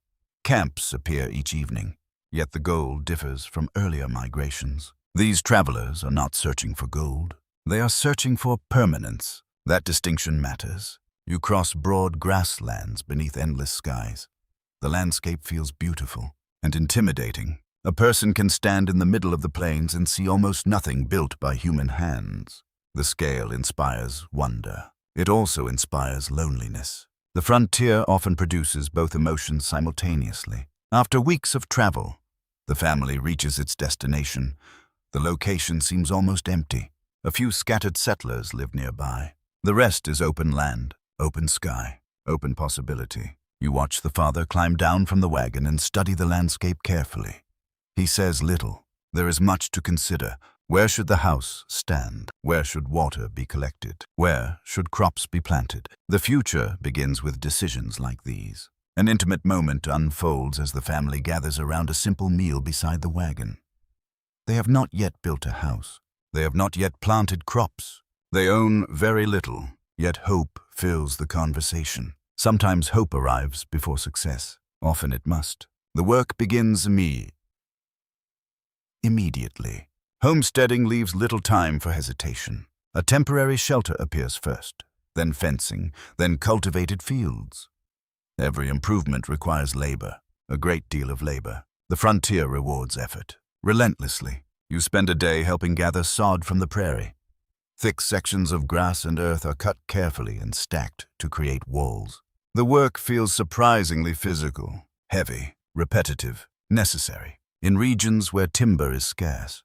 Camps appear each evening, yet the goal differs from earlier migrations. These travelers are not searching for gold. They are searching for permanence. That distinction matters. You cross broad grasslands beneath endless skies. The landscape feels beautiful and intimidating. A person can stand in the middle of the plains and see almost nothing built by human hands. The scale inspires wonder. It also inspires loneliness. The frontier often produces both emotions simultaneously. After weeks of travel, the family reaches its destination. The location seems almost empty. A few scattered settlers live nearby. The rest is open land, open sky, open possibility. You watch the father climb down from the wagon and study the landscape carefully. He says little. There is much to consider. Where should the house stand? Where should water be collected? Where should crops be planted? The future begins with decisions like these. An intimate moment unfolds as the family gathers around a simple meal beside the wagon. They have not yet built a house. They have not yet planted crops. They own very little, yet hope fills the conversation. Sometimes hope arrives before success. Often it must. The work begins immediately. Homesteading leaves little time for hesitation. A temporary shelter appears first, then fencing, then cultivated fields. Every improvement requires labor, a great deal of labor. The frontier rewards effort. Relentlessly, you spend a day helping gather sod from the prairie. Thick sections of grass and earth are cut carefully and stacked to create walls. The work feels surprisingly physical, heavy, repetitive, necessary, in regions where timber is scarce.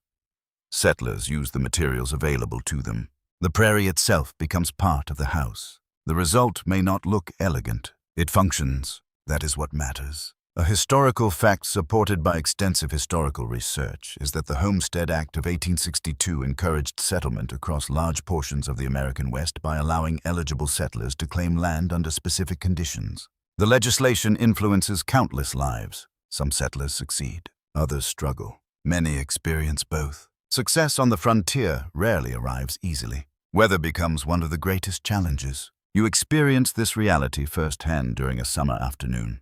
Settlers use the materials available to them. The prairie itself becomes part of the house. The result may not look elegant. It functions. That is what matters. A historical fact supported by extensive historical research is that the Homestead Act of 1862 encouraged settlement across large portions of the American West by allowing eligible settlers to claim land under specific conditions. The legislation influences countless lives. Some settlers succeed, others struggle. Many experience both. Success on the frontier rarely arrives easily. Weather becomes one of the greatest challenges. You experience this reality firsthand during a summer afternoon.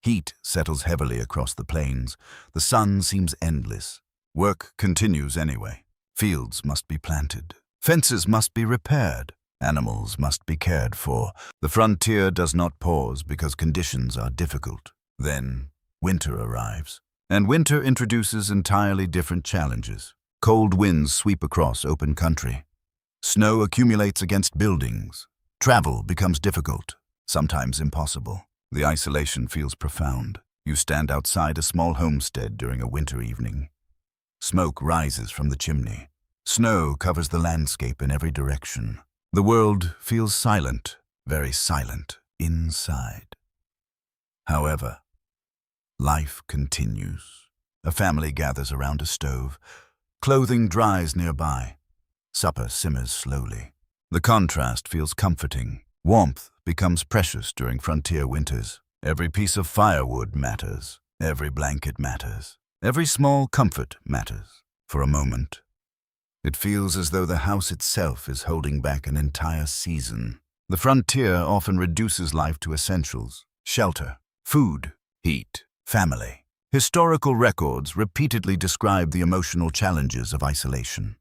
Heat settles heavily across the plains. The sun seems endless. Work continues anyway. Fields must be planted. Fences must be repaired. Animals must be cared for. The frontier does not pause because conditions are difficult. Then, winter arrives. And winter introduces entirely different challenges. Cold winds sweep across open country. Snow accumulates against buildings. Travel becomes difficult, sometimes impossible. The isolation feels profound. You stand outside a small homestead during a winter evening. Smoke rises from the chimney. Snow covers the landscape in every direction. The world feels silent, very silent, inside. However, life continues. A family gathers around a stove. Clothing dries nearby. Supper simmers slowly. The contrast feels comforting. Warmth becomes precious during frontier winters. Every piece of firewood matters. Every blanket matters. Every small comfort matters. For a moment, it feels as though the house itself is holding back an entire season. The frontier often reduces life to essentials: shelter, food, heat, family. Historical records repeatedly describe the emotional challenges of isolation.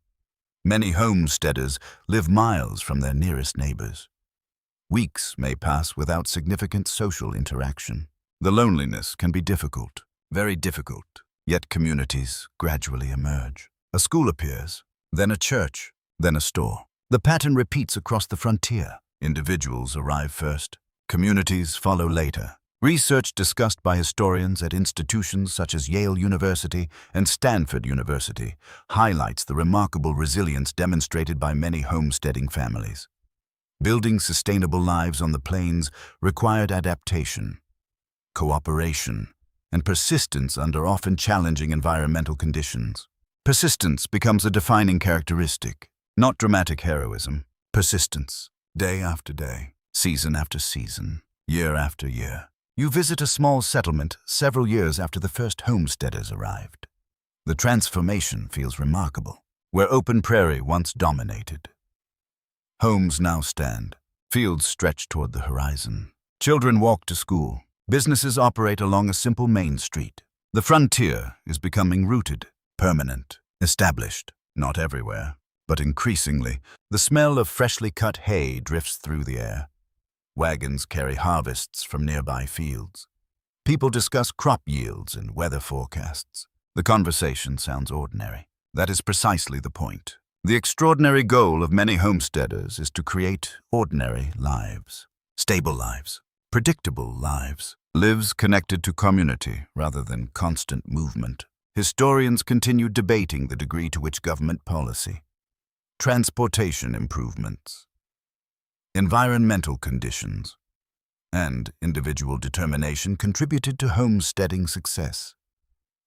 Many homesteaders live miles from their nearest neighbors. Weeks may pass without significant social interaction. The loneliness can be difficult, very difficult, yet communities gradually emerge. A school appears, then a church, then a store. The pattern repeats across the frontier. Individuals arrive first, communities follow later. Research discussed by historians at institutions such as Yale University and Stanford University highlights the remarkable resilience demonstrated by many homesteading families. Building sustainable lives on the plains required adaptation, cooperation, and persistence under often challenging environmental conditions. Persistence becomes a defining characteristic, not dramatic heroism. Persistence, day after day, season after season, year after year. You visit a small settlement several years after the first homesteaders arrived. The transformation feels remarkable. Where open prairie once dominated, homes now stand. Fields stretch toward the horizon. Children walk to school. Businesses operate along a simple main street. The frontier is becoming rooted, permanent, established. Not everywhere, but increasingly. The smell of freshly cut hay drifts through the air. Wagons carry harvests from nearby fields. People discuss crop yields and weather forecasts. The conversation sounds ordinary. That is precisely the point. The extraordinary goal of many homesteaders is to create ordinary lives. Stable lives. Predictable lives. Lives connected to community rather than constant movement. Historians continue debating the degree to which government policy, transportation improvements, environmental conditions, and individual determination contributed to homesteading success.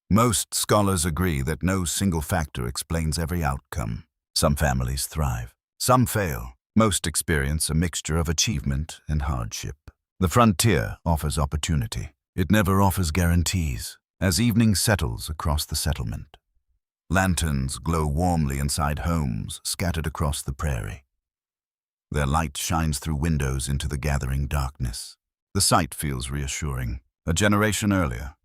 Most scholars agree that no single factor explains every outcome. Some families thrive. Some fail. Most experience a mixture of achievement and hardship. The frontier offers opportunity. It never offers guarantees. As evening settles across the settlement, lanterns glow warmly inside homes scattered across the prairie. Their light shines through windows into the gathering darkness. The sight feels reassuring. A generation earlier,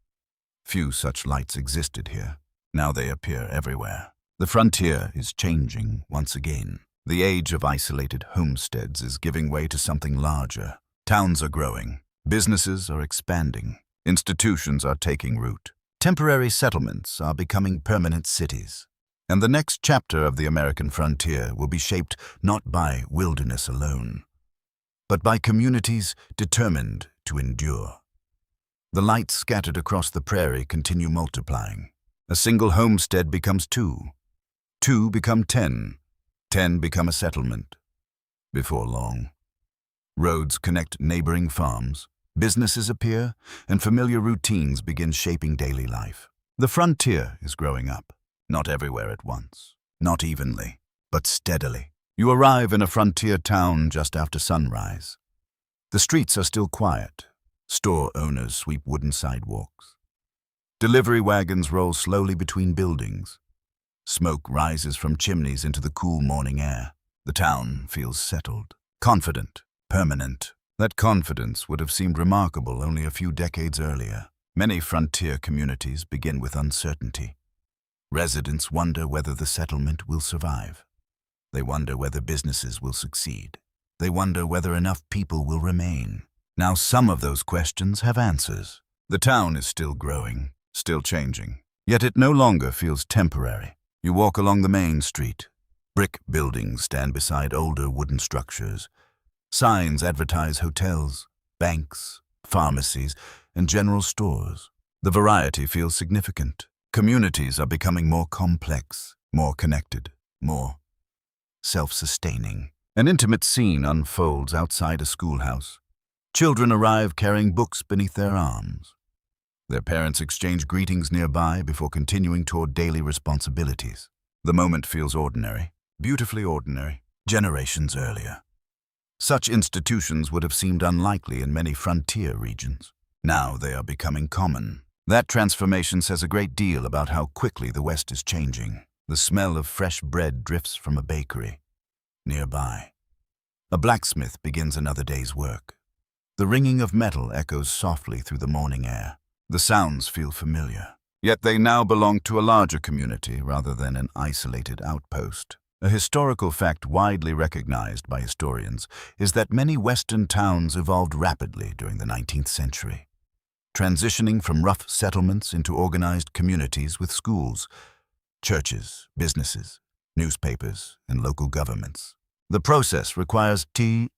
few such lights existed here. Now they appear everywhere. The frontier is changing once again. The age of isolated homesteads is giving way to something larger. Towns are growing. Businesses are expanding. Institutions are taking root. Temporary settlements are becoming permanent cities. And the next chapter of the American frontier will be shaped not by wilderness alone, but by communities determined to endure. The lights scattered across the prairie continue multiplying. A single homestead becomes 2. 2 become 10. 10 become a settlement. Before long, roads connect neighboring farms, businesses appear, and familiar routines begin shaping daily life. The frontier is growing up, not everywhere at once, not evenly, but steadily. You arrive in a frontier town just after sunrise. The streets are still quiet. Store owners sweep wooden sidewalks. Delivery wagons roll slowly between buildings. Smoke rises from chimneys into the cool morning air. The town feels settled, confident, permanent. That confidence would have seemed remarkable only a few decades earlier. Many frontier communities begin with uncertainty. Residents wonder whether the settlement will survive. They wonder whether businesses will succeed. They wonder whether enough people will remain. Now some of those questions have answers. The town is still growing, still changing, yet it no longer feels temporary. You walk along the main street. Brick buildings stand beside older wooden structures. Signs advertise hotels, banks, pharmacies, and general stores. The variety feels significant. Communities are becoming more complex, more connected, more self-sustaining. An intimate scene unfolds outside a schoolhouse. Children arrive carrying books beneath their arms. Their parents exchange greetings nearby before continuing toward daily responsibilities. The moment feels ordinary, beautifully ordinary, generations earlier. Such institutions would have seemed unlikely in many frontier regions. Now they are becoming common. That transformation says a great deal about how quickly the West is changing. The smell of fresh bread drifts from a bakery nearby. A blacksmith begins another day's work. The ringing of metal echoes softly through the morning air. The sounds feel familiar. Yet they now belong to a larger community rather than an isolated outpost. A historical fact widely recognized by historians is that many Western towns evolved rapidly during the 19th century, transitioning from rough settlements into organized communities with schools, churches, businesses, newspapers, and local governments. The process requires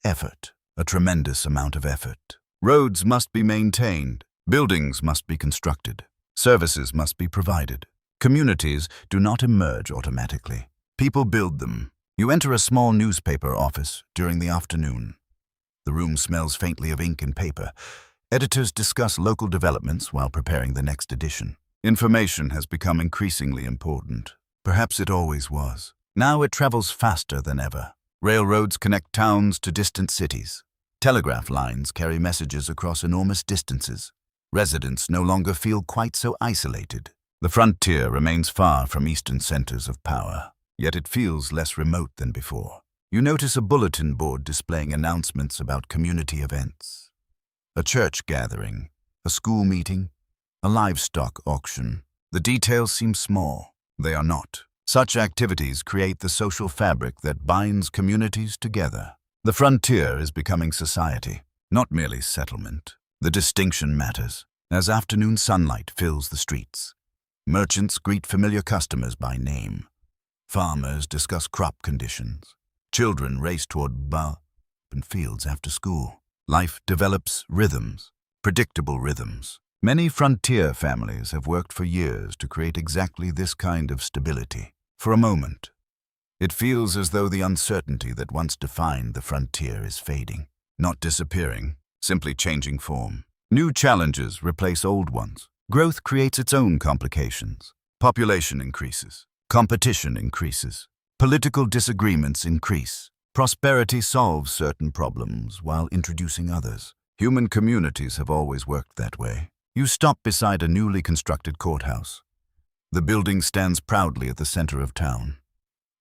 effort, a tremendous amount of effort. Roads must be maintained, buildings must be constructed, services must be provided. Communities do not emerge automatically. People build them. You enter a small newspaper office during the afternoon. The room smells faintly of ink and paper. Editors discuss local developments while preparing the next edition. Information has become increasingly important. Perhaps it always was. Now it travels faster than ever. Railroads connect towns to distant cities. Telegraph lines carry messages across enormous distances. Residents no longer feel quite so isolated. The frontier remains far from eastern centers of power, yet it feels less remote than before. You notice a bulletin board displaying announcements about community events. A church gathering, a school meeting, a livestock auction. The details seem small. They are not. Such activities create the social fabric that binds communities together. The frontier is becoming society, not merely settlement. The distinction matters. As afternoon sunlight fills the streets, merchants greet familiar customers by name. Farmers discuss crop conditions. Children race toward open fields after school. Life develops rhythms, predictable rhythms. Many frontier families have worked for years to create exactly this kind of stability. For a moment, it feels as though the uncertainty that once defined the frontier is fading, not disappearing, simply changing form. New challenges replace old ones. Growth creates its own complications. Population increases. Competition increases. Political disagreements increase. Prosperity solves certain problems while introducing others. Human communities have always worked that way. You stop beside a newly constructed courthouse. The building stands proudly at the center of town.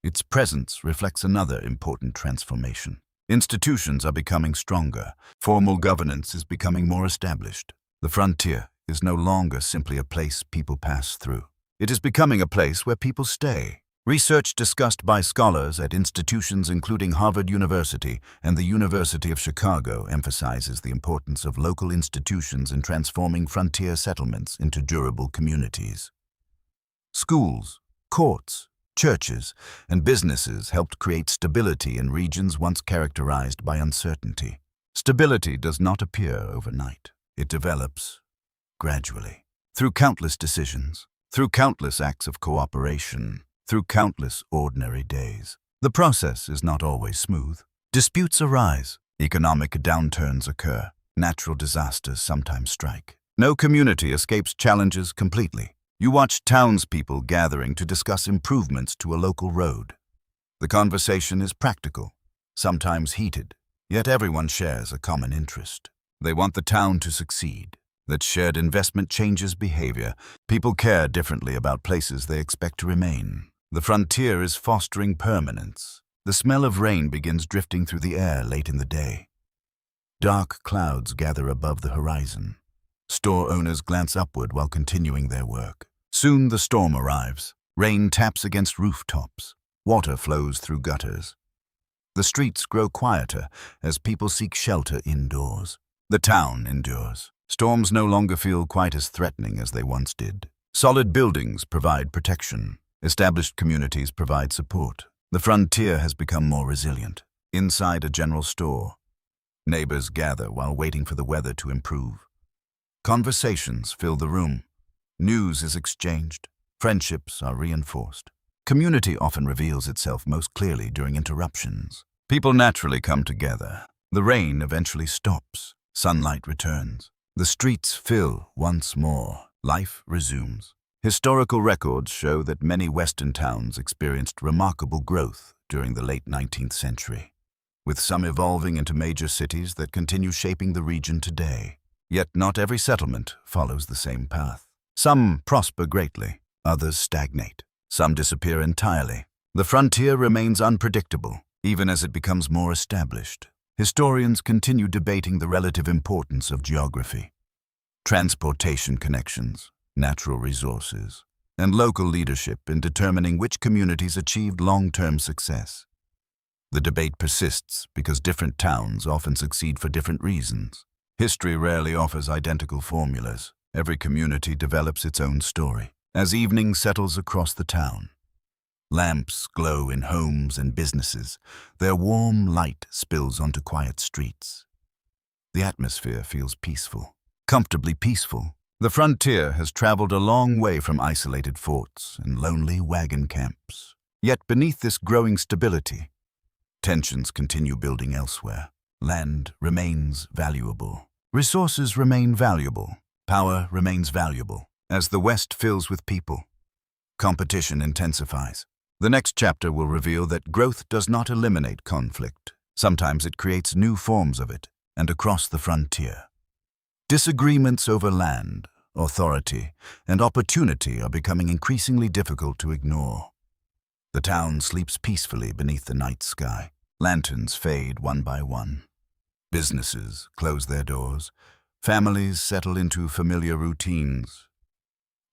Its presence reflects another important transformation. Institutions are becoming stronger. Formal governance is becoming more established. The frontier is no longer simply a place people pass through. It is becoming a place where people stay. Research discussed by scholars at institutions including Harvard University and the University of Chicago emphasizes the importance of local institutions in transforming frontier settlements into durable communities. Schools, courts, churches, and businesses helped create stability in regions once characterized by uncertainty. Stability does not appear overnight. It develops gradually, through countless decisions, through countless acts of cooperation, through countless ordinary days. The process is not always smooth. Disputes arise, economic downturns occur, natural disasters sometimes strike. No community escapes challenges completely. You watch townspeople gathering to discuss improvements to a local road. The conversation is practical, sometimes heated, yet everyone shares a common interest. They want the town to succeed. That shared investment changes behavior. People care differently about places they expect to remain. The frontier is fostering permanence. The smell of rain begins drifting through the air late in the day. Dark clouds gather above the horizon. Store owners glance upward while continuing their work. Soon the storm arrives. Rain taps against rooftops. Water flows through gutters. The streets grow quieter as people seek shelter indoors. The town endures. Storms no longer feel quite as threatening as they once did. Solid buildings provide protection. Established communities provide support. The frontier has become more resilient. Inside a general store, neighbors gather while waiting for the weather to improve. Conversations fill the room. News is exchanged. Friendships are reinforced. Community often reveals itself most clearly during interruptions. People naturally come together. The rain eventually stops. Sunlight returns. The streets fill once more. Life resumes. Historical records show that many Western towns experienced remarkable growth during the late 19th century, with some evolving into major cities that continue shaping the region today. Yet not every settlement follows the same path. Some prosper greatly, others stagnate. Some disappear entirely. The frontier remains unpredictable, even as it becomes more established. Historians continue debating the relative importance of geography, transportation connections, natural resources, and local leadership in determining which communities achieved long-term success. The debate persists because different towns often succeed for different reasons. History rarely offers identical formulas. Every community develops its own story. As evening settles across the town, lamps glow in homes and businesses. Their warm light spills onto quiet streets. The atmosphere feels peaceful, comfortably peaceful. The frontier has traveled a long way from isolated forts and lonely wagon camps. Yet beneath this growing stability, tensions continue building elsewhere. Land remains valuable. Resources remain valuable. Power remains valuable. As the West fills with people, competition intensifies. The next chapter will reveal that growth does not eliminate conflict. Sometimes it creates new forms of it, and across the frontier. Disagreements over land, authority, and opportunity are becoming increasingly difficult to ignore. The town sleeps peacefully beneath the night sky. Lanterns fade one by one. Businesses close their doors. Families settle into familiar routines.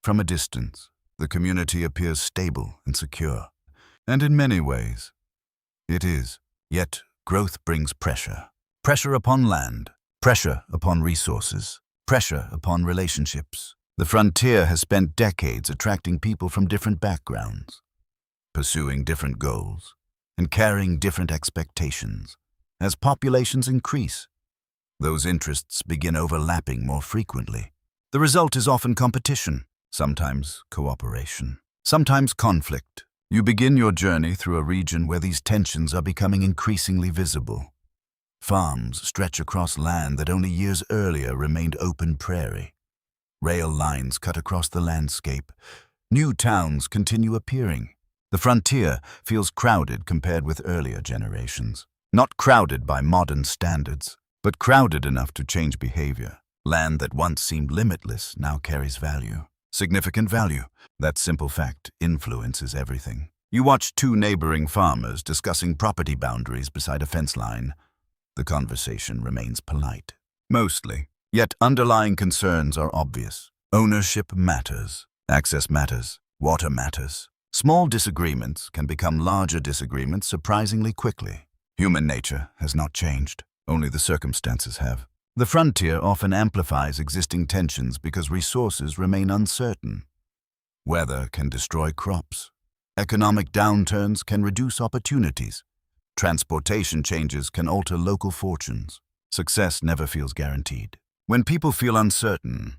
From a distance, the community appears stable and secure. And in many ways, it is. Yet, growth brings pressure. Pressure upon land, pressure upon resources, pressure upon relationships. The frontier has spent decades attracting people from different backgrounds, pursuing different goals, and carrying different expectations. As populations increase, those interests begin overlapping more frequently. The result is often competition, sometimes cooperation, sometimes conflict. You begin your journey through a region where these tensions are becoming increasingly visible. Farms stretch across land that only years earlier remained open prairie. Rail lines cut across the landscape. New towns continue appearing. The frontier feels crowded compared with earlier generations. Not crowded by modern standards, but crowded enough to change behavior. Land that once seemed limitless now carries value. Significant value. That simple fact influences everything. You watch two neighboring farmers discussing property boundaries beside a fence line. the conversation remains polite. Mostly. Yet underlying concerns are obvious. Ownership matters. Access matters. Water matters. Small disagreements can become larger disagreements surprisingly quickly. Human nature has not changed. Only the circumstances have. The frontier often amplifies existing tensions because resources remain uncertain. Weather can destroy crops. Economic downturns can reduce opportunities. Transportation changes can alter local fortunes. Success never feels guaranteed. When people feel uncertain,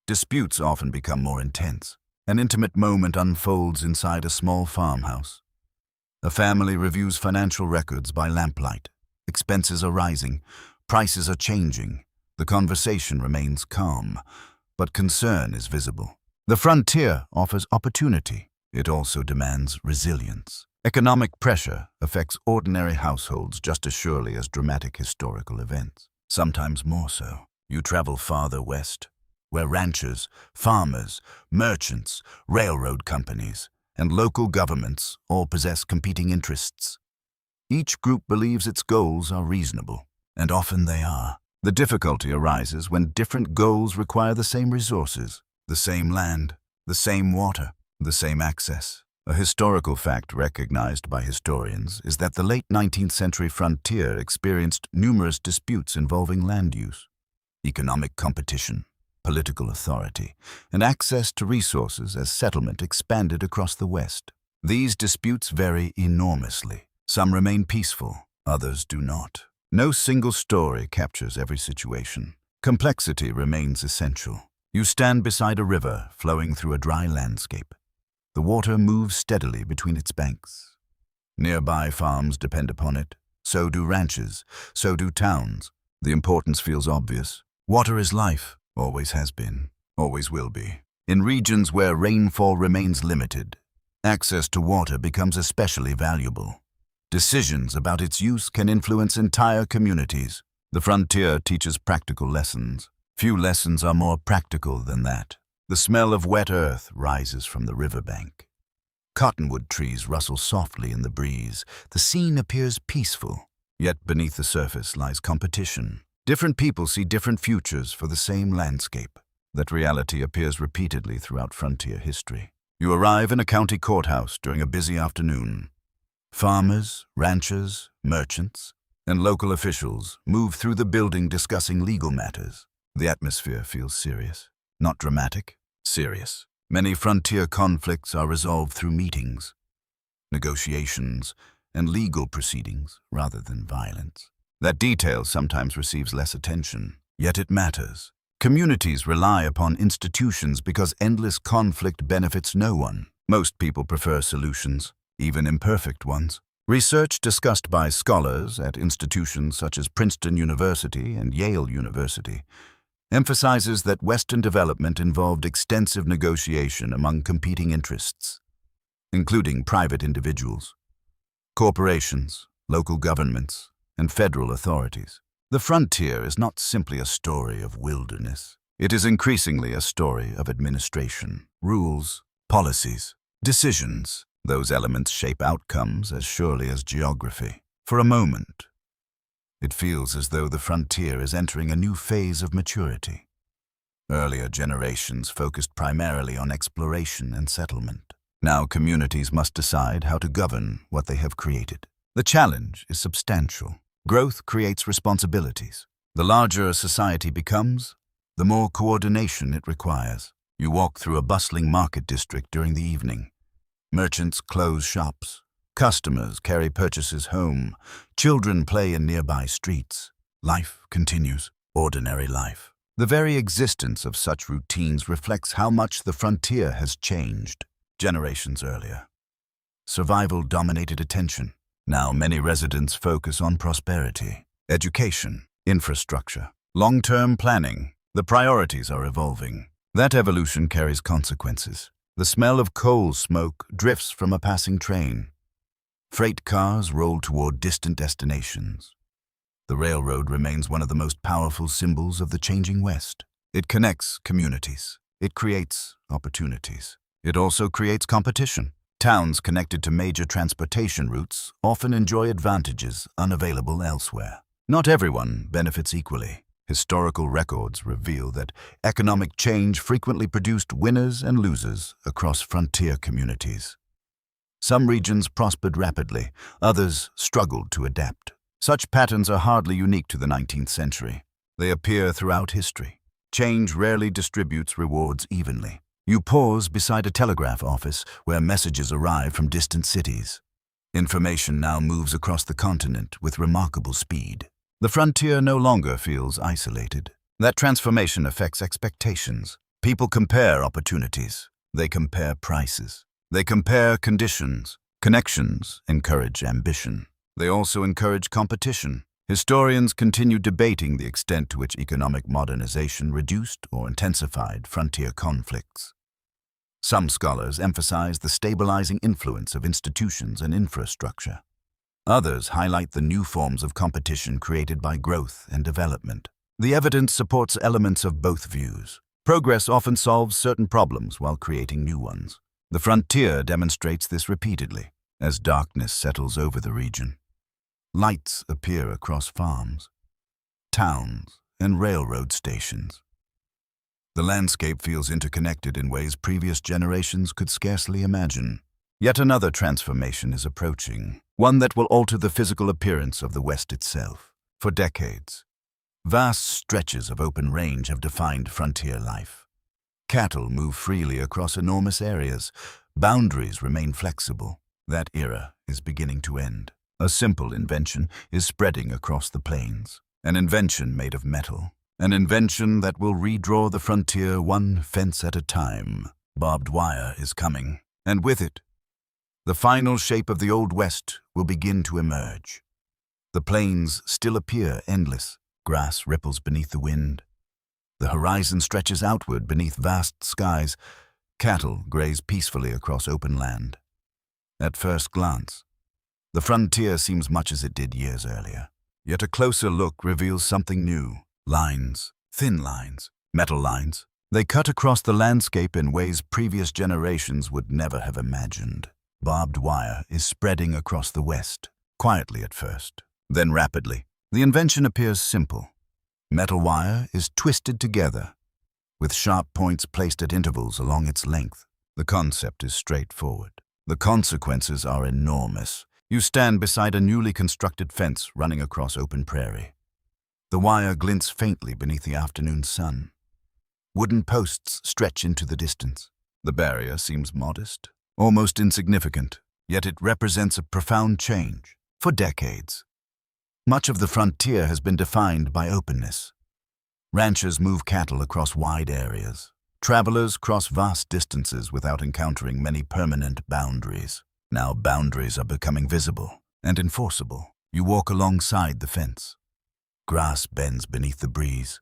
disputes often become more intense. An intimate moment unfolds inside a small farmhouse. A family reviews financial records by lamplight. Expenses are rising. Prices are changing. The conversation remains calm, but concern is visible. The frontier offers opportunity. It also demands resilience. Economic pressure affects ordinary households just as surely as dramatic historical events. Sometimes more so. You travel farther west, where ranchers, farmers, merchants, railroad companies, and local governments all possess competing interests. Each group believes its goals are reasonable, and often they are. The difficulty arises when different goals require the same resources, the same land, the same water, the same access. A historical fact recognized by historians is that the late 19th century frontier experienced numerous disputes involving land use, economic competition, political authority, and access to resources as settlement expanded across the West. These disputes vary enormously. Some remain peaceful, others do not. No single story captures every situation. Complexity remains essential. You stand beside a river flowing through a dry landscape. The water moves steadily between its banks. Nearby farms depend upon it. So do ranches. So do towns. The importance feels obvious. Water is life. Always has been. Always will be. In regions where rainfall remains limited, access to water becomes especially valuable. Decisions about its use can influence entire communities. The frontier teaches practical lessons. Few lessons are more practical than that. The smell of wet earth rises from the riverbank. Cottonwood trees rustle softly in the breeze. The scene appears peaceful, yet beneath the surface lies competition. Different people see different futures for the same landscape. That reality appears repeatedly throughout frontier history. You arrive in a county courthouse during a busy afternoon. Farmers, ranchers, merchants, and local officials move through the building discussing legal matters. The atmosphere feels serious. Not dramatic, serious. Many frontier conflicts are resolved through meetings, negotiations, and legal proceedings rather than violence. That detail sometimes receives less attention, yet it matters. Communities rely upon institutions because endless conflict benefits no one. Most people prefer solutions, even imperfect ones. Research discussed by scholars at institutions such as Princeton University and Yale University emphasizes that Western development involved extensive negotiation among competing interests, including private individuals, corporations, local governments, and federal authorities. The frontier is not simply a story of wilderness. It is increasingly a story of administration, rules, policies, decisions. Those elements shape outcomes as surely as geography. For a moment, it feels as though the frontier is entering a new phase of maturity. Earlier generations focused primarily on exploration and settlement. Now communities must decide how to govern what they have created. The challenge is substantial. Growth creates responsibilities. The larger a society becomes, the more coordination it requires. You walk through a bustling market district during the evening. Merchants close shops. Customers carry purchases home. Children play in nearby streets. Life continues. Ordinary life. The very existence of such routines reflects how much the frontier has changed. Generations earlier, survival dominated attention. Now many residents focus on prosperity, education, infrastructure, long-term planning. The priorities are evolving. That evolution carries consequences. The smell of coal smoke drifts from a passing train. Freight cars roll toward distant destinations. The railroad remains one of the most powerful symbols of the changing West. It connects communities. It creates opportunities. It also creates competition. Towns connected to major transportation routes often enjoy advantages unavailable elsewhere. Not everyone benefits equally. Historical records reveal that economic change frequently produced winners and losers across frontier communities. Some regions prospered rapidly, others struggled to adapt. Such patterns are hardly unique to the 19th century. They appear throughout history. Change rarely distributes rewards evenly. You pause beside a telegraph office where messages arrive from distant cities. Information now moves across the continent with remarkable speed. The frontier no longer feels isolated. That transformation affects expectations. People compare opportunities. They compare prices. They compare conditions. Connections encourage ambition. They also encourage competition. Historians continue debating the extent to which economic modernization reduced or intensified frontier conflicts. Some scholars emphasize the stabilizing influence of institutions and infrastructure. Others highlight the new forms of competition created by growth and development. The evidence supports elements of both views. Progress often solves certain problems while creating new ones. The frontier demonstrates this repeatedly as darkness settles over the region. Lights appear across farms, towns, and railroad stations. The landscape feels interconnected in ways previous generations could scarcely imagine. Yet another transformation is approaching, one that will alter the physical appearance of the West itself. For decades, vast stretches of open range have defined frontier life. Cattle move freely across enormous areas. Boundaries remain flexible. That era is beginning to end. A simple invention is spreading across the plains. An invention made of metal. An invention that will redraw the frontier one fence at a time. Barbed wire is coming, and with it, the final shape of the Old West will begin to emerge. The plains still appear endless. Grass ripples beneath the wind. The horizon stretches outward beneath vast skies. Cattle graze peacefully across open land. At first glance, the frontier seems much as it did years earlier. Yet a closer look reveals something new. Lines, thin lines, metal lines. They cut across the landscape in ways previous generations would never have imagined. Barbed wire is spreading across the West, quietly at first, then rapidly. The invention appears simple. Metal wire is twisted together, with sharp points placed at intervals along its length. The concept is straightforward. The consequences are enormous. You stand beside a newly constructed fence running across open prairie. The wire glints faintly beneath the afternoon sun. Wooden posts stretch into the distance. The barrier seems modest, almost insignificant, yet it represents a profound change. For decades, much of the frontier has been defined by openness. Ranchers move cattle across wide areas. Travelers cross vast distances without encountering many permanent boundaries. Now boundaries are becoming visible and enforceable. You walk alongside the fence. Grass bends beneath the breeze.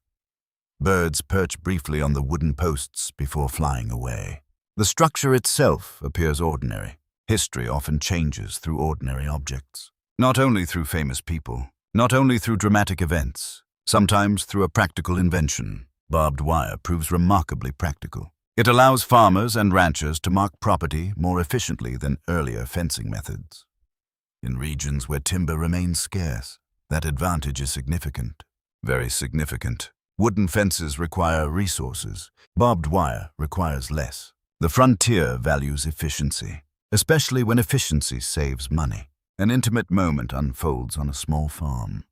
Birds perch briefly on the wooden posts before flying away. The structure itself appears ordinary. History often changes through ordinary objects. Not only through famous people, not only through dramatic events, sometimes through a practical invention. Barbed wire proves remarkably practical. It allows farmers and ranchers to mark property more efficiently than earlier fencing methods. In regions where timber remains scarce, that advantage is significant, very significant. Wooden fences require resources. Barbed wire requires less. The frontier values efficiency, especially when efficiency saves money. An intimate moment unfolds on a small farm.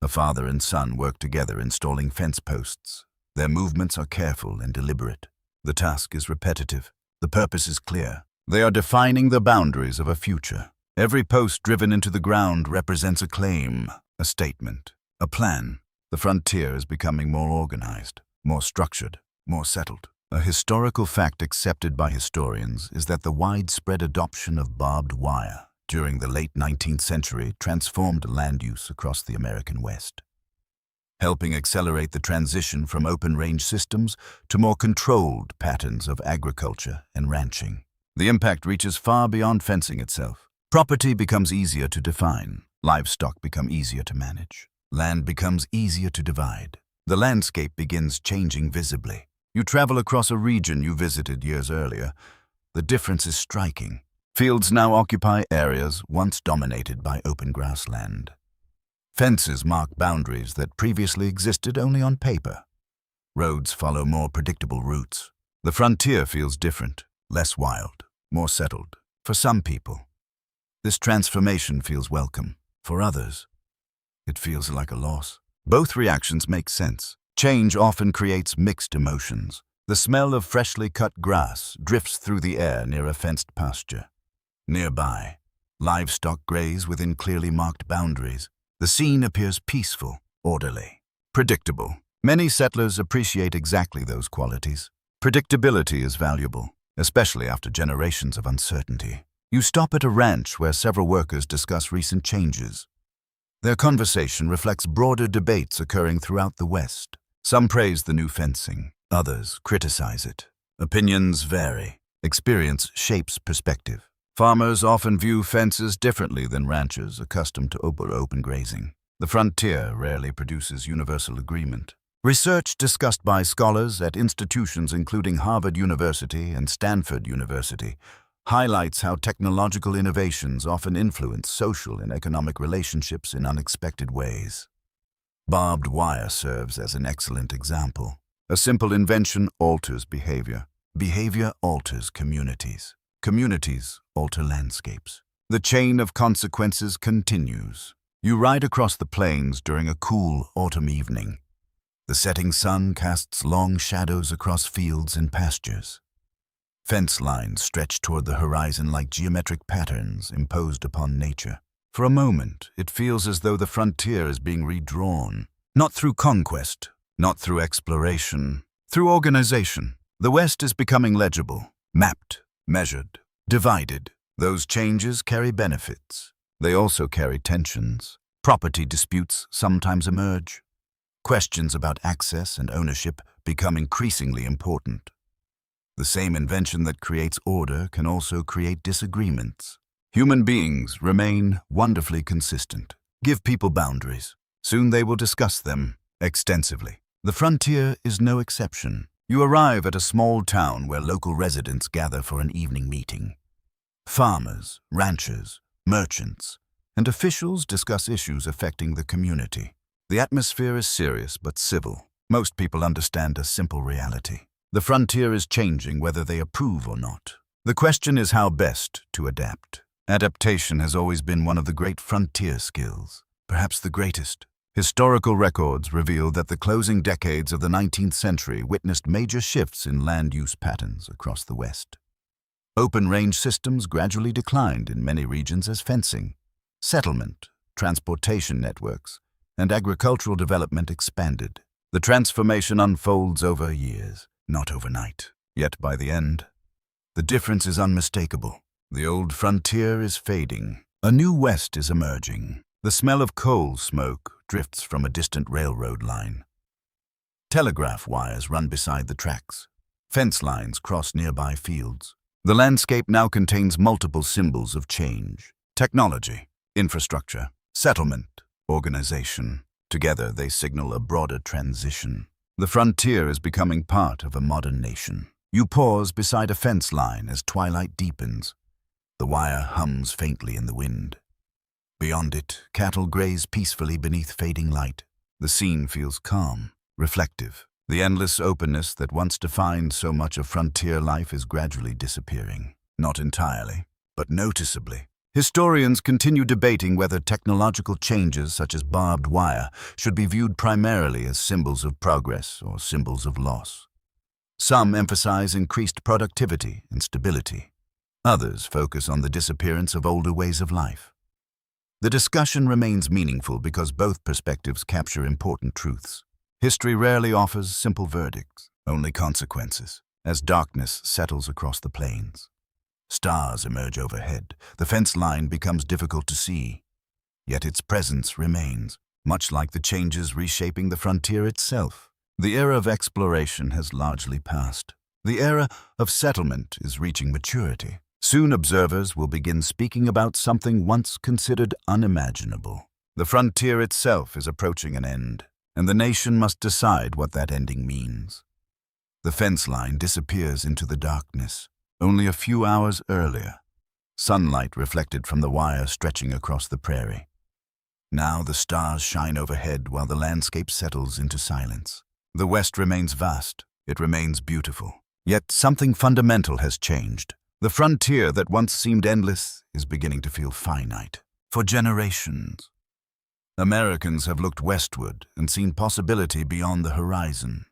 A father and son work together installing fence posts. Their movements are careful and deliberate. The task is repetitive. The purpose is clear. They are defining the boundaries of a future. Every post driven into the ground represents a claim, a statement, a plan. The frontier is becoming more organized, more structured, more settled. A historical fact accepted by historians is that the widespread adoption of barbed wire during the late 19th century transformed land use across the American West, helping accelerate the transition from open-range systems to more controlled patterns of agriculture and ranching. The impact reaches far beyond fencing itself. Property becomes easier to define. Livestock become easier to manage. Land becomes easier to divide. The landscape begins changing visibly. You travel across a region you visited years earlier. The difference is striking. Fields now occupy areas once dominated by open grassland. Fences mark boundaries that previously existed only on paper. Roads follow more predictable routes. The frontier feels different, less wild, more settled. For some people, this transformation feels welcome. For others, it feels like a loss. Both reactions make sense. Change often creates mixed emotions. The smell of freshly cut grass drifts through the air near a fenced pasture. Nearby, livestock graze within clearly marked boundaries. The scene appears peaceful, orderly, predictable. Many settlers appreciate exactly those qualities. Predictability is valuable, especially after generations of uncertainty. You stop at a ranch where several workers discuss recent changes. Their conversation reflects broader debates occurring throughout the West. Some praise the new fencing, others criticize it. Opinions vary. Experience shapes perspective. Farmers often view fences differently than ranchers accustomed to open grazing. The frontier rarely produces universal agreement. Research discussed by scholars at institutions including Harvard University and Stanford University highlights how technological innovations often influence social and economic relationships in unexpected ways. Barbed wire serves as an excellent example. A simple invention alters behavior. Behavior alters communities. Communities alter landscapes. The chain of consequences continues. You ride across the plains during a cool autumn evening. The setting sun casts long shadows across fields and pastures. Fence lines stretch toward the horizon like geometric patterns imposed upon nature. For a moment, it feels as though the frontier is being redrawn, not through conquest, not through exploration, through organization. The West is becoming legible, mapped, measured, divided. Those changes carry benefits. They also carry tensions. Property disputes sometimes emerge. Questions about access and ownership become increasingly important. The same invention that creates order can also create disagreements. Human beings remain wonderfully consistent. Give people boundaries. Soon they will discuss them extensively. The frontier is no exception. You arrive at a small town where local residents gather for an evening meeting. Farmers, ranchers, merchants, and officials discuss issues affecting the community. The atmosphere is serious but civil. Most people understand a simple reality. The frontier is changing whether they approve or not. The question is how best to adapt. Adaptation has always been one of the great frontier skills, perhaps the greatest. Historical records reveal that the closing decades of the 19th century witnessed major shifts in land use patterns across the West. Open-range systems gradually declined in many regions as fencing, settlement, transportation networks, and agricultural development expanded. The transformation unfolds over years, not overnight. Yet by the end, the difference is unmistakable. The old frontier is fading. A new West is emerging. The smell of coal smoke drifts from a distant railroad line. Telegraph wires run beside the tracks. Fence lines cross nearby fields. The landscape now contains multiple symbols of change. Technology, infrastructure, settlement, organization. Together they signal a broader transition. The frontier is becoming part of a modern nation. You pause beside a fence line as twilight deepens. The wire hums faintly in the wind. Beyond it, cattle graze peacefully beneath fading light. The scene feels calm, reflective. The endless openness that once defined so much of frontier life is gradually disappearing. Not entirely, but noticeably. Historians continue debating whether technological changes such as barbed wire should be viewed primarily as symbols of progress or symbols of loss. Some emphasize increased productivity and stability. Others focus on the disappearance of older ways of life. The discussion remains meaningful because both perspectives capture important truths. History rarely offers simple verdicts, only consequences, as darkness settles across the plains. Stars emerge overhead. The fence line becomes difficult to see. Yet its presence remains, much like the changes reshaping the frontier itself. The era of exploration has largely passed. The era of settlement is reaching maturity. Soon observers will begin speaking about something once considered unimaginable. The frontier itself is approaching an end, and the nation must decide what that ending means. The fence line disappears into the darkness. Only a few hours earlier, sunlight reflected from the wire stretching across the prairie. Now the stars shine overhead while the landscape settles into silence. The West remains vast. It remains beautiful. Yet something fundamental has changed. The frontier that once seemed endless is beginning to feel finite. For generations, Americans have looked westward and seen possibility beyond the horizon.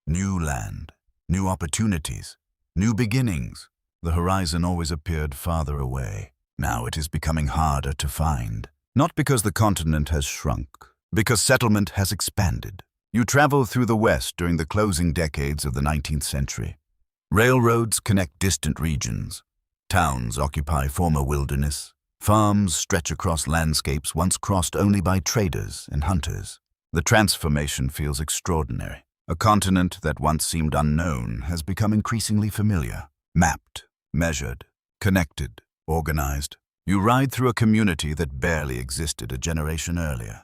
New land, new opportunities, new beginnings. The horizon always appeared farther away. Now it is becoming harder to find. Not because the continent has shrunk, because settlement has expanded. You travel through the West during the closing decades of the 19th century. Railroads connect distant regions. Towns occupy former wilderness. Farms stretch across landscapes once crossed only by traders and hunters. The transformation feels extraordinary. A continent that once seemed unknown has become increasingly familiar. Mapped, measured, connected, organized. You ride through a community that barely existed a generation earlier.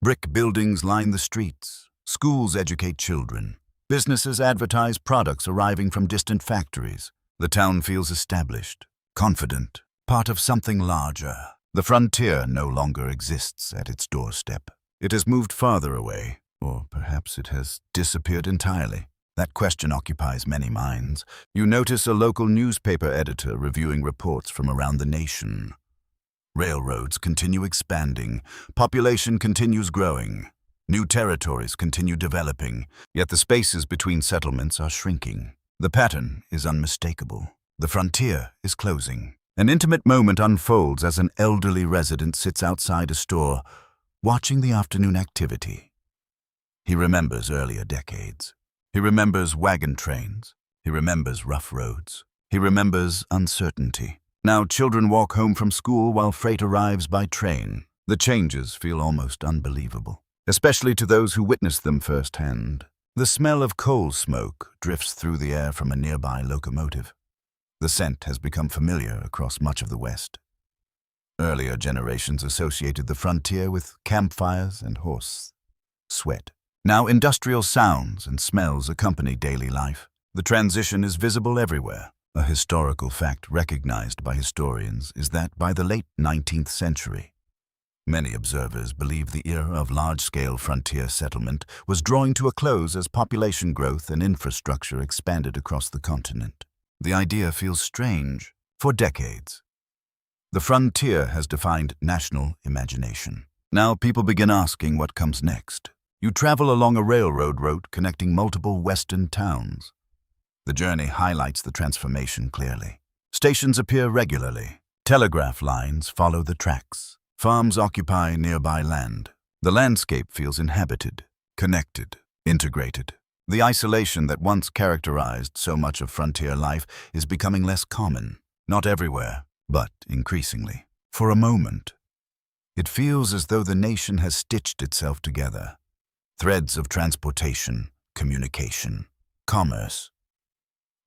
Brick buildings line the streets. Schools educate children. Businesses advertise products arriving from distant factories. The town feels established, confident, part of something larger. The frontier no longer exists at its doorstep. It has moved farther away, or perhaps it has disappeared entirely. That question occupies many minds. You notice a local newspaper editor reviewing reports from around the nation. Railroads continue expanding. Population continues growing. New territories continue developing, yet the spaces between settlements are shrinking. The pattern is unmistakable. The frontier is closing. An intimate moment unfolds as an elderly resident sits outside a store, watching the afternoon activity. He remembers earlier decades. He remembers wagon trains. He remembers rough roads. He remembers uncertainty. Now children walk home from school while freight arrives by train. The changes feel almost unbelievable, especially to those who witnessed them firsthand. The smell of coal smoke drifts through the air from a nearby locomotive. The scent has become familiar across much of the West. Earlier generations associated the frontier with campfires and horse sweat. Now industrial sounds and smells accompany daily life. The transition is visible everywhere. A historical fact recognized by historians is that by the late 19th century, many observers believe the era of large-scale frontier settlement was drawing to a close as population growth and infrastructure expanded across the continent. The idea feels strange. For decades, the frontier has defined national imagination. Now people begin asking what comes next. You travel along a railroad route connecting multiple western towns. The journey highlights the transformation clearly. Stations appear regularly. Telegraph lines follow the tracks. Farms occupy nearby land. The landscape feels inhabited, connected, integrated. The isolation that once characterized so much of frontier life is becoming less common. Not everywhere, but increasingly. For a moment, it feels as though the nation has stitched itself together. Threads of transportation, communication, commerce,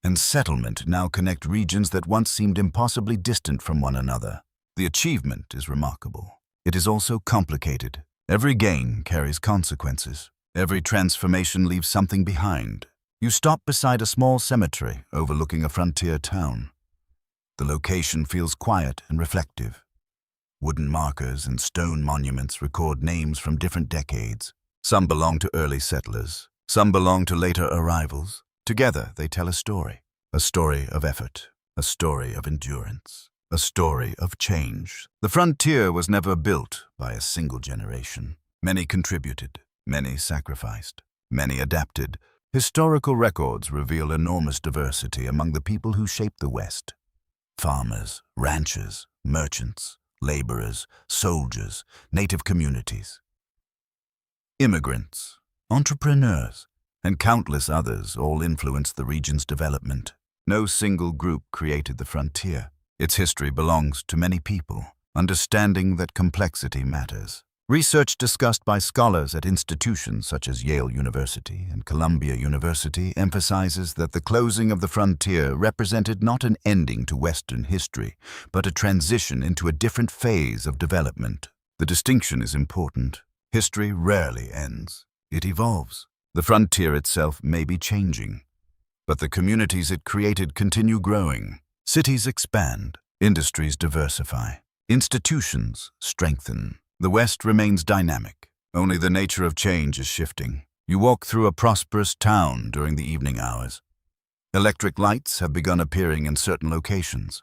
and settlement now connect regions that once seemed impossibly distant from one another. The achievement is remarkable. It is also complicated. Every gain carries consequences. Every transformation leaves something behind. You stop beside a small cemetery overlooking a frontier town. The location feels quiet and reflective. Wooden markers and stone monuments record names from different decades. Some belong to early settlers. Some belong to later arrivals. Together, they tell a story of effort, a story of endurance, a story of change. The frontier was never built by a single generation. Many contributed, many sacrificed, many adapted. Historical records reveal enormous diversity among the people who shaped the West. Farmers, ranchers, merchants, laborers, soldiers, native communities, immigrants, entrepreneurs, and countless others all influenced the region's development. No single group created the frontier. Its history belongs to many people. Understanding that complexity matters. Research discussed by scholars at institutions such as Yale University and Columbia University emphasizes that the closing of the frontier represented not an ending to Western history, but a transition into a different phase of development. The distinction is important. History rarely ends. It evolves. The frontier itself may be changing, but the communities it created continue growing. Cities expand, industries diversify, institutions strengthen. The West remains dynamic. Only the nature of change is shifting. You walk through a prosperous town during the evening hours. Electric lights have begun appearing in certain locations.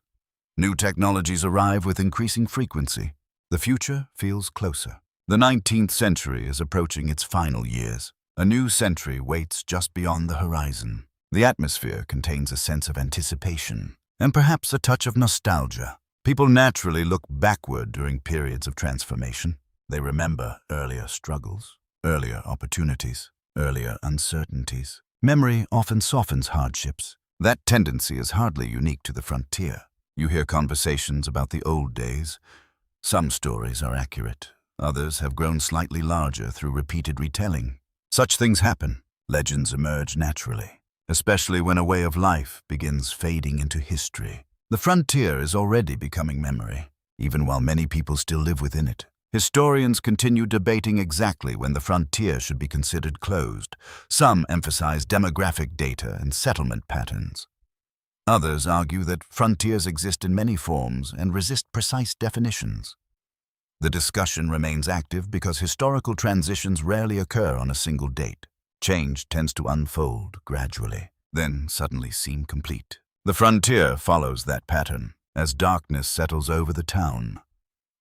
New technologies arrive with increasing frequency. The future feels closer. The 19th century is approaching its final years. A new century waits just beyond the horizon. The atmosphere contains a sense of anticipation and perhaps a touch of nostalgia. People naturally look backward during periods of transformation. They remember earlier struggles, earlier opportunities, earlier uncertainties. Memory often softens hardships. That tendency is hardly unique to the frontier. You hear conversations about the old days. Some stories are accurate. Others have grown slightly larger through repeated retelling. Such things happen. Legends emerge naturally, especially when a way of life begins fading into history. The frontier is already becoming memory, even while many people still live within it. Historians continue debating exactly when the frontier should be considered closed. Some emphasize demographic data and settlement patterns. Others argue that frontiers exist in many forms and resist precise definitions. The discussion remains active because historical transitions rarely occur on a single date. Change tends to unfold gradually, then suddenly seem complete. The frontier follows that pattern as darkness settles over the town.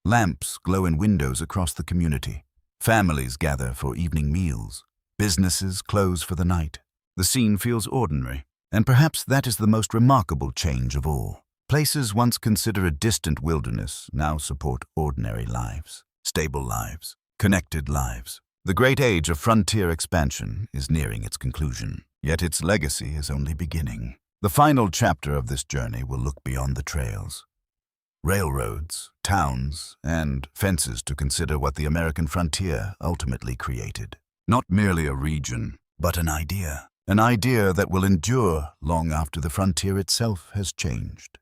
Lamps glow in windows across the community. Families gather for evening meals. Businesses close for the night. The scene feels ordinary, and perhaps that is the most remarkable change of all. Places once considered a distant wilderness now support ordinary lives, stable lives, connected lives. The great age of frontier expansion is nearing its conclusion, yet its legacy is only beginning. The final chapter of this journey will look beyond the trails. Railroads, towns, and fences to consider what the American frontier ultimately created. Not merely a region, but an idea that will endure long after the frontier itself has changed.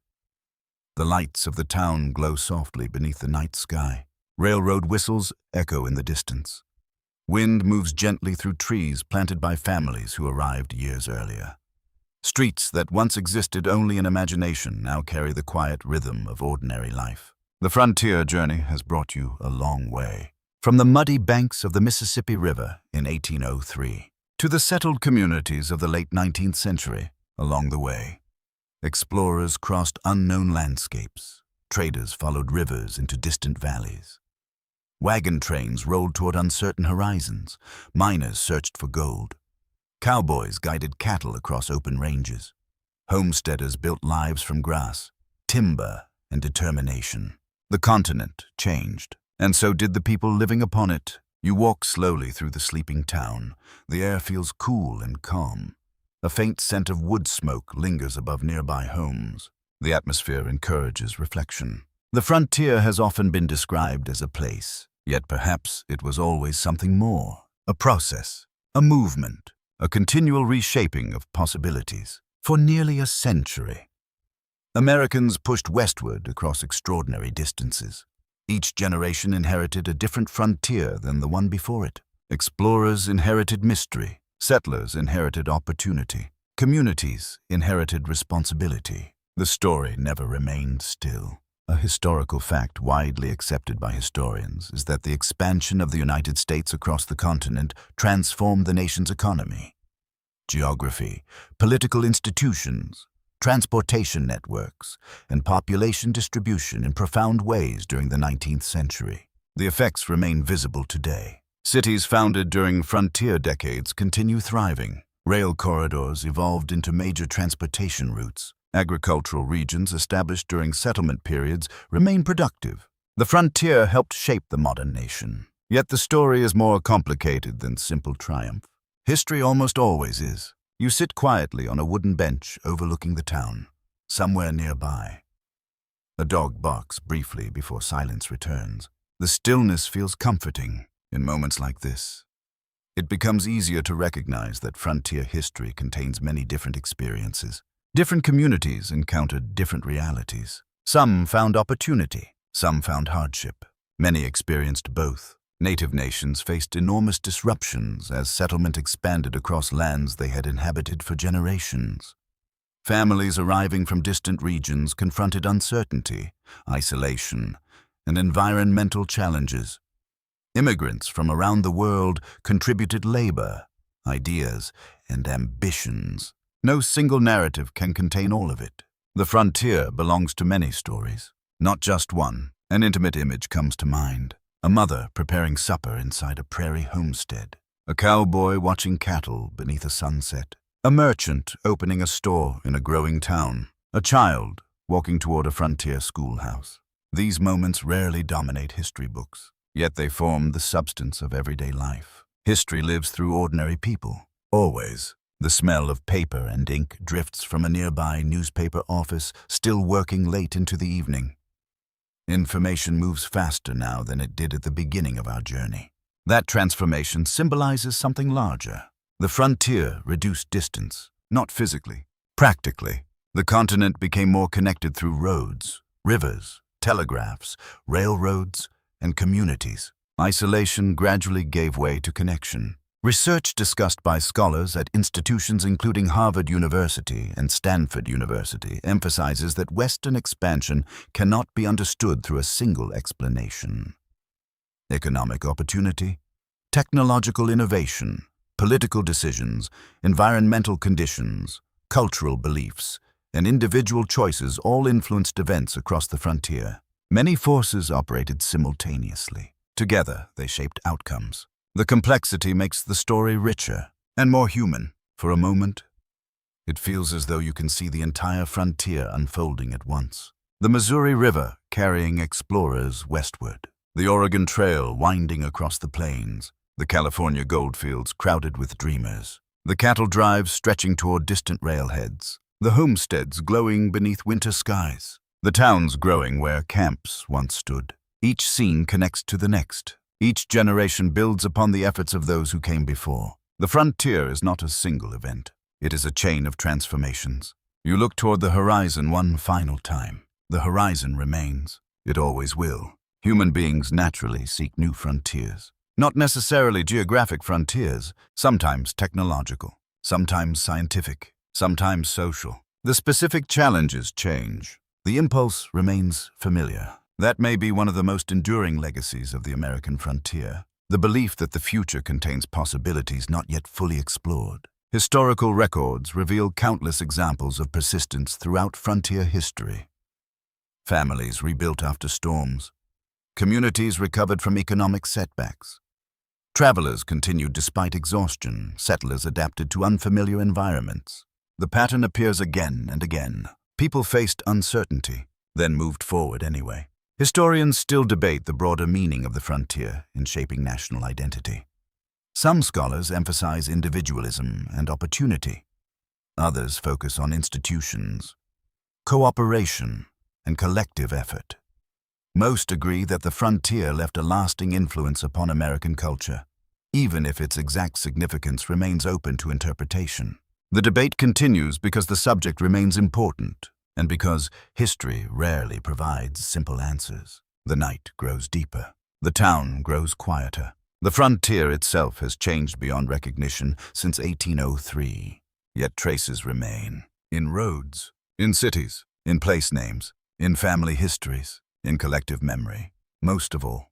The lights of the town glow softly beneath the night sky. Railroad whistles echo in the distance. Wind moves gently through trees planted by families who arrived years earlier. Streets that once existed only in imagination now carry the quiet rhythm of ordinary life. The frontier journey has brought you a long way. From the muddy banks of the Mississippi River in 1803 to the settled communities of the late 19th century. Along the way, explorers crossed unknown landscapes. Traders followed rivers into distant valleys. Wagon trains rolled toward uncertain horizons. Miners searched for gold. Cowboys guided cattle across open ranges. Homesteaders built lives from grass, timber, and determination. The continent changed, and so did the people living upon it. You walk slowly through the sleeping town. The air feels cool and calm. A faint scent of wood smoke lingers above nearby homes. The atmosphere encourages reflection. The frontier has often been described as a place, yet perhaps it was always something more. A process, a movement, a continual reshaping of possibilities. For nearly a century, Americans pushed westward across extraordinary distances. Each generation inherited a different frontier than the one before it. Explorers inherited mystery. Settlers inherited opportunity. Communities inherited responsibility. The story never remained still. A historical fact widely accepted by historians is that the expansion of the United States across the continent transformed the nation's economy. Geography, political institutions, transportation networks, and population distribution in profound ways during the 19th century. The effects remain visible today. Cities founded during frontier decades continue thriving. Rail corridors evolved into major transportation routes. Agricultural regions established during settlement periods remain productive. The frontier helped shape the modern nation. Yet the story is more complicated than simple triumph. History almost always is. You sit quietly on a wooden bench overlooking the town, somewhere nearby. A dog barks briefly before silence returns. The stillness feels comforting in moments like this. It becomes easier to recognize that frontier history contains many different experiences. Different communities encountered different realities. Some found opportunity, some found hardship. Many experienced both. Native nations faced enormous disruptions as settlement expanded across lands they had inhabited for generations. Families arriving from distant regions confronted uncertainty, isolation, and environmental challenges. Immigrants from around the world contributed labor, ideas, and ambitions. No single narrative can contain all of it. The frontier belongs to many stories, not just one. An intimate image comes to mind. A mother preparing supper inside a prairie homestead. A cowboy watching cattle beneath a sunset. A merchant opening a store in a growing town. A child walking toward a frontier schoolhouse. These moments rarely dominate history books, yet they form the substance of everyday life. History lives through ordinary people, always. The smell of paper and ink drifts from a nearby newspaper office, still working late into the evening. Information moves faster now than it did at the beginning of our journey. That transformation symbolizes something larger. The frontier reduced distance, not physically, practically. The continent became more connected through roads, rivers, telegraphs, railroads, and communities. Isolation gradually gave way to connection. Research discussed by scholars at institutions including Harvard University and Stanford University emphasizes that Western expansion cannot be understood through a single explanation. Economic opportunity, technological innovation, political decisions, environmental conditions, cultural beliefs, and individual choices all influenced events across the frontier. Many forces operated simultaneously. Together, they shaped outcomes. The complexity makes the story richer and more human. For a moment, it feels as though you can see the entire frontier unfolding at once. The Missouri River carrying explorers westward. The Oregon Trail winding across the plains. The California goldfields crowded with dreamers. The cattle drives stretching toward distant railheads. The homesteads glowing beneath winter skies. The towns growing where camps once stood. Each scene connects to the next. Each generation builds upon the efforts of those who came before. The frontier is not a single event. It is a chain of transformations. You look toward the horizon one final time. The horizon remains. It always will. Human beings naturally seek new frontiers. Not necessarily geographic frontiers, sometimes technological, sometimes scientific, sometimes social. The specific challenges change. The impulse remains familiar. That may be one of the most enduring legacies of the American frontier, the belief that the future contains possibilities not yet fully explored. Historical records reveal countless examples of persistence throughout frontier history. Families rebuilt after storms. Communities recovered from economic setbacks. Travelers continued despite exhaustion. Settlers adapted to unfamiliar environments. The pattern appears again and again. People faced uncertainty, then moved forward anyway. Historians still debate the broader meaning of the frontier in shaping national identity. Some scholars emphasize individualism and opportunity. Others focus on institutions, cooperation, and collective effort. Most agree that the frontier left a lasting influence upon American culture, even if its exact significance remains open to interpretation. The debate continues because the subject remains important, and because history rarely provides simple answers. The night grows deeper. The town grows quieter. The frontier itself has changed beyond recognition since 1803. Yet traces remain. In roads, in cities, in place names, in family histories, in collective memory. Most of all,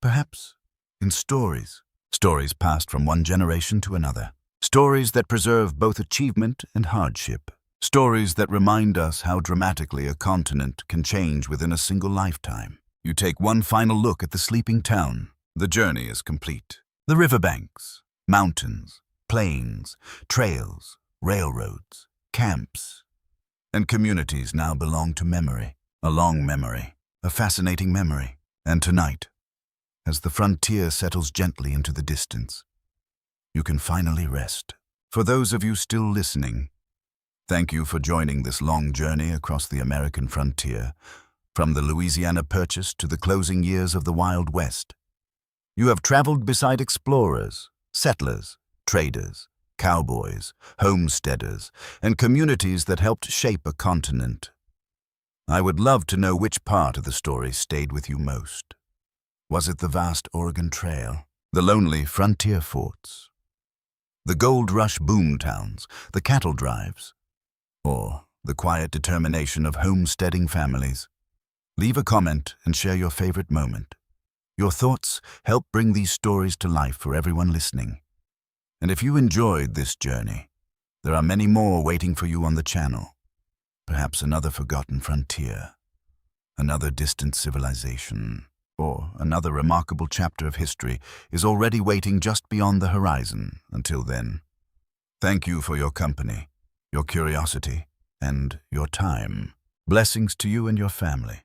perhaps, in stories. Stories passed from one generation to another. Stories that preserve both achievement and hardship. Stories that remind us how dramatically a continent can change within a single lifetime. You take one final look at the sleeping town. The journey is complete. The riverbanks, mountains, plains, trails, railroads, camps, and communities now belong to memory. A long memory, a fascinating memory. And tonight, as the frontier settles gently into the distance, you can finally rest. For those of you still listening, thank you for joining this long journey across the American frontier, from the Louisiana Purchase to the closing years of the Wild West. You have traveled beside explorers, settlers, traders, cowboys, homesteaders, and communities that helped shape a continent. I would love to know which part of the story stayed with you most. Was it the vast Oregon Trail, the lonely frontier forts, the gold rush boomtowns, the cattle drives, or the quiet determination of homesteading families? Leave a comment and share your favorite moment. Your thoughts help bring these stories to life for everyone listening. And if you enjoyed this journey, there are many more waiting for you on the channel. Perhaps another forgotten frontier, another distant civilization, or another remarkable chapter of history is already waiting just beyond the horizon. Until then, thank you for your company, your curiosity, and your time. Blessings to you and your family.